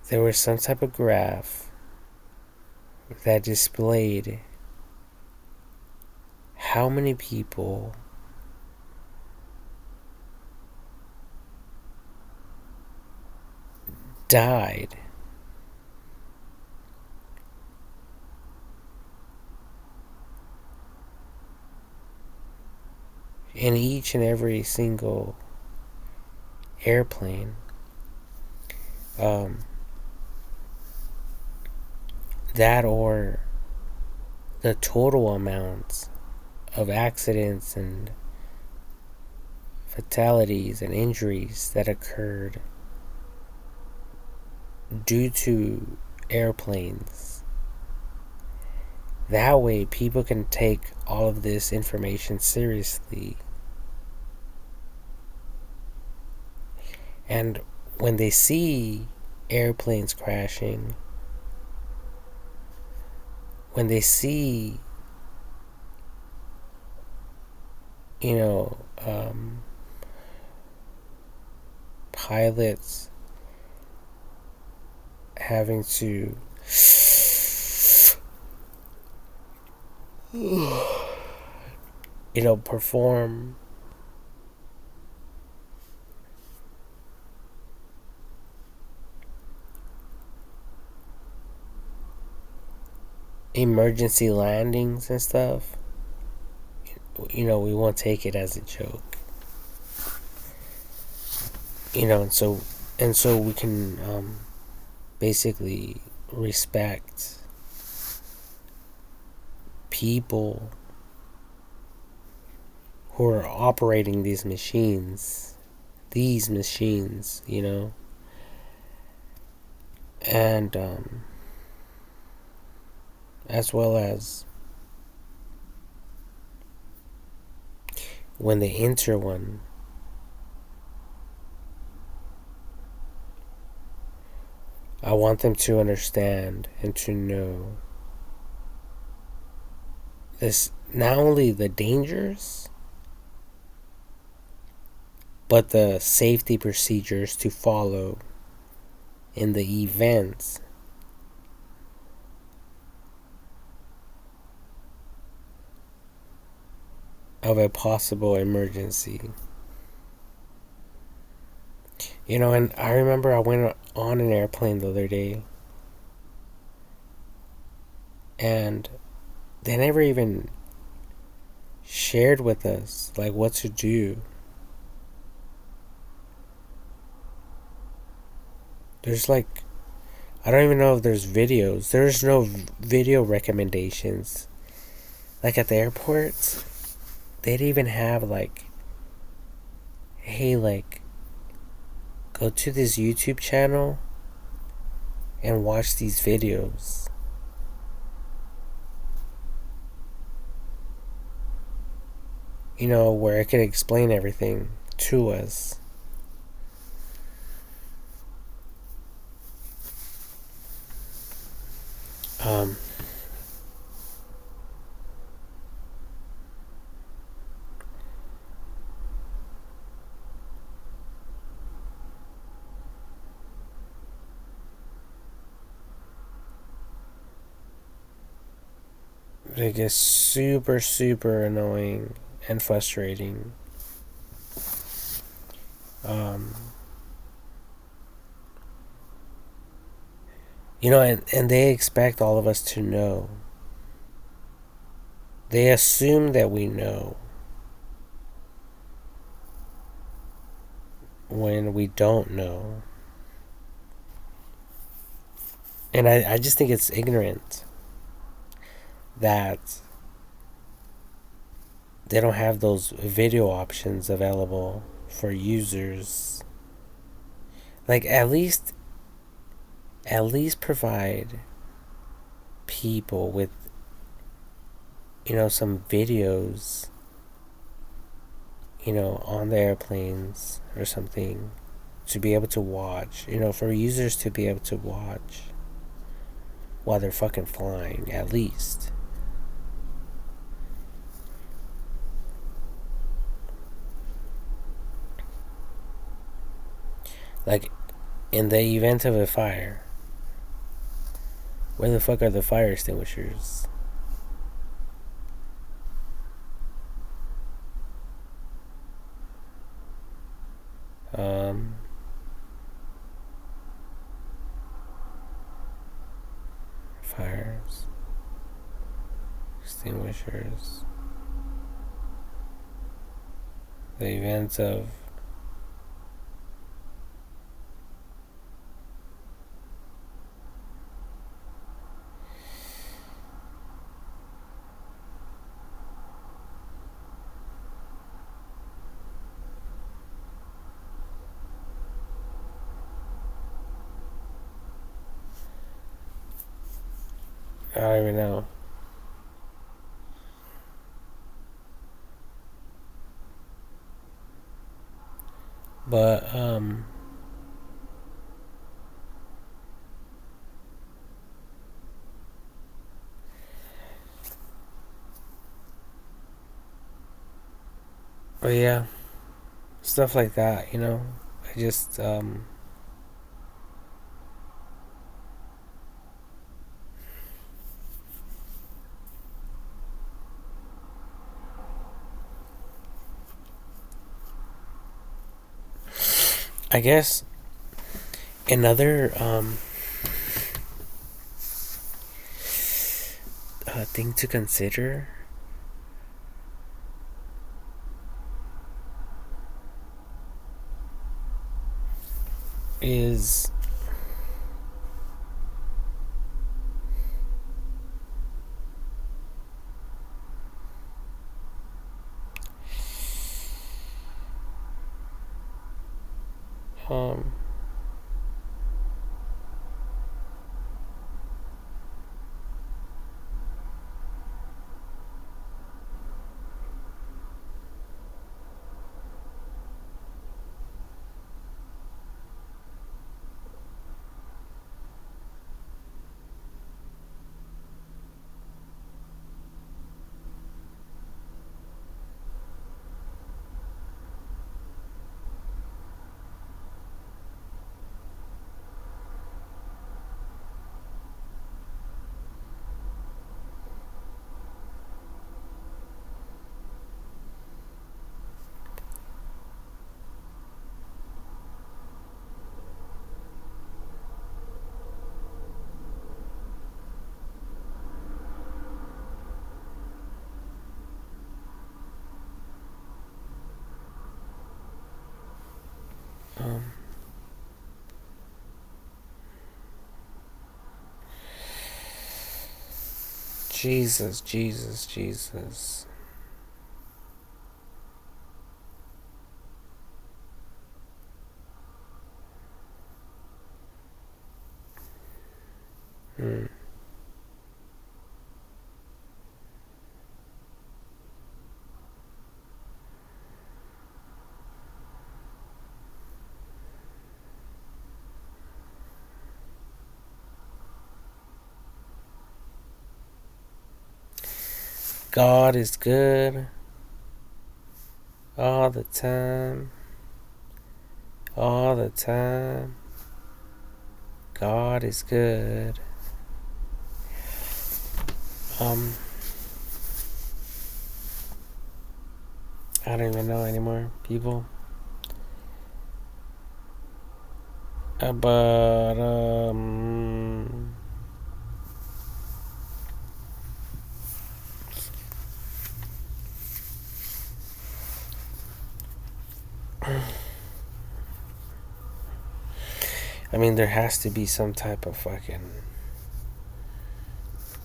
there was some type of graph that displayed how many people died in each and every single airplane. That, or the total amount of accidents and fatalities and injuries that occurred due to airplanes. That way, people can take all of this information seriously. And when they see airplanes crashing, when they see, pilots having to perform emergency landings and stuff, we won't take it as a joke. And so we can basically respect people who are operating these machines, and as well as when they enter one, I want them to understand and to know this, not only the dangers, but the safety procedures to follow in the event of a possible emergency. And I remember I went on an airplane the other day, and they never even shared with us like what to do. There's like, I don't even know if there's videos. There's no video recommendations. Like at the airports, they'd even have like, hey, like, go to this YouTube channel and watch these videos. Where it can explain everything to us. Um, it gets super, super annoying and frustrating. Um, and they expect all of us to know. They assume that we know when we don't know. And I just think it's ignorant that they don't have those video options available for users. Like, at least provide people with some videos on the airplanes or something to be able to watch, for users to be able to watch while they're fucking flying, at least. Like, in the event of a fire, where the fuck are the fire extinguishers? Fires, extinguishers. The event of I don't even know. But yeah, stuff like that. I just I guess another thing to consider is um um Jesus, Jesus, Jesus. Hmm. God is good all the time. All the time. God is good. Um, I don't even know anymore, people. But I mean, there has to be some type of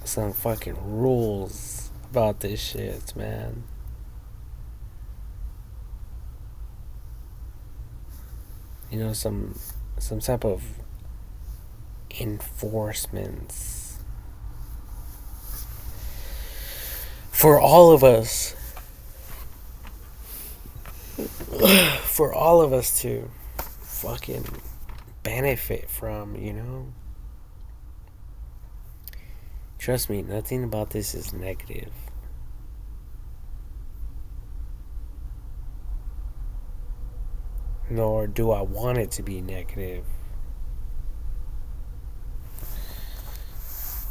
some fucking rules about this shit, man. You know, some type of enforcements for all of us, for all of us to fucking benefit from, you know? Trust me, nothing about this is negative. Nor do I want it to be negative.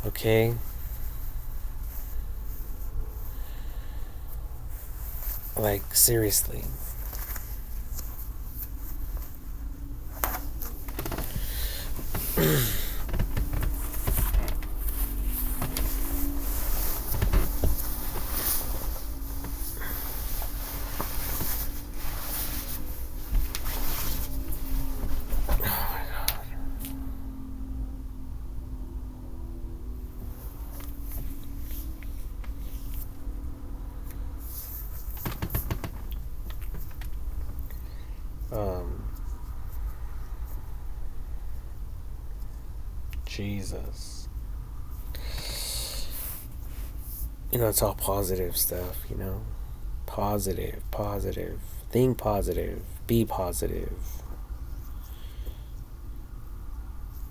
Okay? Like, seriously. Um, Jesus. You know, it's all positive stuff, you know? Positive, positive. Think positive. Be positive.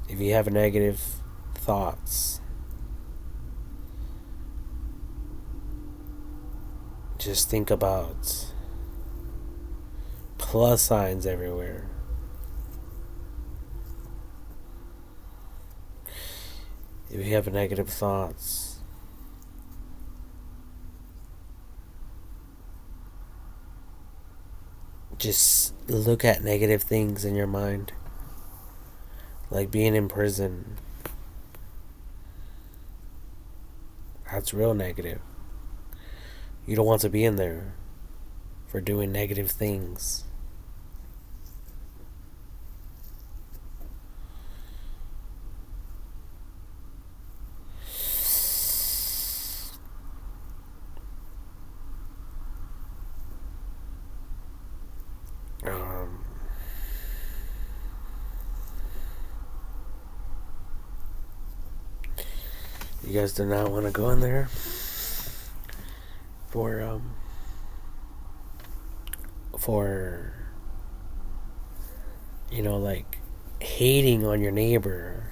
If you have negative thoughts, just think about plus signs everywhere. If you have negative thoughts, just look at negative things in your mind. Like being in prison. That's real negative. You don't want to be in there for doing negative things. You guys do not want to go in there for like hating on your neighbor.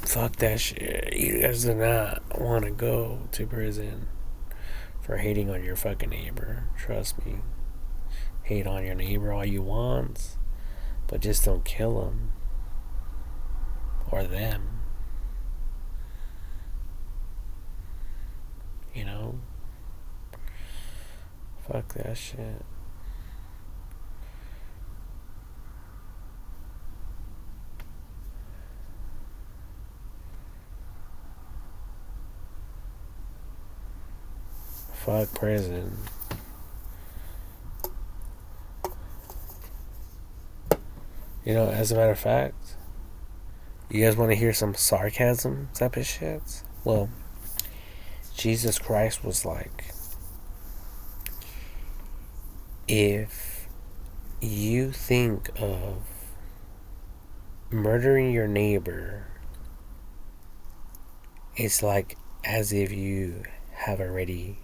Fuck that shit. You guys do not want to go to prison for hating on your fucking neighbor. Trust me. Hate on your neighbor all you want, but just don't kill him or them. Fuck that shit. Fuck prison. As a matter of fact, you guys want to hear some sarcasm type of shit? Well, Jesus Christ was like, if you think of murdering your neighbor, it's like as if you have already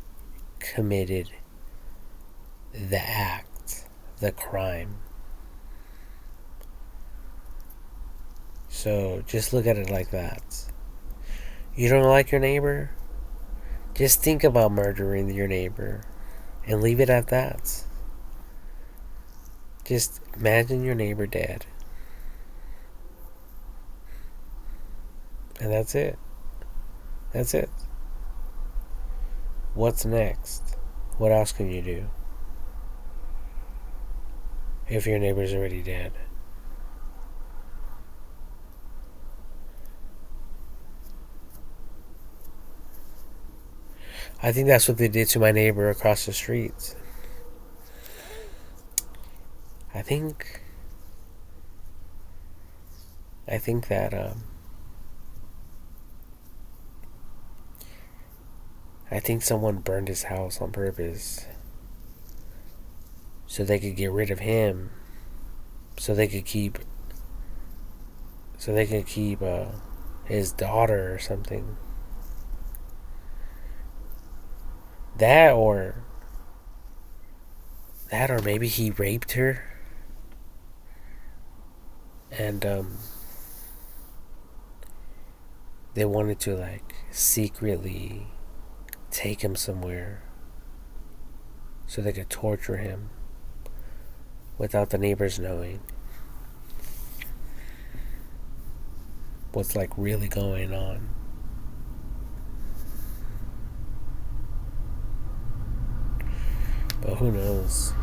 committed the act, the crime. So just look at it like that. You don't like your neighbor? Just think about murdering your neighbor and leave it at that. Just imagine your neighbor dead. And that's it. That's it. What's next? What else can you do if your neighbor's already dead? I think that's what they did to my neighbor across the street. I think that I think someone burned his house on purpose so they could get rid of him, so they could keep his daughter or something. That or maybe he raped her and they wanted to like secretly take him somewhere so they could torture him without the neighbors knowing what's like really going on. But who knows?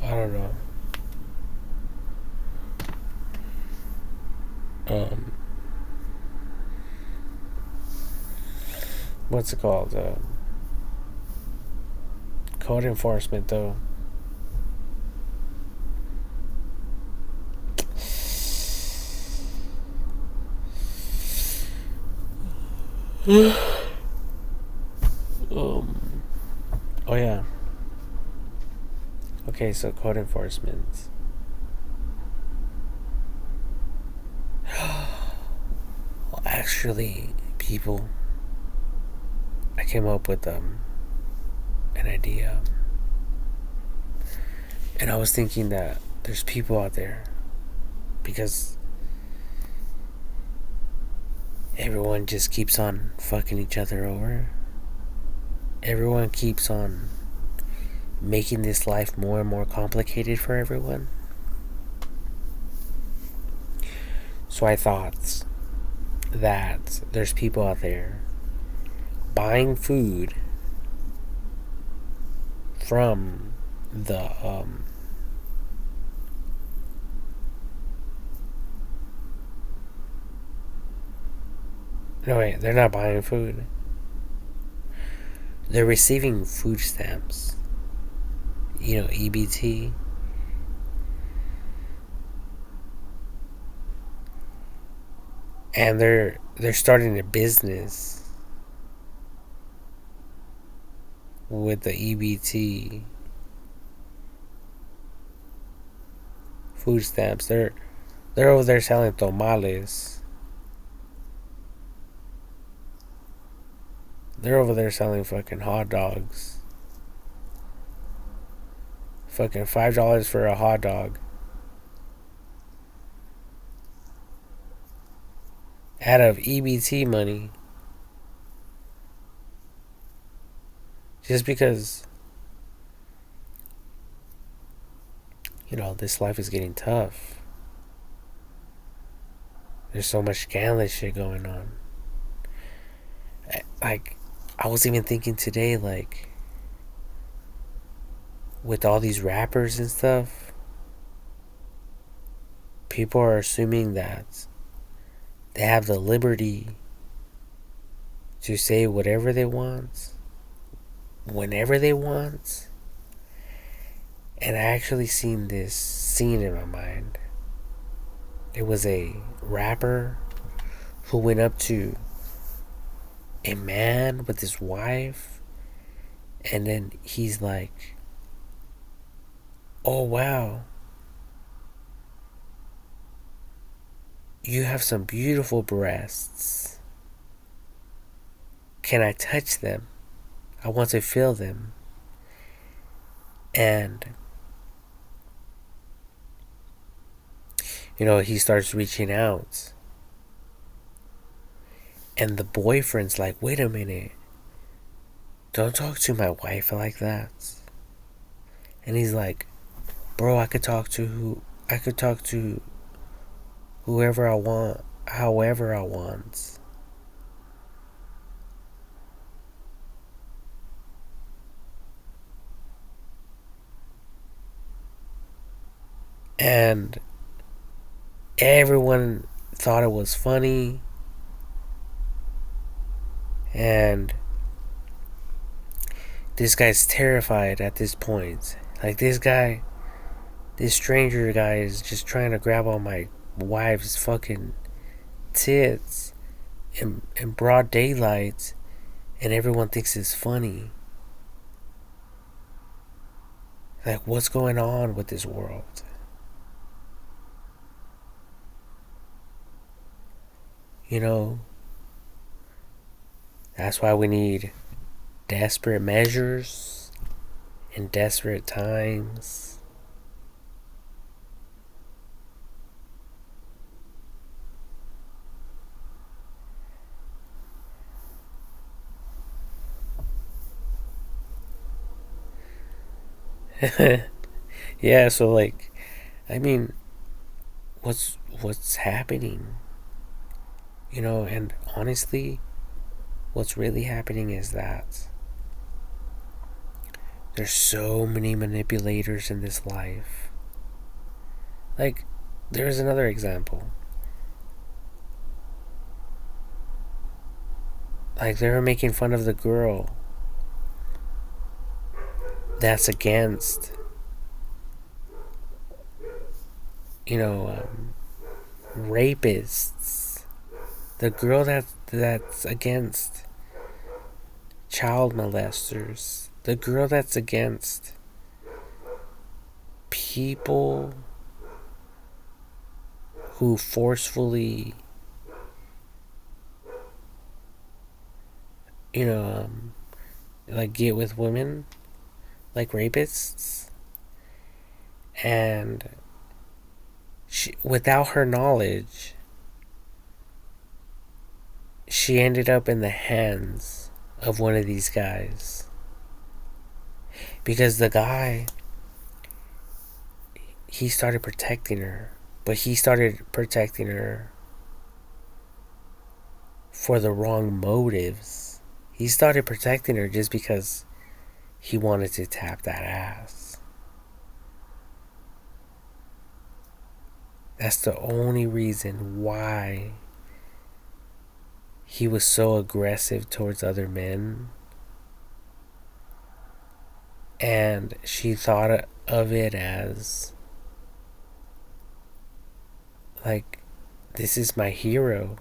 I don't know. What's it called? Code enforcement, though. Oh yeah. Okay, so code enforcement. Well, actually, people, I came up with an idea, and I was thinking that there's people out there because everyone just keeps on fucking each other over. Everyone keeps on making this life more and more complicated for everyone. So I thought that there's people out there buying food from the no wait, they're not buying food. They're receiving food stamps. You know, EBT. And they're starting a business with the EBT food stamps. They're over there selling tamales. They're over there selling fucking hot dogs. Fucking $5 for a hot dog. Out of EBT money. Just because, you know, this life is getting tough. There's so much scandalous shit going on. Like, I was even thinking today, like, with all these rappers and stuff, people are assuming that they have the liberty to say whatever they want, whenever they want. And I actually seen this scene in my mind. It was a rapper who went up to a man with his wife, and then he's like, "Oh wow, you have some beautiful breasts. Can I touch them? I want to feel them." And, you know, he starts reaching out. And the boyfriend's like, "Wait a minute. Don't talk to my wife like that." And he's like, "Bro, I could talk to whoever I want, however I want." And everyone thought it was funny. And this guy's terrified at this point. Like, this stranger guy is just trying to grab on my wife's fucking tits in broad daylight, and everyone thinks it's funny. Like, what's going on with this world? You know, that's why we need desperate measures in desperate times. Yeah, so like, I mean, what's happening? You know, and honestly, what's really happening is that there's so many manipulators in this life. Like, there's another example. Like, they were making fun of the girl that's against, you know, rapists. The girl that's against child molesters. The girl that's against people who forcefully, you know, like, get with women, like rapists. And without her knowledge, she ended up in the hands of one of these guys. Because the guy, he started protecting her. But he started protecting her for the wrong motives. He started protecting her just because he wanted to tap that ass. That's the only reason why he was so aggressive towards other men. And she thought of it as like, this is my hero.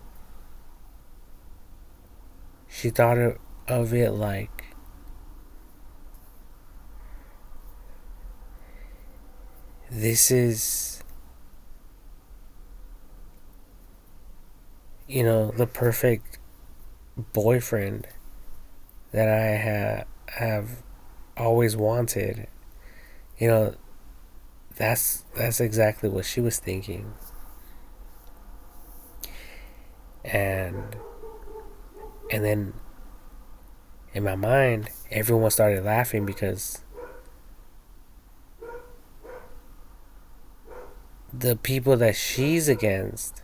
She thought of it like, this is, the perfect boyfriend that I have always wanted. You know, that's exactly what she was thinking. And then in my mind, everyone started laughing because the people that she's against,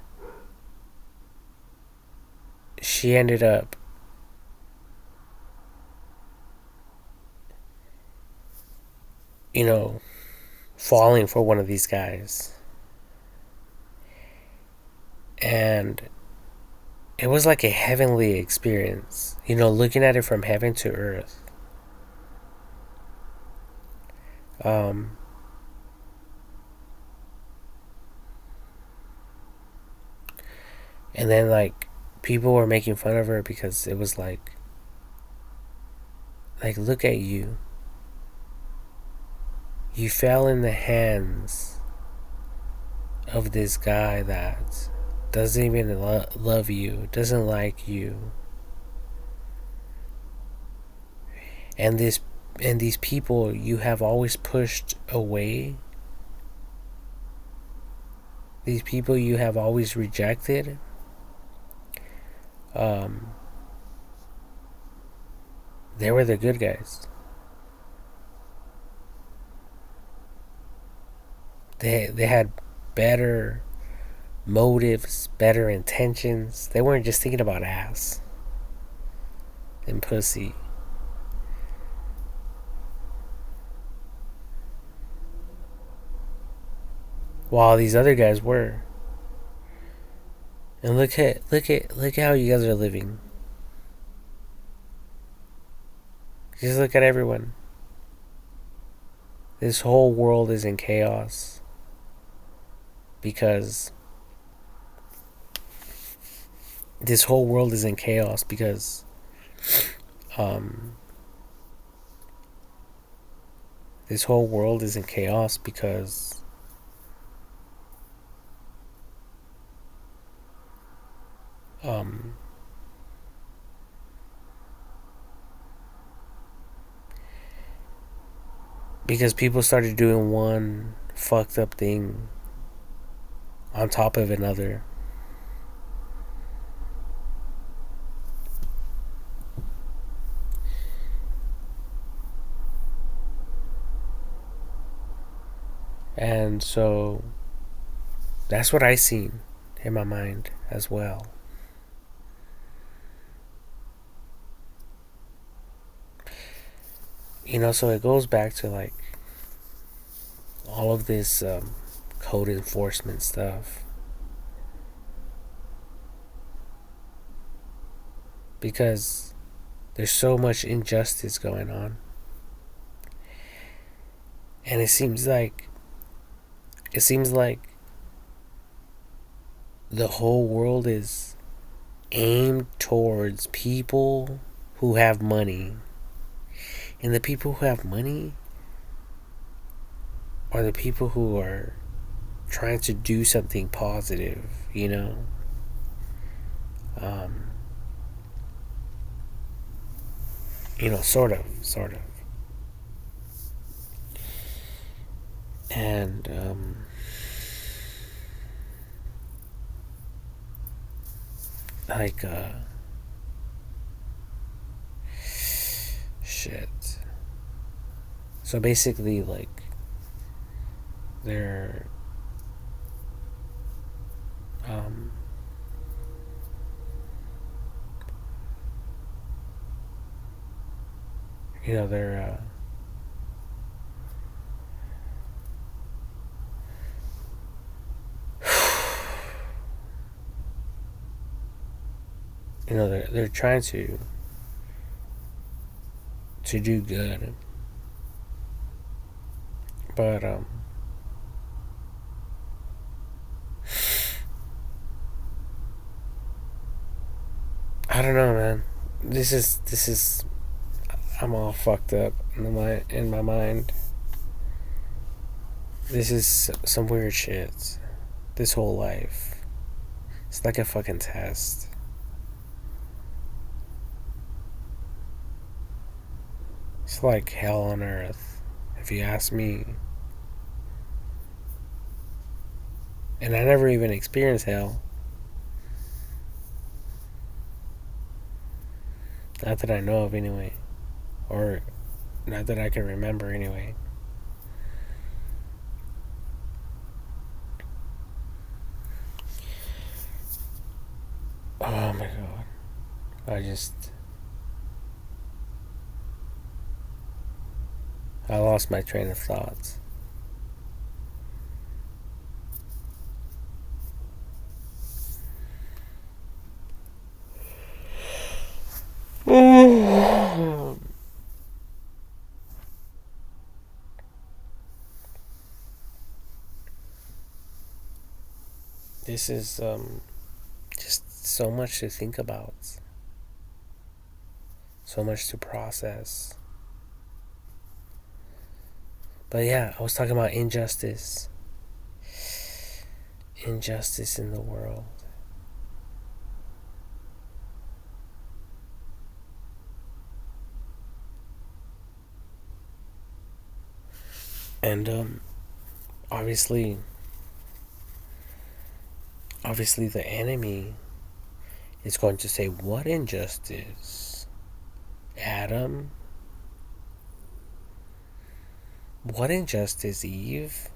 she ended up falling for one of these guys. And it was like a heavenly experience, looking at it from heaven to earth. And then, like, people were making fun of her because it was like, look at you. You fell in the hands of this guy that doesn't even love you, doesn't like you. And these people you have always pushed away. These people you have always rejected. They were the good guys. They had better motives, better intentions. They weren't just thinking about ass and pussy. While these other guys were. And look how you guys are living. Just look at everyone. This whole world is in chaos because this whole world is in chaos because this whole world is in chaos because because people started doing one fucked up thing on top of another. And so that's what I seen in my mind as well. So it goes back to like all of this code enforcement stuff. Because there's so much injustice going on. And it seems like the whole world is aimed towards people who have money. And the people who have money are the people who are trying to do something positive, sort of. And like shit. So basically, like, they're they're they're trying to do good, but I don't know, man. This is I'm all fucked up in my mind. This is some weird shit. This whole life, it's like a fucking test. It's like hell on earth, if you ask me. And I never even experienced hell. Not that I know of, anyway. Or not that I can remember, anyway. Oh my god. I lost my train of thoughts. This is just so much to think about, so much to process. But yeah, I was talking about injustice in the world. And obviously the enemy is going to say, what injustice, Adam? What injustice, Eve?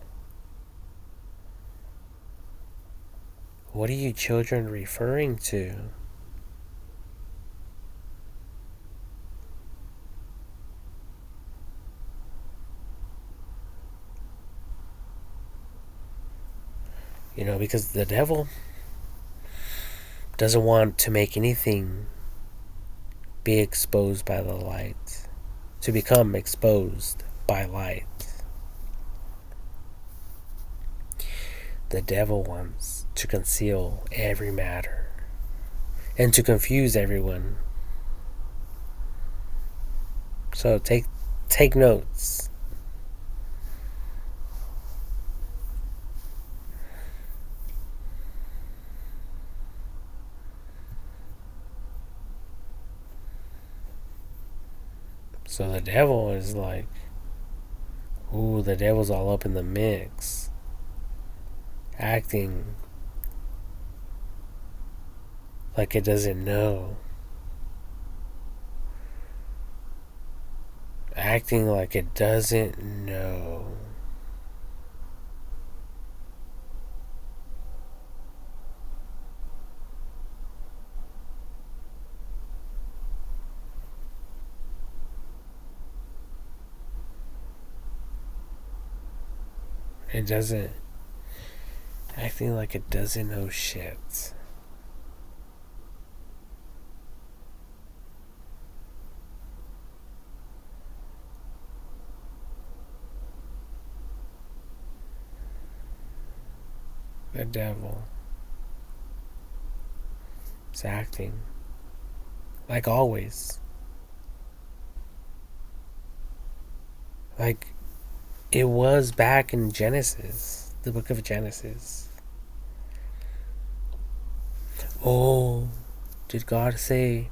What are you children referring to? Because the devil doesn't want to make anything be exposed by the light, to become exposed by light. The devil wants to conceal every matter and to confuse everyone. So take notes. So the devil is like, ooh, the devil's all up in the mix, acting like it doesn't know, acting like it doesn't know. It doesn't, acting like it doesn't know shit. The devil is acting like always. Like it was back in Genesis, the book of Genesis. Oh, did God say,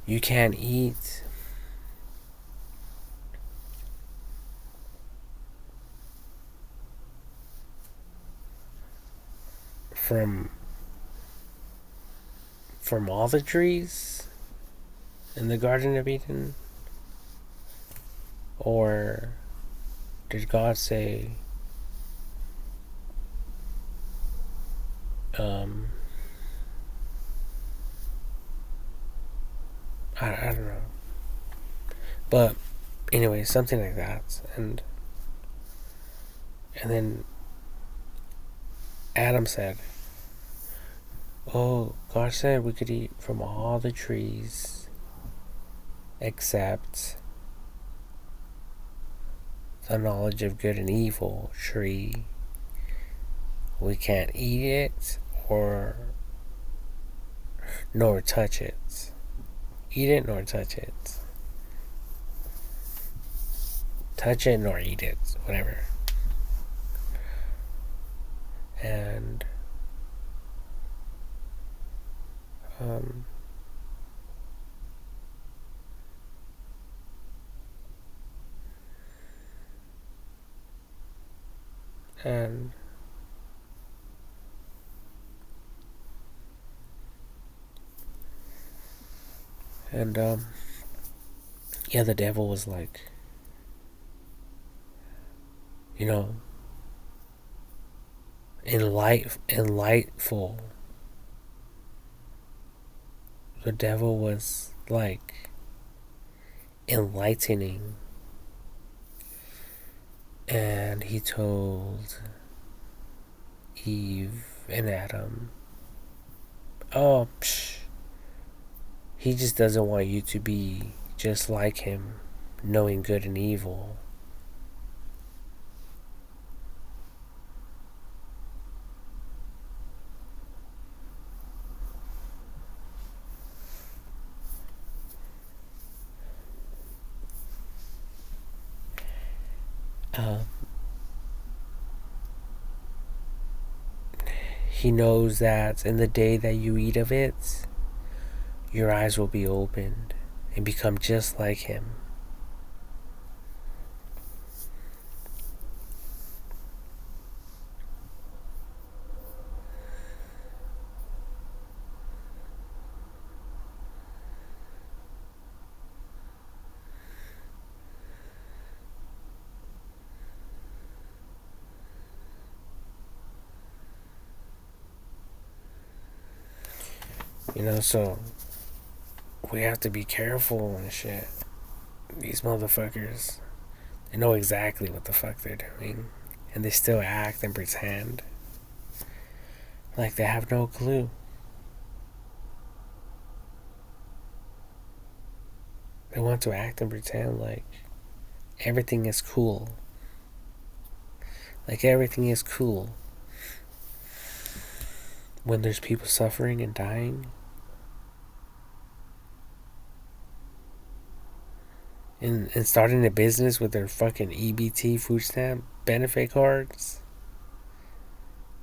you can't eat from all the trees in the Garden of Eden? Or did God say, I don't know. But anyway, something like that. And then Adam said, "Oh, God said we could eat from all the trees except the knowledge of good and evil tree. We can't eat it or nor touch it. Eat it nor touch it. Touch it nor eat it. Whatever." And um, and and yeah, the devil was like, you know, enlightful. The devil was like enlightening, and he told Eve and Adam, "Oh, he just doesn't want you to be just like him, knowing good and evil." Um, he knows that in the day that you eat of it, your eyes will be opened and become just like him. So we have to be careful and shit. These motherfuckers, they know exactly what the fuck they're doing, and they still act and pretend like they have no clue. They want to act and pretend like everything is cool. Like everything is cool when there's people suffering and dying. And starting a business with their fucking EBT food stamp benefit cards.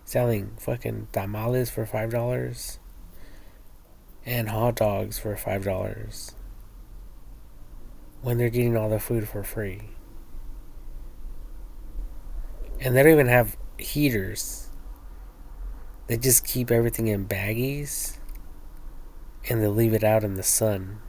Selling fucking tamales for $5 and hot dogs for $5 when they're getting all the food for free. And they don't even have heaters. They just keep everything in baggies and they leave it out in the sun.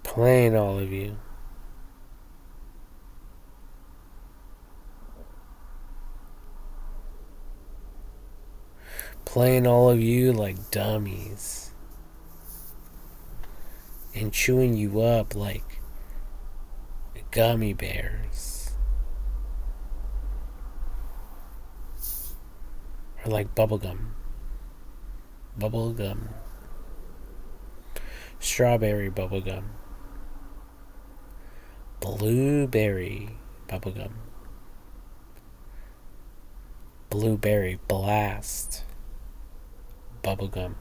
Plain, all of you. Playing all of you like dummies. And chewing you up like gummy bears. Or like bubblegum. Bubblegum. Strawberry bubblegum. Blueberry bubblegum. Blueberry blast bubblegum.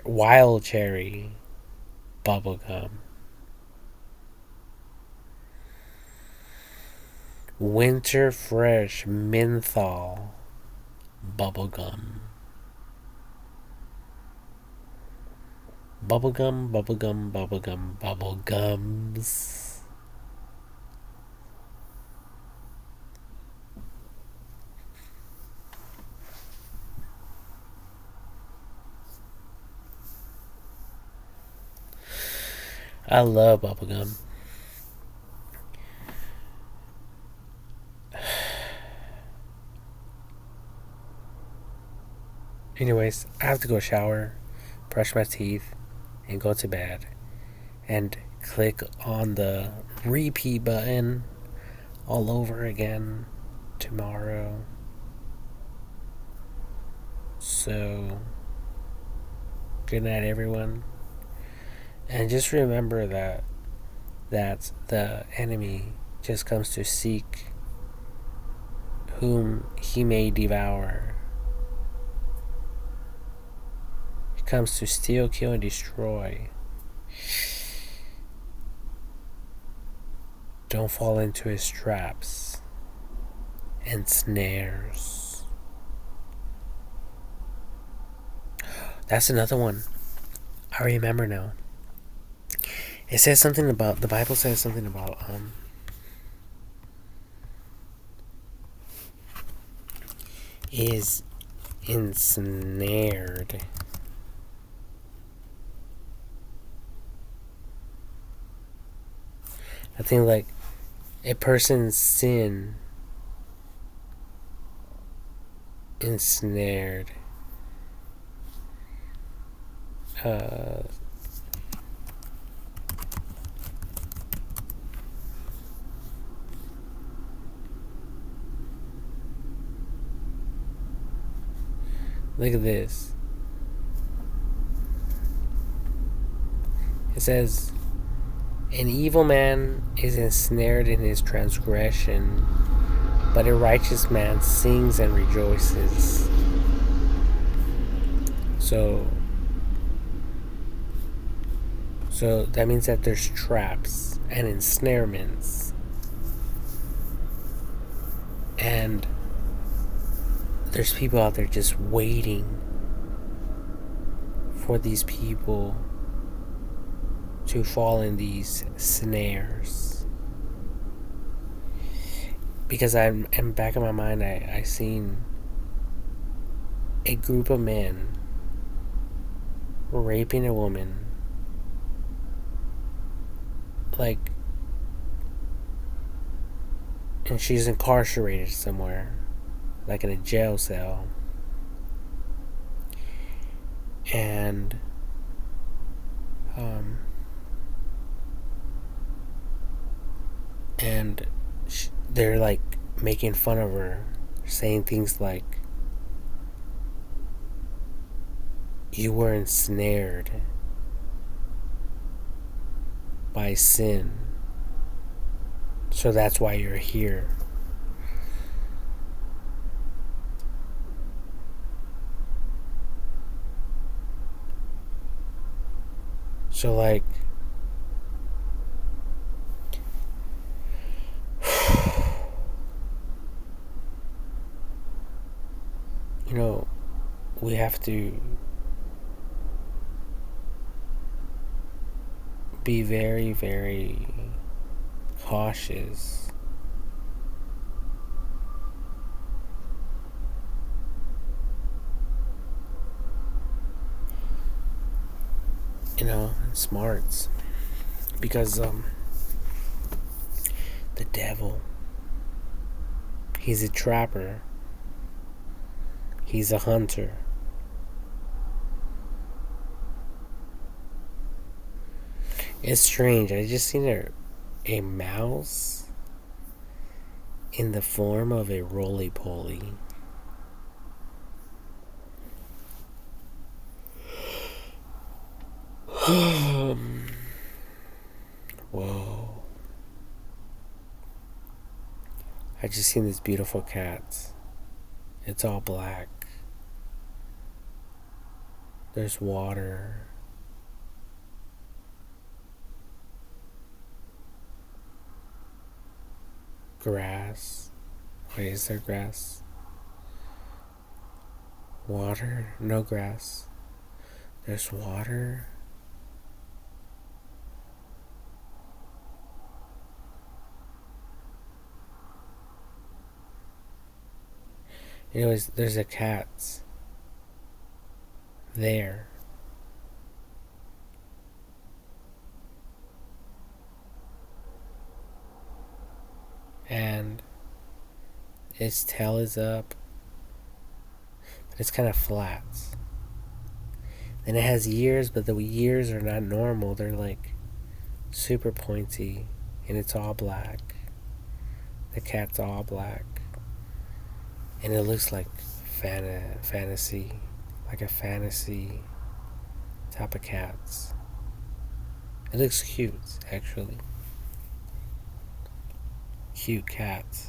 Wild cherry bubblegum. Winter fresh menthol bubblegum. Bubblegum, bubblegum, bubblegum, bubblegums. I love bubblegum. Anyways, I have to go shower, brush my teeth, and go to bed. And click on the repeat button all over again tomorrow. So, good night, everyone. And just remember that the enemy just comes to seek whom he may devour. He comes to steal, kill, and destroy. Don't fall into his traps and snares. That's another one. I remember now. It says something about, the Bible says something about is ensnared. I think like a person's sin ensnared. Look at this. It says, an evil man is ensnared in his transgression, but a righteous man sings and rejoices. So that means that there's traps and ensnarements. And there's people out there just waiting for these people to fall in these snares. Because I'm back in my mind, I seen a group of men raping a woman, like, and she's incarcerated somewhere, like in a jail cell, and they're like making fun of her, saying things like, you were ensnared by sin, so that's why you're here. So like, you know, we have to be very, very cautious. You know, smarts. Because the devil, he's a trapper. He's a hunter. It's strange. I just seen a mouse in the form of a roly-poly. Whoa. I just seen this beautiful cat. It's all black. There's water. Grass. Wait, is there grass? Water? No grass. There's water. Anyways, there's a cat there. and its tail is up, but it's kind of flat. Then it has ears, but the ears are not normal. They're like super pointy, and it's all black. The cat's all black, and it looks like fantasy, like a fantasy type of cats. It looks cute, actually. Cute cats.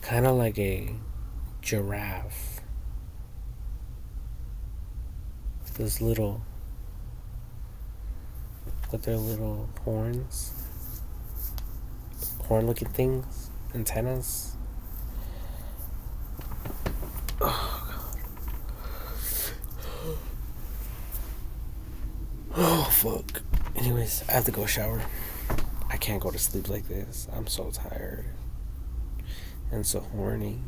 Kind of like a giraffe. Those little, with their little horns, horn-looking things, antennas. Oh god. Oh fuck. Anyways, I have to go shower. I can't go to sleep like this. I'm so tired and so horny.